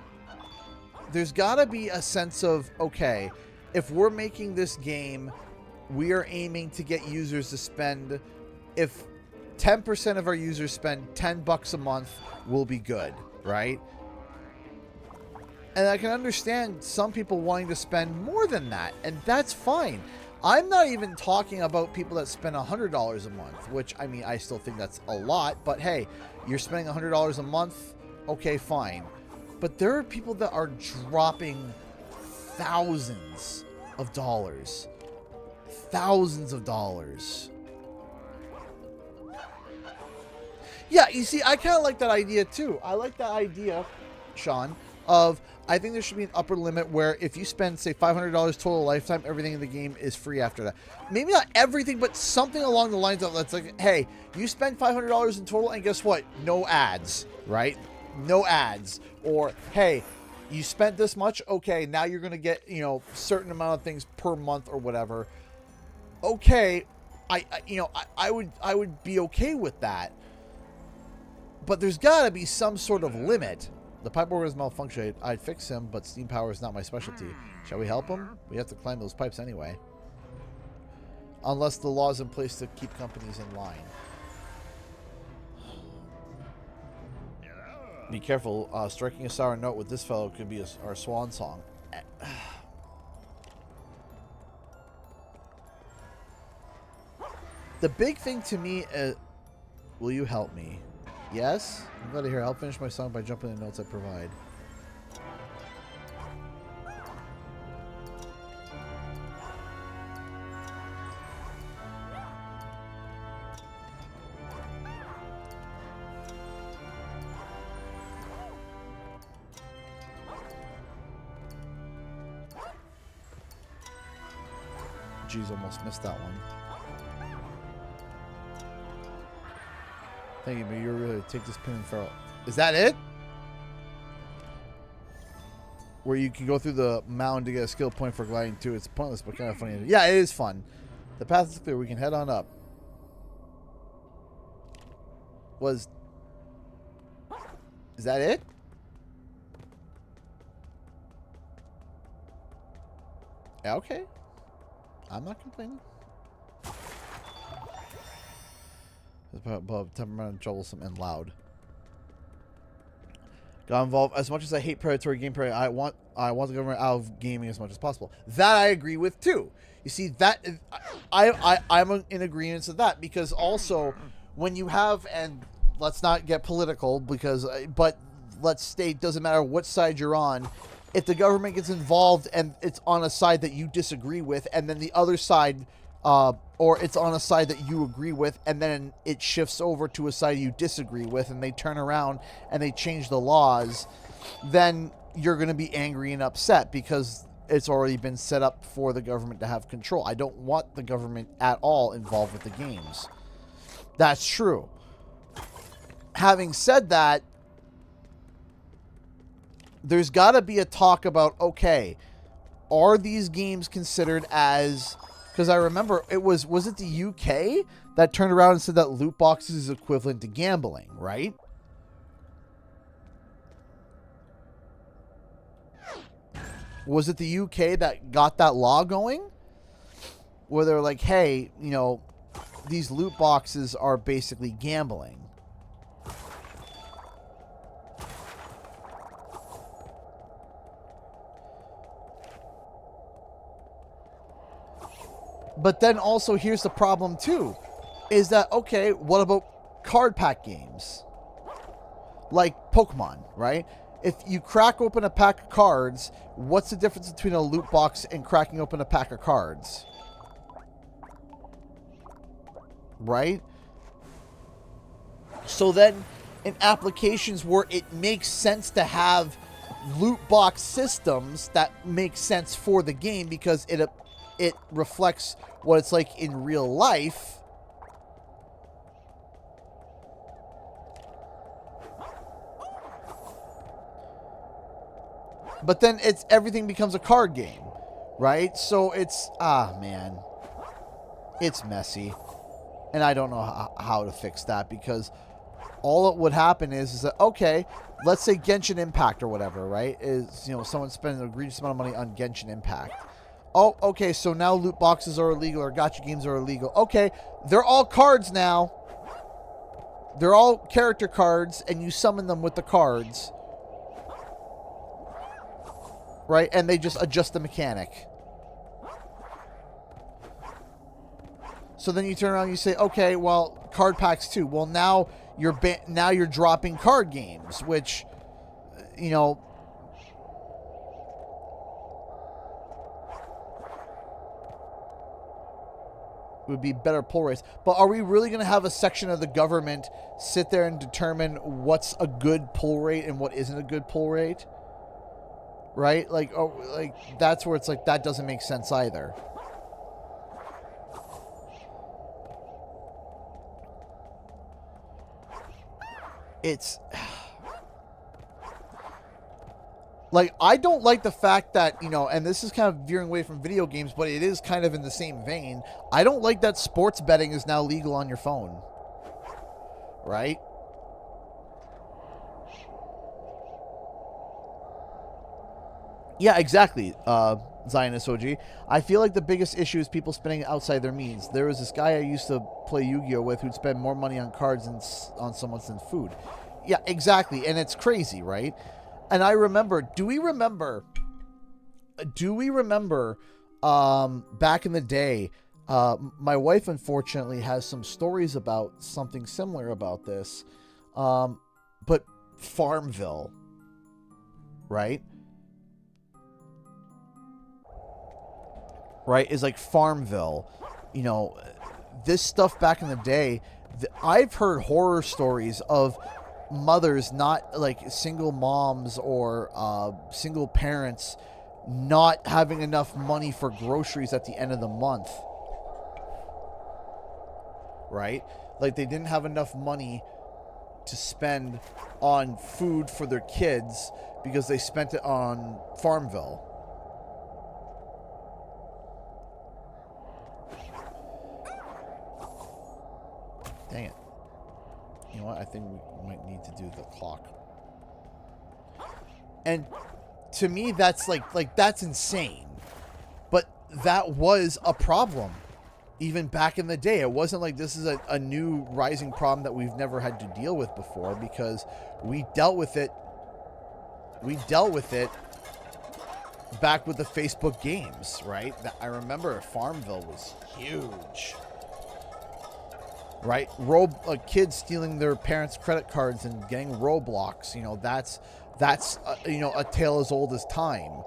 There's got to be a sense of, okay, if we're making this game, we are aiming to get users to spend, if 10% of our users spend $10 a month, we'll be good, right? And I can understand some people wanting to spend more than that, and that's fine. I'm not even talking about people that spend $100 a month, which, I mean, I still think that's a lot, but hey, you're spending $100 a month, okay, fine. But there are people that are dropping thousands of dollars. Thousands of dollars. Yeah, you see, I kind of like that idea too. I like that idea, Sean, of I think there should be an upper limit where if you spend, say, $500 total lifetime, everything in the game is free after that. Maybe not everything, but something along the lines of that's like, hey, you spend $500 in total, and guess what? No ads, right? No ads. Or, hey, you spent this much, okay, now you're going to get, you know, certain amount of things per month or whatever. Okay, I would be okay with that. But there's got to be some sort of limit. The pipe order is malfunctioning. I'd fix him, but steam power is not my specialty. Shall we help him? We have to climb those pipes anyway. Unless the law is in place to keep companies in line. Be careful. Striking a sour note with this fellow could be our swan song. The big thing to me is... Will you help me? Yes? I'm glad to hear. I'll finish my song by jumping the notes I provide. Jeez, almost missed that one. Thank you, but you're really take this pin and throw it. Is that it? Where you can go through the mound to get a skill point for gliding too. It's pointless, but kind of funny. Yeah, it is fun. The path is clear. We can head on up. Is that it? Yeah, okay. I'm not complaining. Above, temperamental, troublesome, and loud. Got involved. As much as I hate predatory gameplay, I want the government out of gaming as much as possible. That I agree with too. You see, that I'm in agreement with that, because also when you have, and let's not get political, because but let's state, doesn't matter what side you're on. If the government gets involved and it's on a side that you disagree with, and then the other side, or it's on a side that you agree with, and then it shifts over to a side you disagree with, and they turn around and they change the laws, then you're going to be angry and upset because it's already been set up for the government to have control. I don't want the government at all involved with the games. That's true. Having said that, there's got to be a talk about, okay, are these games considered as... Because I remember it was it the UK that turned around and said that loot boxes is equivalent to gambling, right? Was it the UK that got that law going? Where they're like, hey, you know, these loot boxes are basically gambling. But then also here's the problem too, is that, okay, what about card pack games? Like Pokemon, right? If you crack open a pack of cards, what's the difference between a loot box and cracking open a pack of cards? Right? So then in applications where it makes sense to have loot box systems that make sense for the game because it reflects what it's like in real life. But then everything becomes a card game, right? So it's, man, it's messy. And I don't know how to fix that, because all that would happen is that, okay, let's say Genshin Impact or whatever, right? Is, you know, someone spending an egregious amount of money on Genshin Impact. Oh, okay, so now loot boxes are illegal, or gacha games are illegal. Okay, they're all cards now. They're all character cards, and you summon them with the cards. Right? And they just adjust the mechanic. So then you turn around and you say, okay, well, card packs too. Well, now you're dropping card games, which, you know, would be better pull rates. But are we really going to have a section of the government sit there and determine what's a good pull rate and what isn't a good pull rate? Right? Like, oh, like that's where it's like, that doesn't make sense either. It's like, I don't like the fact that, you know, and this is kind of veering away from video games, but it is kind of in the same vein. I don't like that sports betting is now legal on your phone. Right? Yeah, exactly, Zionist OG. I feel like the biggest issue is people spending outside their means. There was this guy I used to play Yu-Gi-Oh! With who'd spend more money on cards than on someone than food. Yeah, exactly, and it's crazy, right? And I remember, do we remember back in the day, my wife unfortunately has some stories about something similar about this. But Farmville, right? Right, is like Farmville. You know, this stuff back in the day, I've heard horror stories of mothers, not like single moms or single parents, not having enough money for groceries at the end of the month. Right? Like they didn't have enough money to spend on food for their kids because they spent it on Farmville. Dang it. You know what? I think we might need to do the clock. And to me, that's like that's insane. But that was a problem. Even back in the day, it wasn't like this is a new rising problem that we've never had to deal with before, because we dealt with it. We dealt with it back with the Facebook games, right? I remember Farmville was huge, right? Kids stealing their parents' credit cards and getting Roblox. You know, that's you know, a tale as old as time.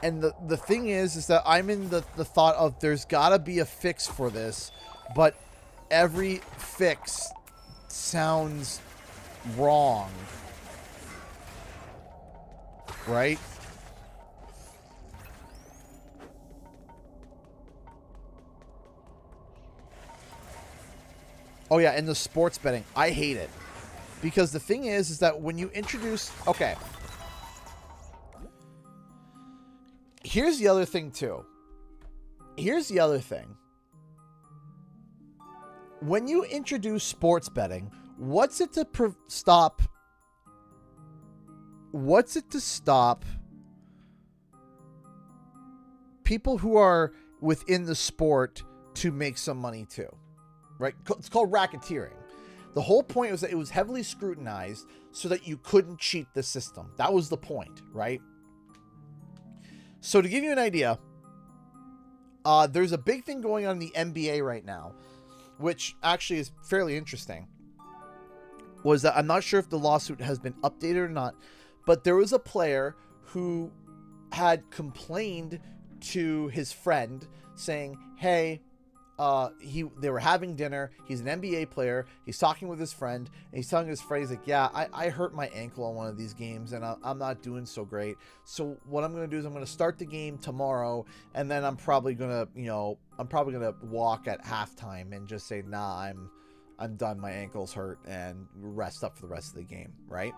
And the thing is that I'm in the thought of there's got to be a fix for this, but every fix sounds wrong, right? Oh yeah, and the sports betting, I hate it, because the thing is that when you introduce, okay. Here's the other thing, too. Here's the other thing. When you introduce sports betting, what's it to stop? What's it to stop people who are within the sport to make some money, too? Right? It's called racketeering. The whole point was that it was heavily scrutinized so that you couldn't cheat the system. That was the point, right? So to give you an idea, there's a big thing going on in the NBA right now, which actually is fairly interesting. Was that I'm not sure if the lawsuit has been updated or not, but there was a player who had complained to his friend saying, hey, they were having dinner. He's an NBA player. He's talking with his friend, and he's telling his friend, he's like, yeah, I hurt my ankle on one of these games, and I'm not doing so great. So what I'm going to do is I'm going to start the game tomorrow, and then I'm probably going to, walk at halftime and just say, nah, I'm done. My ankle's hurt, and rest up for the rest of the game, right?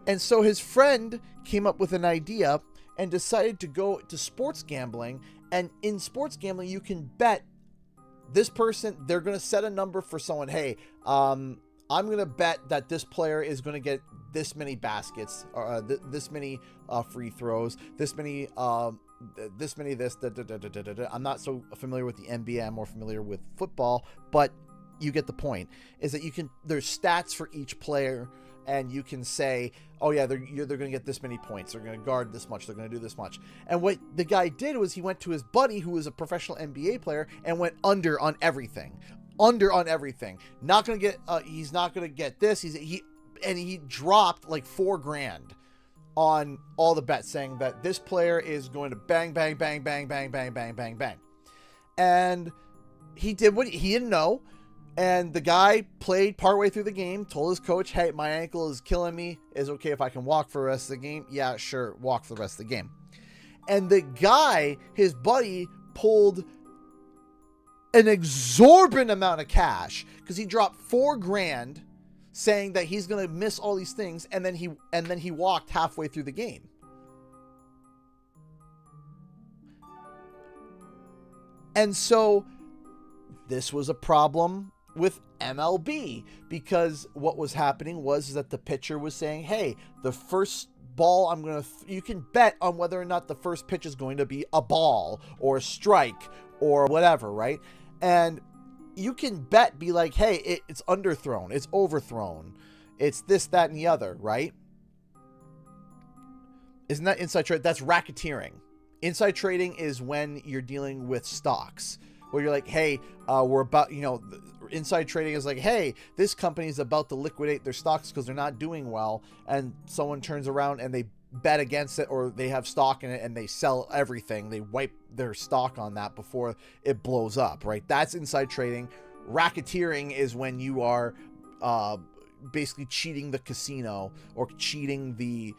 And so his friend came up with an idea and decided to go to sports gambling, and in sports gambling, you can bet this person, they're going to set a number for someone. Hey, I'm going to bet that this player is going to get this many baskets, this many free throws, this many, this. I'm not so familiar with the NBA. I'm more familiar with football, but you get the point. Is that there's stats for each player, and you can say, oh yeah, they're going to get this many points. They're going to guard this much. They're going to do this much. And what the guy did was he went to his buddy who was a professional NBA player and went under on everything. Under on everything. Not going to get, he's not going to get this. He dropped like $4,000 on all the bets, saying that this player is going to bang, bang, bang, bang, bang, bang, bang, bang, bang. And he did what he didn't know. And the guy played partway through the game, told his coach, hey, my ankle is killing me. Is it okay if I can walk for the rest of the game? Yeah, sure. Walk for the rest of the game. And the guy, his buddy, pulled an exorbitant amount of cash because he dropped $4,000 saying that he's going to miss all these things. And then he walked halfway through the game. And so this was a problem with MLB, because what was happening was that the pitcher was saying, hey, the first ball you can bet on whether or not the first pitch is going to be a ball or a strike or whatever, right? And you can be like, hey, it's underthrown, it's overthrown, it's this, that, and the other, right? Isn't that inside trade? That's racketeering. Inside trading is when you're dealing with stocks, where you're like, hey, we're about, you know, inside trading is like, hey, this company is about to liquidate their stocks because they're not doing well, and someone turns around and they bet against it, or they have stock in it and they sell everything. They wipe their stock on that before it blows up, right? That's inside trading. Racketeering is when you are basically cheating the casino or cheating the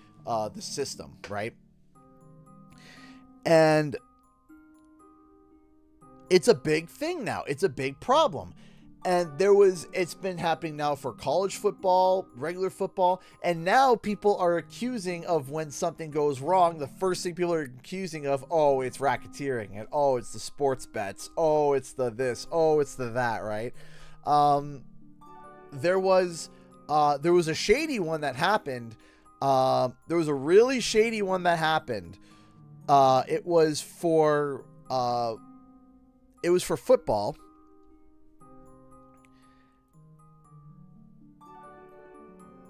system, right? And it's a big thing now. It's a big problem. And it's been happening now for college football, regular football, and now people are accusing of when something goes wrong, the first thing people are accusing of, oh, it's racketeering, and oh, it's the sports bets, oh, it's the this, oh, it's the that, right? There was a shady one that happened. There was a really shady one that happened. It was for football.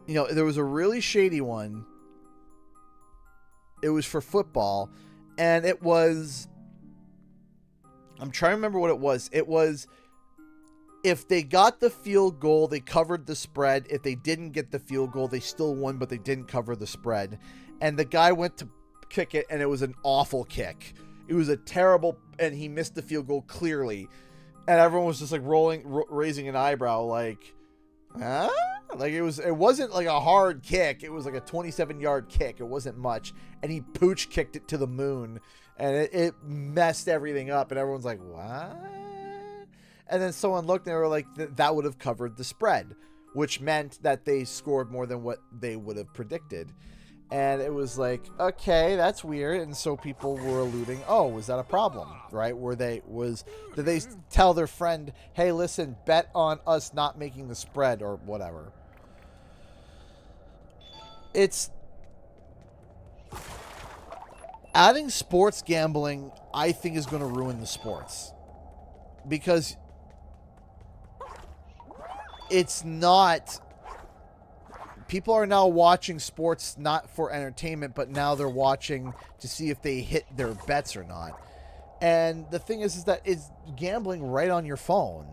You know, there was a really shady one. It was for football, and it was, I'm trying to remember what it was. It was, if they got the field goal, they covered the spread. If they didn't get the field goal, they still won, but they didn't cover the spread. And the guy went to kick it, and it was an awful kick. It was a terrible, and he missed the field goal clearly. And everyone was just like raising an eyebrow, like, huh? Like, it wasn't like a hard kick. It was like a 27-yard kick. It wasn't much. And he pooch kicked it to the moon. And it messed everything up. And everyone's like, what? And then someone looked and they were like, that would have covered the spread, which meant that they scored more than what they would have predicted. And it was like, okay, that's weird. And so people were alluding, oh, was that a problem, right? Did they tell their friend, hey, listen, bet on us not making the spread or whatever? It's adding sports gambling, I think, is going to ruin the sports, because it's not. People are now watching sports not for entertainment, but now they're watching to see if they hit their bets or not. And the thing is that it's gambling right on your phone.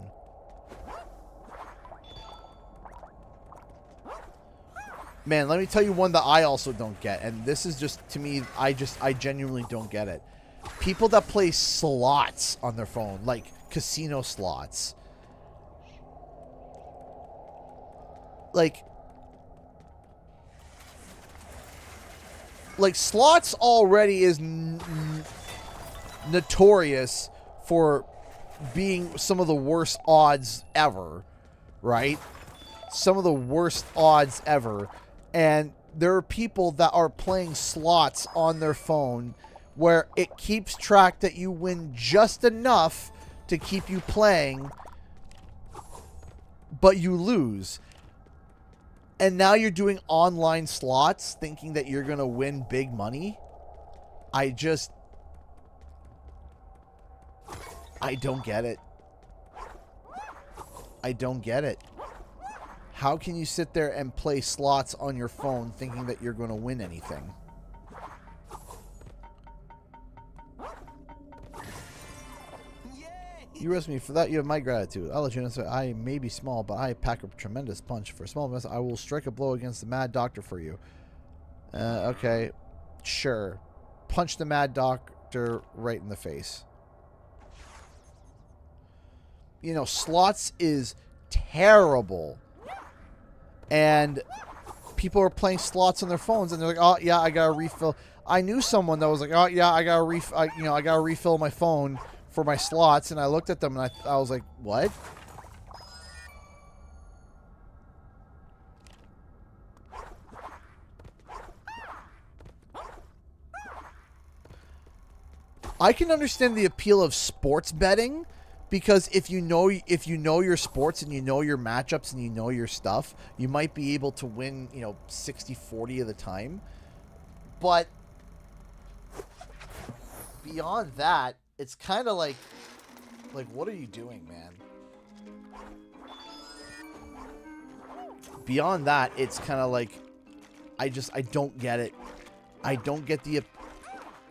Man, let me tell you one that I also don't get. And this is just, to me, I genuinely don't get it. People that play slots on their phone, like casino slots. Like slots already is notorious for being some of the worst odds ever, right? Some of the worst odds ever. And there are people that are playing slots on their phone where it keeps track that you win just enough to keep you playing, but you lose. And now you're doing online slots thinking that you're going to win big money. I don't get it. I don't get it. How can you sit there and play slots on your phone thinking that you're going to win anything? You risk me for that. You have my gratitude. I'll let you know. I may be small, but I pack a tremendous punch. For a small mess, I will strike a blow against the Mad Doctor for you. Okay. Sure. Punch the Mad Doctor right in the face. You know, slots is terrible. And people are playing slots on their phones, and they're like, oh, yeah, I got to refill. I knew someone that was like, oh, yeah, I got to refill my phone for my slots, and I looked at them and I was like, what? I can understand the appeal of sports betting, because if you know your sports and you know your matchups and you know your stuff, you might be able to win, 60-40 of the time. But beyond that, it's kind of like, what are you doing, man? Beyond that, it's kind of like, I don't get it. I don't get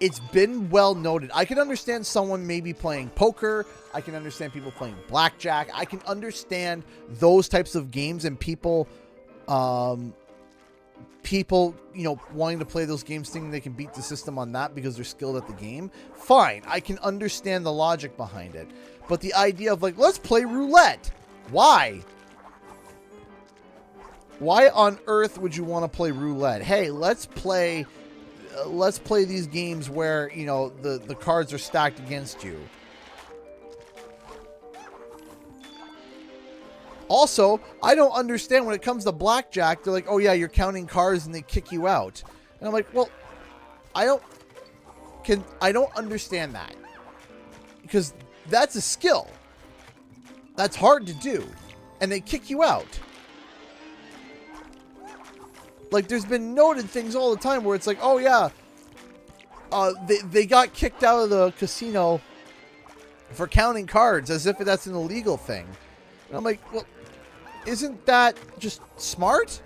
it's been well noted. I can understand someone maybe playing poker. I can understand people playing blackjack. I can understand those types of games and people, wanting to play those games thinking they can beat the system on that because they're skilled at the game. Fine. I can understand the logic behind it. But the idea of like, let's play roulette. Why? Why on earth would you want to play roulette? Hey, let's play these games where, you know, the cards are stacked against you. Also, I don't understand when it comes to blackjack, they're like, oh yeah, you're counting cards and they kick you out. And I'm like, well, I don't understand that. Because that's a skill. That's hard to do. And they kick you out. Like, there's been noted things all the time where it's like, oh yeah, they got kicked out of the casino for counting cards as if that's an illegal thing. And I'm like, well, isn't that just smart?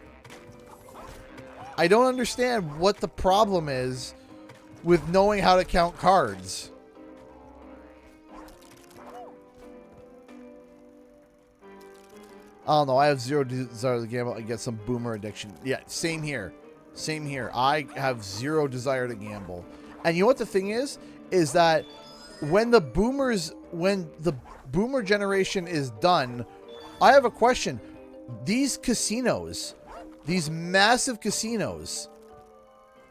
I don't understand what the problem is with knowing how to count cards. I don't know. I have zero desire to gamble. I get some boomer addiction. Yeah, same here. Same here. I have zero desire to gamble. And you know what the thing is that when the boomer generation is done, I have a question. These casinos, these massive casinos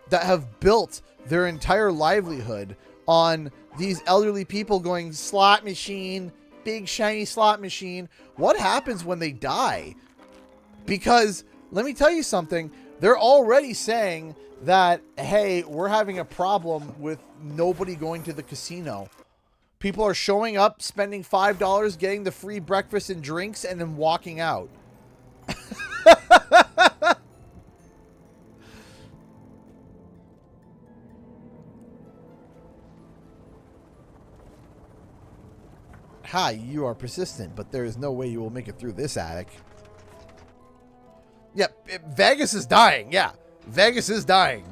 that have built their entire livelihood on these elderly people going slot machine, big shiny slot machine. What happens when they die? Because let me tell you something. They're already saying that, hey, we're having a problem with nobody going to the casino. People are showing up, spending $5, getting the free breakfast and drinks, and then walking out. Hi, you are persistent, but there is no way you will make it through this attic. Yep, Vegas is dying. Yeah, Vegas is dying.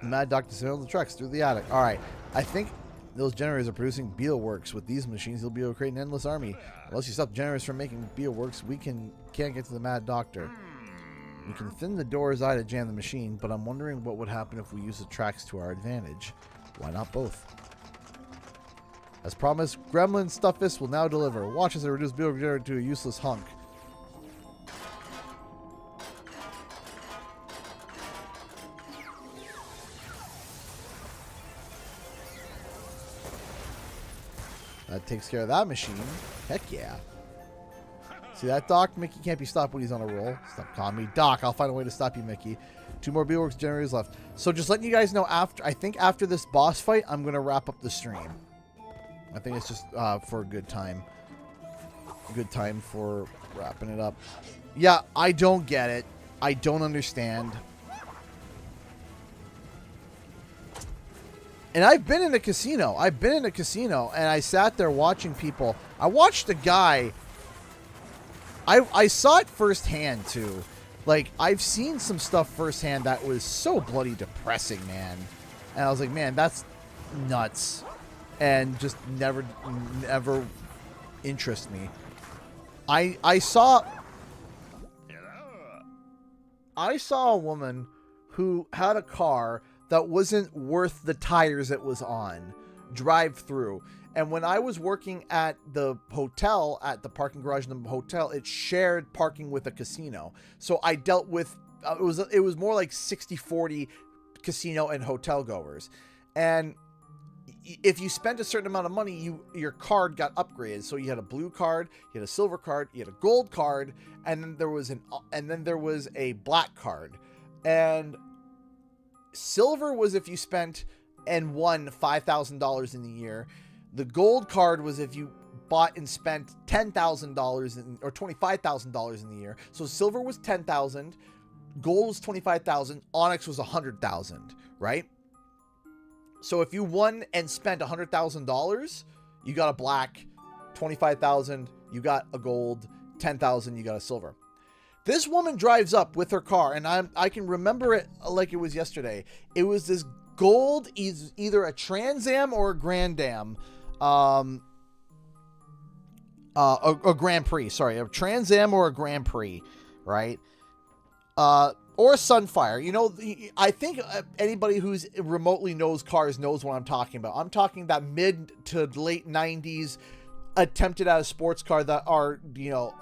Mad Doctor sailed the trucks through the attic. All right, I think those generators are producing beetleworks. With these machines, you'll be able to create an endless army. Unless you stop generators from making beetleworks, we can't get to the Mad Doctor. We can thin the door's eye to jam the machine, but I'm wondering what would happen if we use the tracks to our advantage. Why not both? As promised, Gremlin Stuffus will now deliver. Watch as I reduce Beetle Generator to a useless hunk. That takes care of that machine. Heck yeah. See that, Doc? Mickey can't be stopped when he's on a roll. Stop calling me Doc. I'll find a way to stop you, Mickey. 2 more Beetleworks generators left. So just letting you guys know, I think after this boss fight, I'm going to wrap up the stream. I think it's just for a good time. Good time for wrapping it up. Yeah, I don't get it. I don't understand. And I've been in a casino. And I sat there watching people. I watched a guy. I saw it firsthand, too. Like, I've seen some stuff firsthand that was so bloody depressing, man. And I was like, man, that's nuts. And just never interest me. I saw a woman who had a car that wasn't worth the tires it was on. Drive through. And when I was working at the hotel, at the parking garage in the hotel, it shared parking with a casino. So I dealt with, it was more like 60-40 casino and hotel goers. And if you spent a certain amount of money, your card got upgraded. So you had a blue card, you had a silver card, you had a gold card, and then there was a black card. And silver was if you spent and won $5,000 in the year. The gold card was if you bought and spent $10,000 or $25,000 in the year. So silver was $10,000, gold was $25,000, onyx was $100,000, right? So if you won and spent $100,000, you got a black, $25,000, you got a gold, $10,000, you got a silver. This woman drives up with her car, and I can remember it like it was yesterday. It was this gold, either a Trans Am or a Grand Am, a Grand Prix. Sorry, a Trans Am or a Grand Prix, right? Or a Sunfire. You know, I think anybody who's remotely knows cars knows what I'm talking about. I'm talking that mid to late 90s attempted at a sports car that are, you know,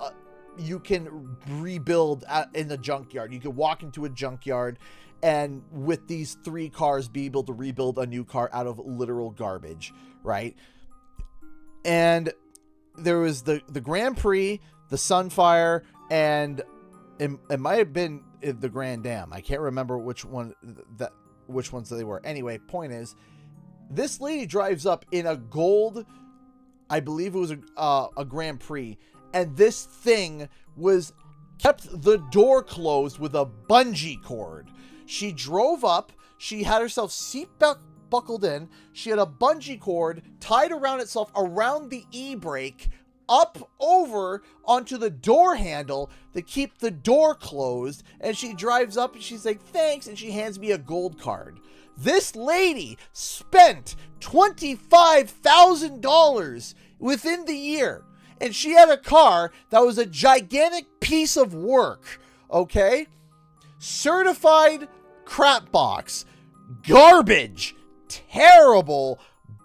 you can rebuild in the junkyard. You can walk into a junkyard and with these 3 cars be able to rebuild a new car out of literal garbage, right? And there was the Grand Prix, the Sunfire, and it might have been the Grand Am. I can't remember which ones they were. Anyway, point is, this lady drives up in a gold, I believe it was a Grand Prix, and this thing kept the door closed with a bungee cord. She drove up, she had herself buckled in, she had a bungee cord tied around itself around the e-brake, up over onto the door handle to keep the door closed, and she drives up and she's like, thanks, and she hands me a gold card. This lady spent $25,000 within the year, and she had a car that was a gigantic piece of work, okay? Certified crap box, garbage, terrible,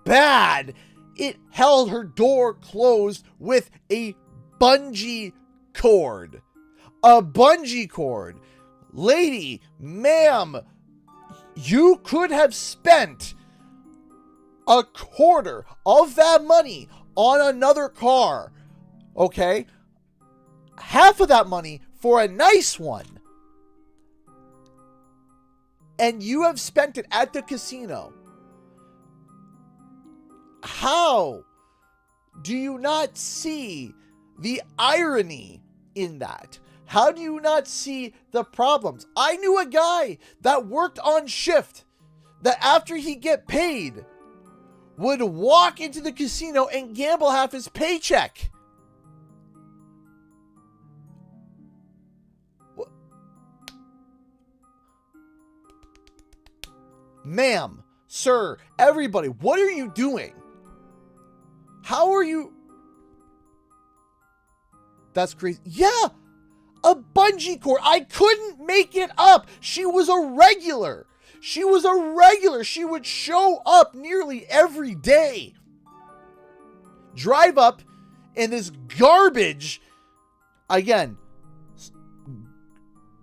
bad. It held her door closed with a bungee cord. A bungee cord. Lady, ma'am, you could have spent a quarter of that money on another car. Okay? Half of that money for a nice one. And you have spent it at the casino. How do you not see the irony in that? How do you not see the problems? I knew a guy that worked on shift that after he get paid would walk into the casino and gamble half his paycheck. Ma'am, sir, everybody, what are you doing? How are you? That's crazy. Yeah, a bungee cord. I couldn't make it up. She was a regular. She was a regular. She would show up nearly every day. Drive up in this garbage. Again,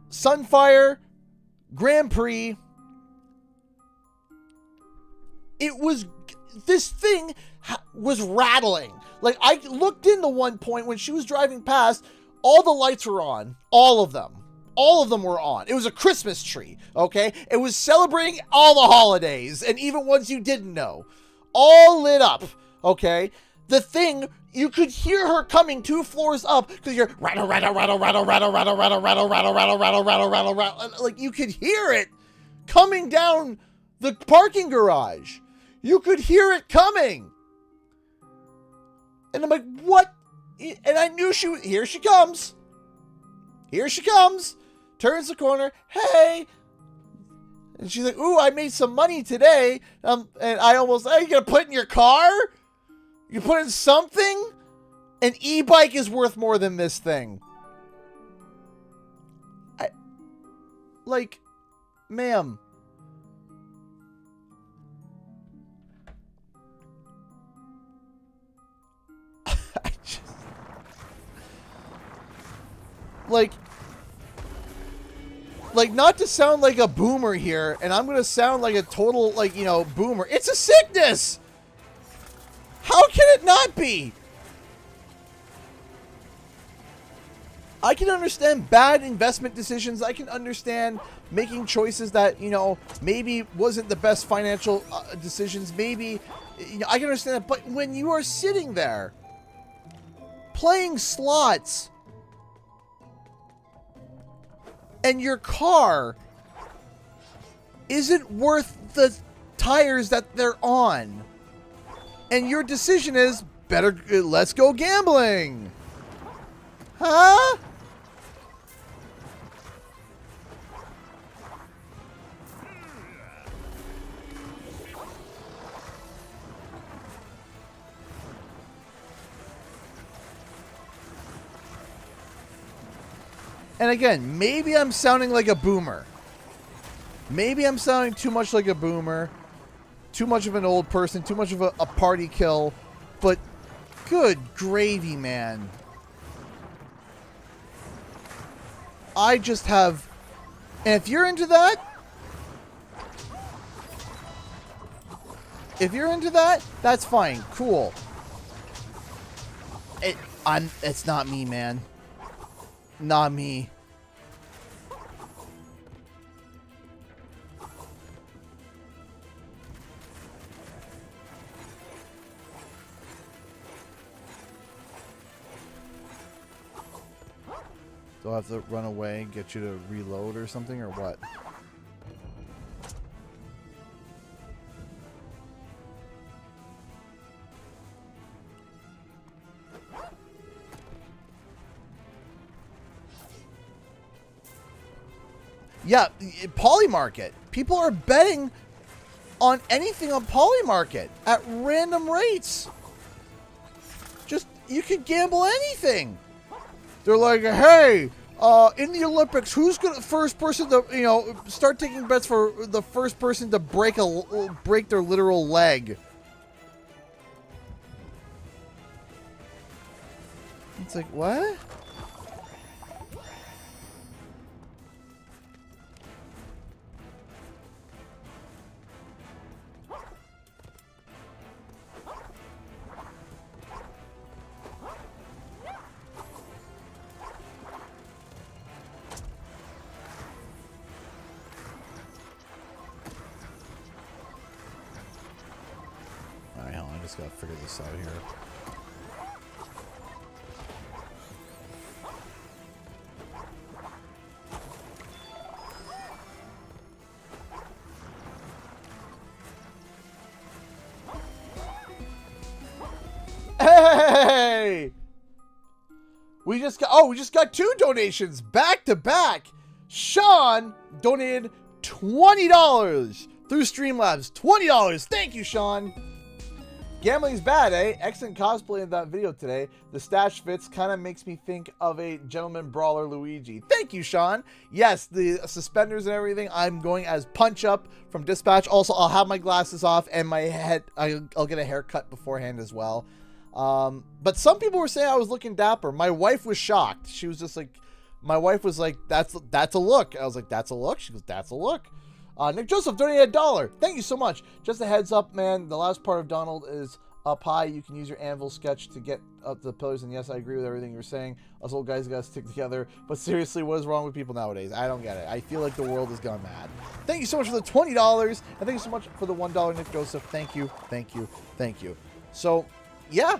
Sunfire, Grand Prix. It was, this thing was rattling. Like, I looked in the one point when she was driving past, all the lights were on. All of them. All of them were on. It was a Christmas tree, okay? It was celebrating all the holidays, and even ones you didn't know. All lit up, okay? The thing, you could hear her coming 2 floors up, because you're rattle, rattle, rattle, rattle, rattle, rattle, rattle, rattle, rattle, rattle, rattle, rattle, rattle, rattle. Like, you could hear it coming down the parking garage. You could hear it coming. And I'm like, what? And I knew here she comes. Here she comes. Turns the corner. Hey. And she's like, ooh, I made some money today. And I almost, are you going to put in your car? You put in something? An e-bike is worth more than this thing. Like, ma'am. Like, not to sound like a boomer here, and I'm going to sound like a total, like, you know, boomer. It's a sickness! How can it not be? I can understand bad investment decisions. I can understand making choices that, you know, maybe wasn't the best financial decisions. Maybe, you know, I can understand that. But when you are sitting there playing slots and your car isn't worth the tires that they're on, and your decision is, let's go gambling. Huh? And again, maybe I'm sounding like a boomer. Maybe I'm sounding too much like a boomer. Too much of an old person. Too much of a party kill. But good gravy, man. I just have... And if you're into that... If you're into that, that's fine. Cool. It's not me, man. Not me. Do I have to run away and get you to reload or something, or what? Yeah, Polymarket. People are betting on anything on Polymarket at random rates. Just, you could gamble anything. They're like, hey, in the Olympics, who's gonna first person to, you know, start taking bets for the first person to break their literal leg? It's like, what? I just gotta figure this out here. Hey! We just got 2 donations back to back. Sean donated $20 through Streamlabs. $20. Thank you, Sean. Gambling's bad, eh? Excellent cosplay in that video today. The stash fits kind of makes me think of a gentleman brawler Luigi. Thank you, Sean. Yes, the suspenders and everything. I'm going as Punch Up from Dispatch. Also, I'll have my glasses off and my head. I'll get a haircut beforehand as well. But some people were saying I was looking dapper. My wife was shocked. She was just like, my wife was like, that's a look. I was like, that's a look? She goes, that's a look. Nick Joseph donated $1. Thank you so much. Just a heads up, man. The last part of Donald is up high. You can use your anvil sketch to get up the pillars. And yes, I agree with everything you're saying. Us old guys got to stick together. But seriously, what is wrong with people nowadays? I don't get it. I feel like the world has gone mad. Thank you so much for the $20. And thank you so much for the $1, Nick Joseph. Thank you. Thank you. Thank you. So, yeah.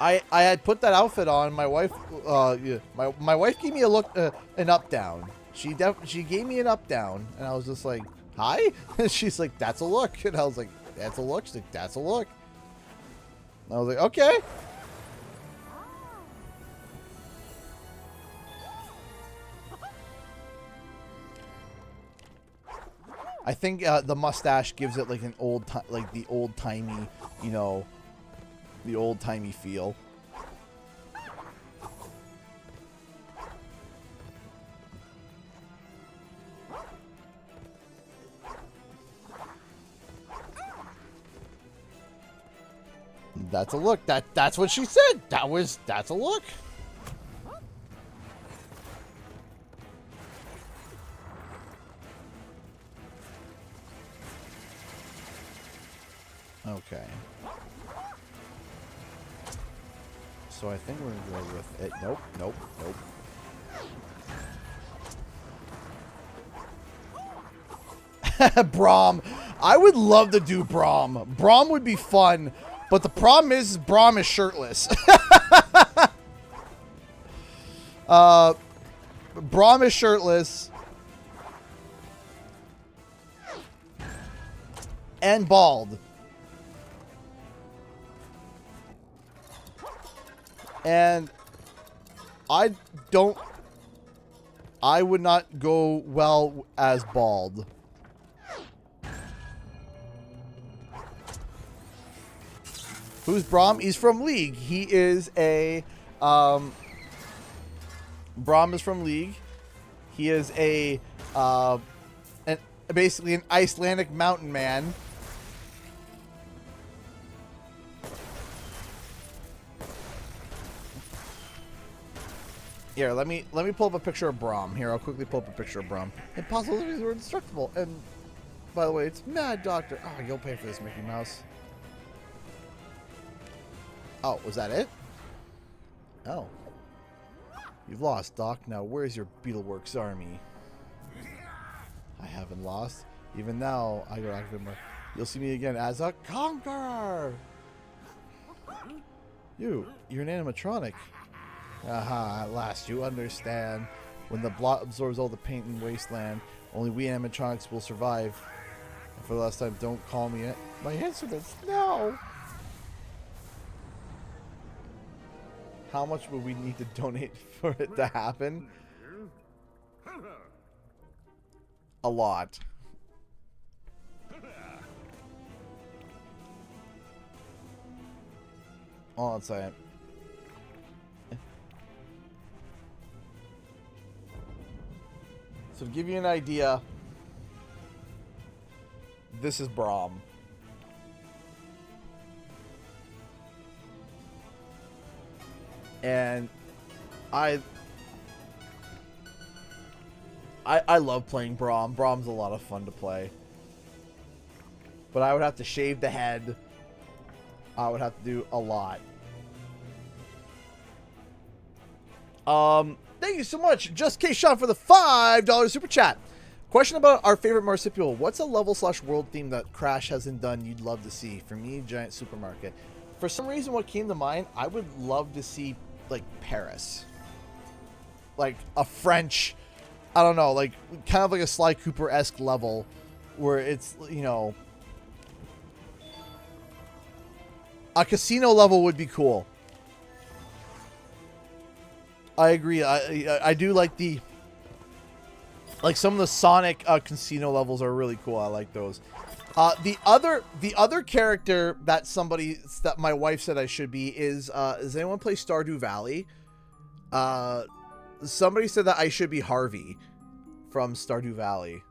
I had put that outfit on. My wife, yeah, my wife gave me a look, an up down. She gave me an up down, and I was just like, hi? And she's like, that's a look. And I was like, that's a look. She's like, that's a look. And I was like, okay. I think the mustache gives it like an the old timey, you know, the old timey feel. That's a look. That's what she said. That's a look. Okay. So I think we're gonna go with it. Nope, nope, nope. Braum. I would love to do Braum. Braum would be fun. But the problem is Braum is shirtless. Braum is shirtless. And bald. And I would not go well as bald. Who's Braum? He's from League. He is a Braum is from League. He is basically an Icelandic mountain man. Here, let me pull up a picture of Braum. Here, I'll quickly pull up a picture of Braum. Impossible abilities were indestructible. And by the way, it's Mad Doctor. Oh, you'll pay for this, Mickey Mouse. Oh, was that it? Oh. You've lost, Doc. Now, where's your Beetleworks army? I haven't lost. Even now, I go active more. You'll see me again as a conqueror. You're an animatronic. Aha, at last you understand. When the blot absorbs all the paint in Wasteland, only we animatronics will survive. And for the last time, don't call me it. My instruments, no! How much would we need to donate for it to happen? A lot. Hold on a second. So to give you an idea, this is Braum. And I love playing Braum. Braum's a lot of fun to play. But I would have to shave the head. I would have to do a lot. Thank you so much, Just K Sean, for the $5 super chat. Question about our favorite marsupial. What's a level/world theme that Crash hasn't done you'd love to see? For me, giant supermarket. For some reason, what came to mind, I would love to see, like, Paris. Like, a French, I don't know, like, kind of like a Sly Cooper-esque level where it's, you know, a casino level would be cool. I agree. I do like the, like, some of the Sonic casino levels are really cool. I like those. The other character that my wife said I should be is does anyone play Stardew Valley? Somebody said that I should be Harvey from Stardew Valley.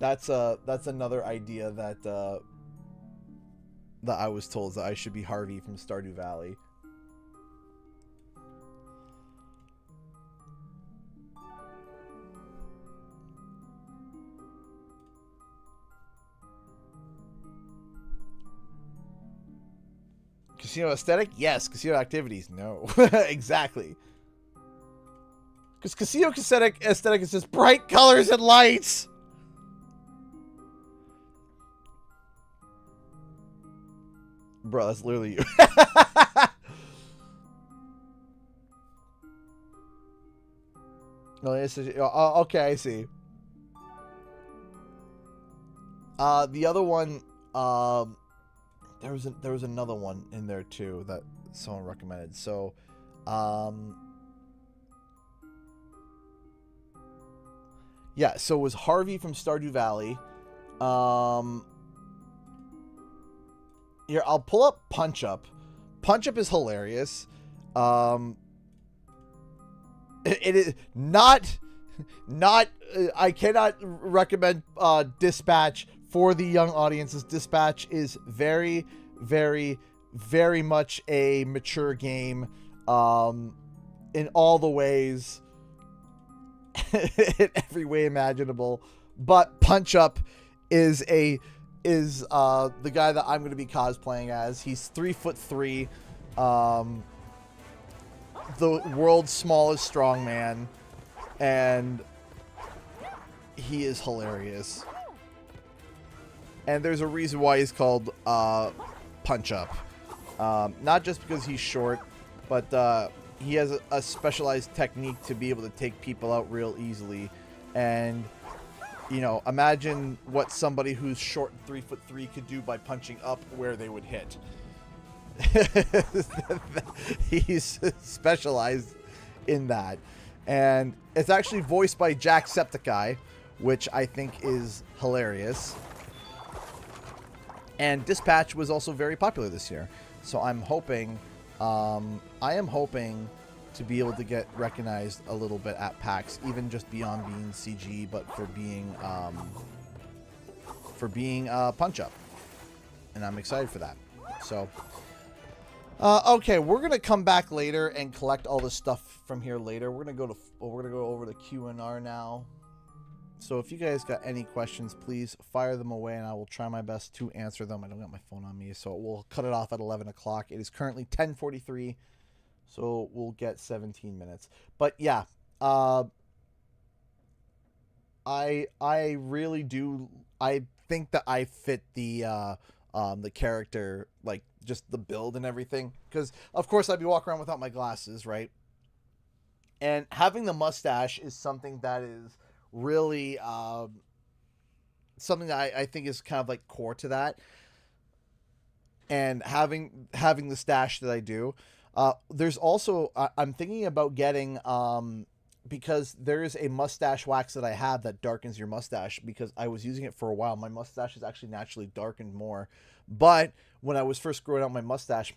That's another idea that I was told, that I should be Harvey from Stardew Valley. Casino aesthetic? Yes. Casino activities? No. Exactly. Because casino aesthetic is just bright colors and lights. Bro, that's literally you. No, okay, I see. The other one, there was another one in there too that someone recommended. So, yeah, so it was Harvey from Stardew Valley. Here, I'll pull up Punch Up. Punch Up is hilarious. It is not I cannot recommend Dispatch for the young audiences. Dispatch is very, very, very much a mature game in all the ways, in every way imaginable. But Punch Up is the guy that I'm going to be cosplaying as. He's 3'3", the world's smallest strongman, and he is hilarious. And there's a reason why he's called Punch Up. Not just because he's short, but he has a specialized technique to be able to take people out real easily. And, you know, imagine what somebody who's short and 3'3" could do by punching up where they would hit. He's specialized in that. And it's actually voiced by Jacksepticeye, which I think is hilarious. And Dispatch was also very popular this year. So I'm hoping, I am hoping to be able to get recognized a little bit at PAX, even just beyond being CG, but for being Punch Up. And I'm excited for that. So, okay, we're gonna come back later and collect all this stuff from here later. We're gonna go over the Q&R now. So if you guys got any questions, please fire them away, and I will try my best to answer them. I don't got my phone on me, so we'll cut it off at 11 o'clock. It is currently 10:43, so we'll get 17 minutes. But yeah, I really do. I think that I fit the character, like just the build and everything, because of course I'd be walking around without my glasses, right? And having the mustache is something that is really something that I think is kind of like core to that. And having the stash that I do, there's also I'm thinking about getting because there is a mustache wax that I have that darkens your mustache, because I was using it for a while. My mustache is actually naturally darkened more, but when I was first growing out my mustache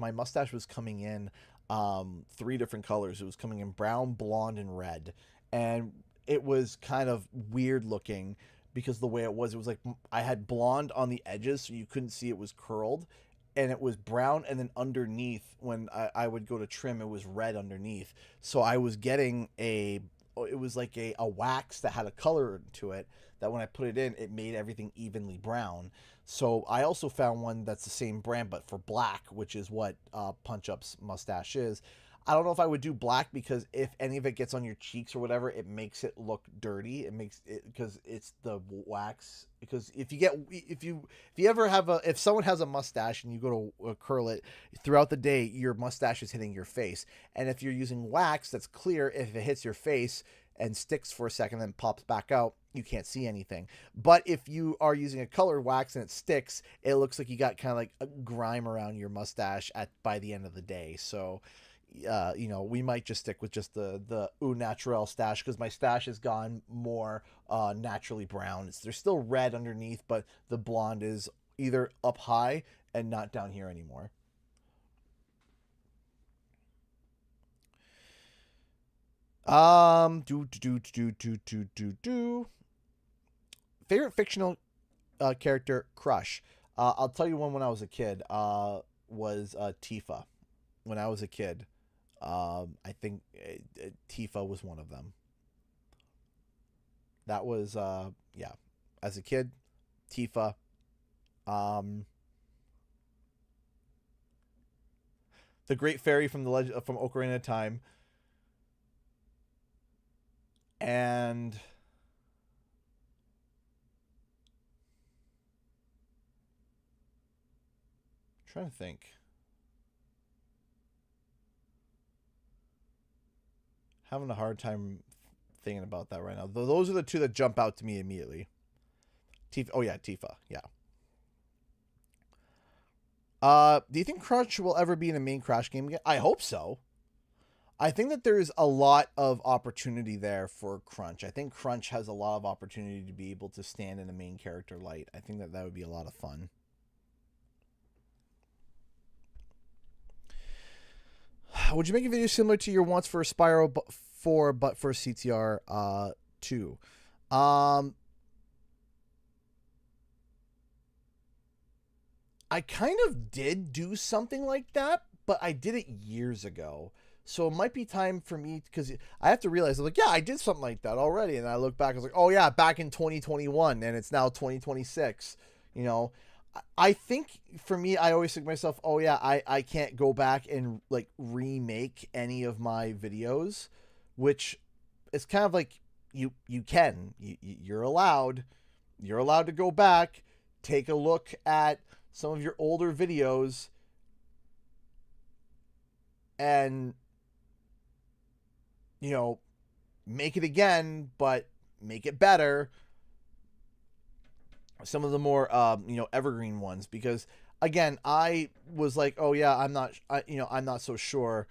was coming in 3 different colors. It was coming in brown, blonde, and red, and it was kind of weird looking because the way it was like I had blonde on the edges, so you couldn't see it was curled, and it was brown, and then underneath, when I would go to trim, it was red underneath. So I was getting it was like a wax that had a color to it, that when I put it in, it made everything evenly brown. So I also found one that's the same brand, but for black, which is what Punch Up's mustache is. I don't know if I would do black, because if any of it gets on your cheeks or whatever, it makes it look dirty. It makes it, because it's the wax. Because if someone has a mustache and you go to curl it throughout the day, your mustache is hitting your face. And if you're using wax that's clear, if it hits your face and sticks for a second and then pops back out, you can't see anything. But if you are using a colored wax and it sticks, it looks like you got kind of like a grime around your mustache by the end of the day. So we might just stick with just the au naturel stash, because my stash has gone more naturally brown. There's still red underneath, but the blonde is either up high and not down here anymore. Favorite fictional character crush. I'll tell you one. When I was a kid, was Tifa. When I was a kid, I think Tifa was one of them. That was yeah. As a kid, Tifa. The Great Fairy from from Ocarina of Time, and I'm trying to think. Having a hard time thinking about that right now. Those are the 2 that jump out to me immediately. Tifa. Oh yeah, Tifa. Yeah. Do you think Crunch will ever be in a main Crash game again? I hope so. I think that there's a lot of opportunity there for Crunch. I think Crunch has a lot of opportunity to be able to stand in a main character light. I think that would be a lot of fun. Would you make a video similar to your once for Spyro 4, but for CTR 2? I kind of did do something like that, but I did it years ago. So it might be time for me, because I have to realize, I'm like, yeah, I did something like that already. And I look back, I was like, oh yeah, back in 2021, and it's now 2026. I think for me, I always think to myself, oh yeah, I can't go back and like remake any of my videos, which is kind of like you're allowed to go back, take a look at some of your older videos, and make it again, but make it better. Some of the more evergreen ones, because again, I was like, oh yeah, I'm not so sure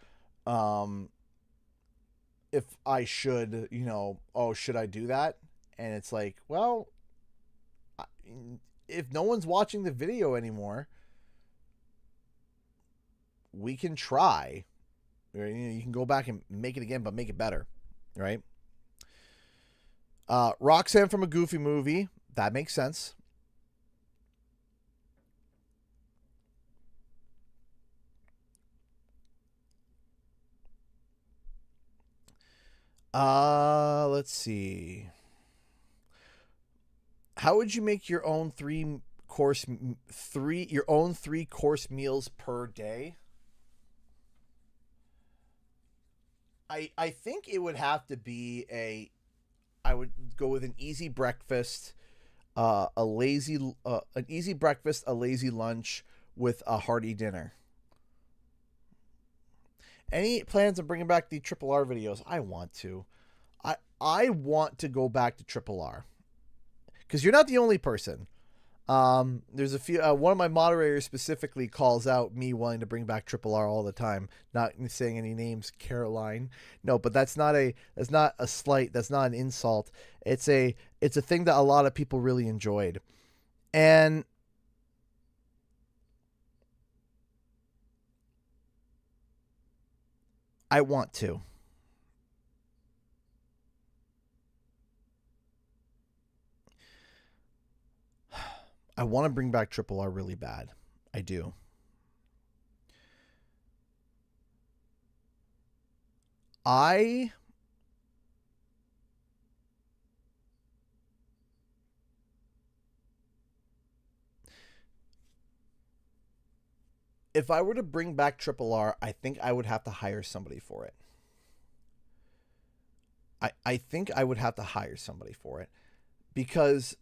if I should, you know, oh, should I do that? And it's like, well, if no one's watching the video anymore, we can try. You can go back and make it again, but make it better, right? Roxanne from a Goofy movie. That makes sense. Let's see. How would you make your own three course meals per day? I think it would have to be I would go with an easy breakfast, an easy breakfast, a lazy lunch with a hearty dinner. Any plans on bringing back the Triple R videos? I want to. I want to go back to Triple R because you're not the only person. There's a few. One of my moderators specifically calls out me wanting to bring back Triple R all the time. Not saying any names, Caroline. No, but that's not a slight. That's not an insult. It's a thing that a lot of people really enjoyed, and I want to. I want to bring back Triple R really bad. I do. If I were to bring back Triple R, I think I would have to hire somebody for it. I think I would have to hire somebody for it because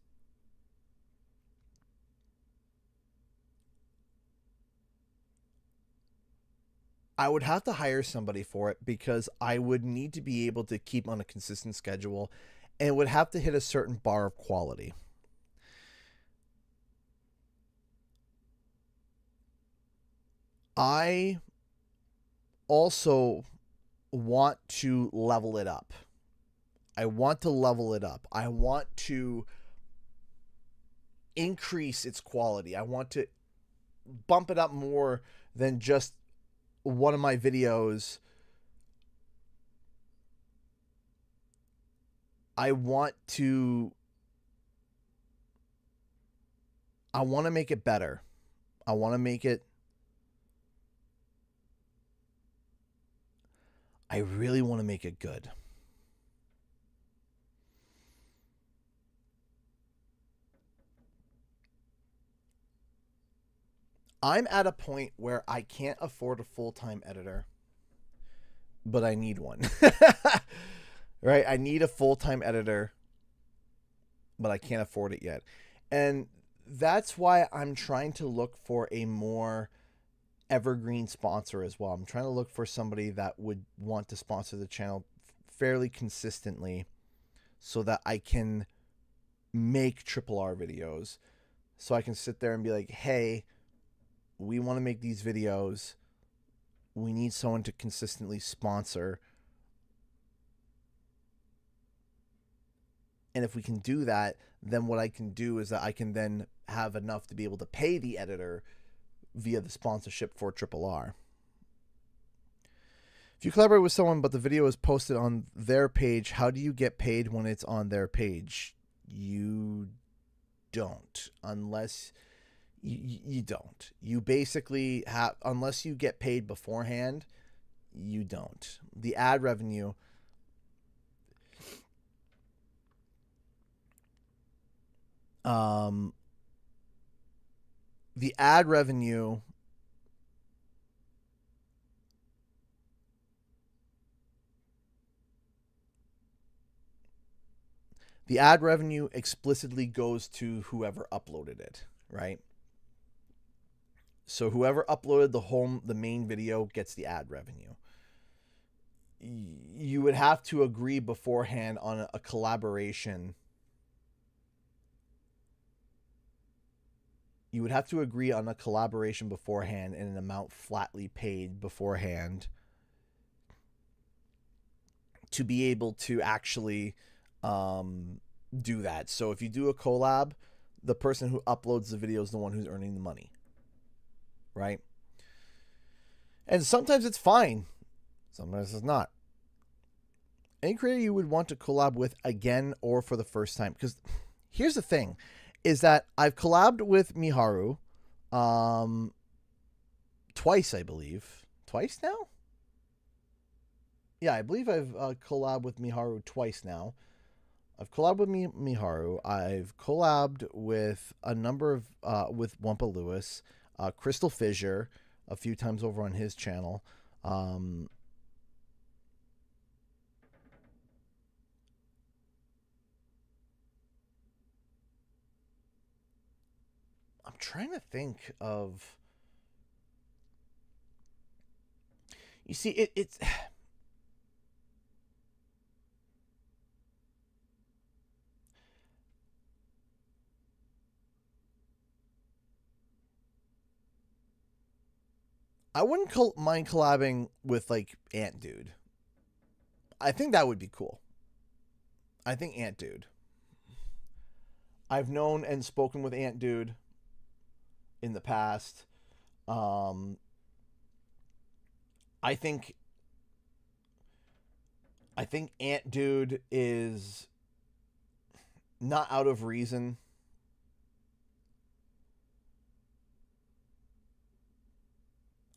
I would have to hire somebody for it because I would need to be able to keep on a consistent schedule and it would have to hit a certain bar of quality. I also want to level it up. I want to level it up. I want to increase its quality. I want to bump it up more than just one of my videos. I want to make it better. I want to make it. I really want to make it good. I'm at a point where I can't afford a full-time editor, but I need one. Right? I need a full-time editor, but I can't afford it yet. And that's why I'm trying to look for a more evergreen sponsor as well. I'm trying to look for somebody that would want to sponsor the channel fairly consistently so that I can make Triple R videos. So I can sit there and be like, hey, we want to make these videos. We need someone to consistently sponsor. And if we can do that, then what I can do is that I can then have enough to be able to pay the editor via the sponsorship for Triple R. If you collaborate with someone but the video is posted on their page, how do you get paid when it's on their page? You don't, unless you don't. You basically have, unless you get paid beforehand, you don't. The ad revenue, the ad revenue explicitly goes to whoever uploaded it, right? So whoever uploaded the main video gets the ad revenue. You would have to agree beforehand on a collaboration. You would have to agree on a collaboration beforehand and an amount flatly paid beforehand to be able to actually do that. So if you do a collab, the person who uploads the video is the one who's earning the money, right? And sometimes it's fine, sometimes it's not. Any creator you would want to collab with again or for the first time? Because here's the thing, is that I've collabed with Miharu twice, I believe. Twice now? Yeah, I believe I've collabed with Miharu twice now. I've collabed with Miharu. I've collabed with a number of, with Wumpa Lewis, Crystal Fissure, a few times over on his channel. I'm trying to think of... You see, it's... I wouldn't mind collabing with, like, Ant Dude. I think that would be cool. I think Ant Dude. I've known and spoken with Ant Dude in the past. I think Ant Dude is not out of reason.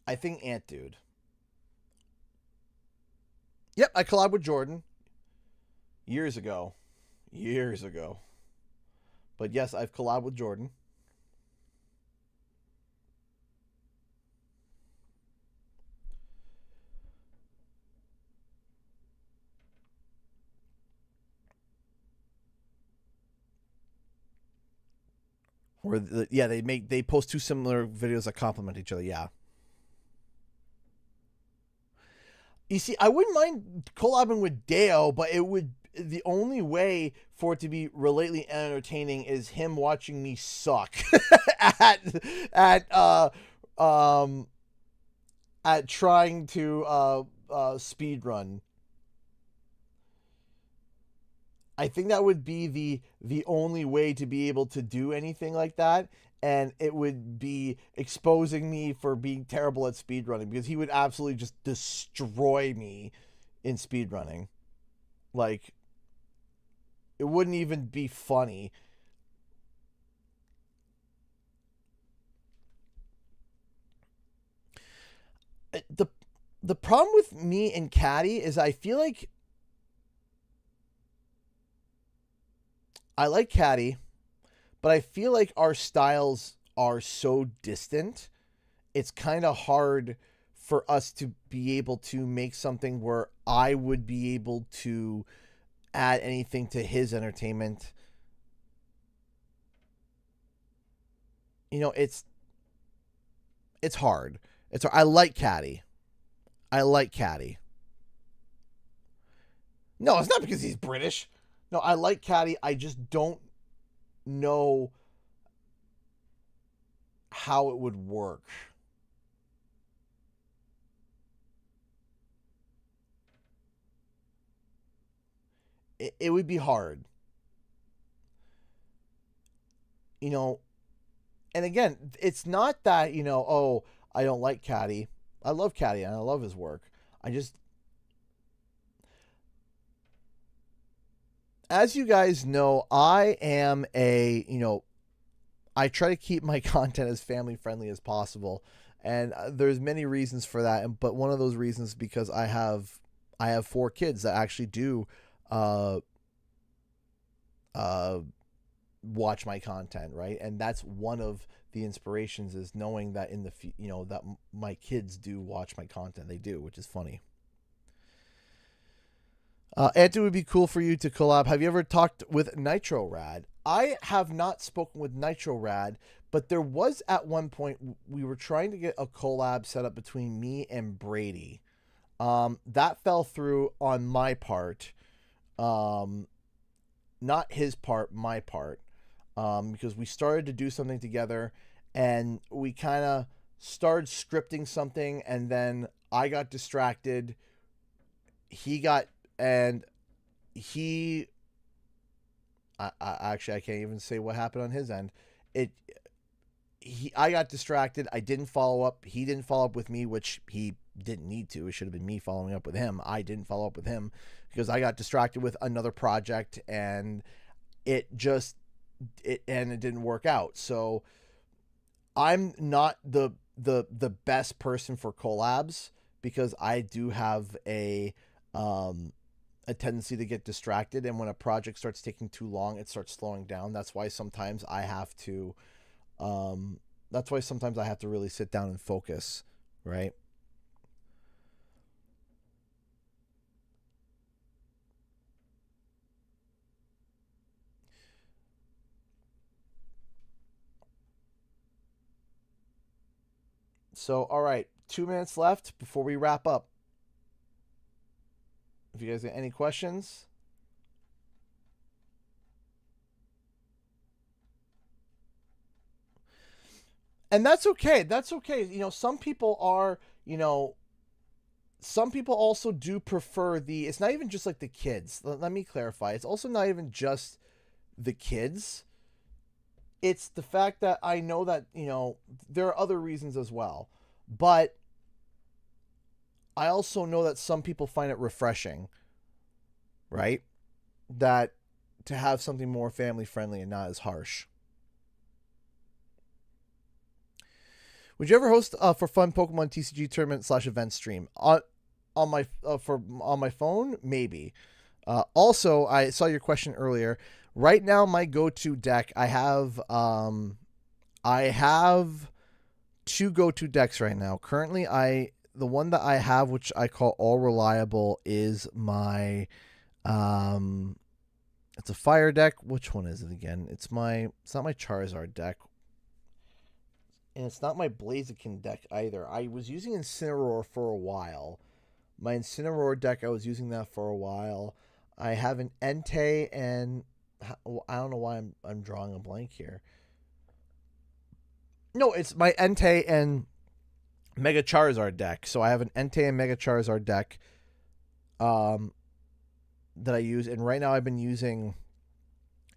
I think Ant Dude. Yep, I collabed with Jordan years ago. But yes, I've collabed with Jordan. Where they post two similar videos that complement each other. Yeah. You see, I wouldn't mind collabing with Deo, but the only way for it to be relatedly entertaining is him watching me suck at trying to speed run. I think that would be the only way to be able to do anything like that, and it would be exposing me for being terrible at speedrunning, because he would absolutely just destroy me in speedrunning. Like, it wouldn't even be funny. The problem with me and Caddy is I feel like I like Caddy, but I feel like our styles are so distant. It's kind of hard for us to be able to make something where I would be able to add anything to his entertainment. You know, it's hard. I like Caddy. No, it's not because he's British. No, I like Caddy. I just don't know how it would work. It would be hard. You know, and again, it's not that, oh, I don't like Caddy. I love Caddy and I love his work. As you guys know, I am I try to keep my content as family friendly as possible. And there's many reasons for that. But one of those reasons is because I have 4 kids that actually do watch my content, right? And that's one of the inspirations, is knowing that that my kids do watch my content. They do, which is funny. Anto, would be cool for you to collab. Have you ever talked with Nitro Rad? I have not spoken with Nitro Rad, but there was at one point we were trying to get a collab set up between me and Brady. That fell through on my part. Not his part, my part. Because we started to do something together, and we kind of started scripting something, and then I got distracted. He got and he, actually, I can't even say what happened on his end. I got distracted. I didn't follow up. He didn't follow up with me, which he didn't need to. It should have been me following up with him. I didn't follow up with him because I got distracted with another project, and it didn't work out. So I'm not the best person for collabs because I do have a tendency to get distracted, and when a project starts taking too long, it starts slowing down. That's why sometimes I have to really sit down and focus, right? So, all right, 2 minutes left before we wrap up. If you guys have any questions. And that's okay. That's okay. You know, some people are, some people also do prefer it's not even just like the kids. Let me clarify. It's also not even just the kids. It's the fact that I know that, there are other reasons as well. But I also know that some people find it refreshing, right? That to have something more family friendly and not as harsh. Would you ever host for fun Pokemon TCG tournament / event stream on my phone? Maybe. Also, I saw your question earlier. Right now, my go-to deck, I have two go-to decks right now. Currently, the one that I have, which I call All Reliable, is my it's a fire deck. Which one is it again? It's not my Charizard deck. And it's not my Blaziken deck either. I was using Incineroar for a while. My Incineroar deck, I was using that for a while. I have an Entei, and I don't know why I'm drawing a blank here. No, it's my Entei and Mega Charizard deck. So I have an Entei and Mega Charizard deck that I use. And right now I've been using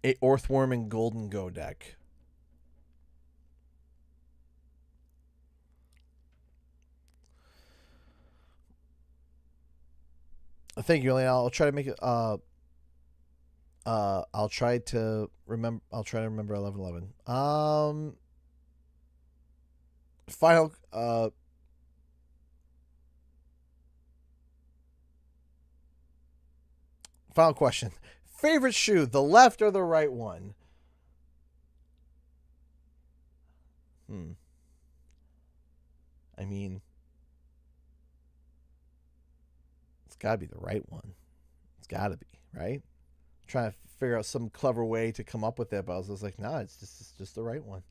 a Earthworm and Golden Go deck. Thank you, Elena. I'll try to make it. I'll try to remember. I'll try to remember 1111. Final. Final question. Favorite shoe, the left or the right one? I mean, it's got to be the right one. It's got to be, right? I'm trying to figure out some clever way to come up with it, but I was just like, nah, it's just the right one.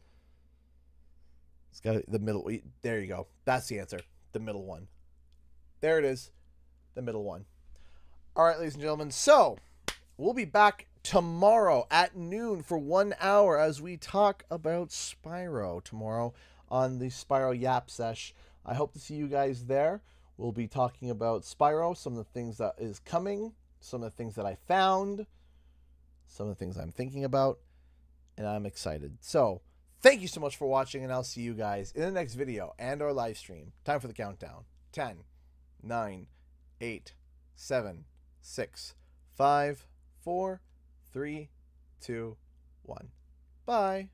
It's got the middle. There you go. That's the answer. The middle one. There it is. The middle one. All right, ladies and gentlemen. So we'll be back tomorrow at noon for 1 hour as we talk about Spyro tomorrow on the Spyro Yap Sesh. I hope to see you guys there. We'll be talking about Spyro, some of the things that is coming, some of the things that I found, some of the things I'm thinking about, and I'm excited. So thank you so much for watching, and I'll see you guys in the next video and our live stream. Time for the countdown. 10, 9, 8, 7, 6, 5, 4, 3, 2, 1. Bye.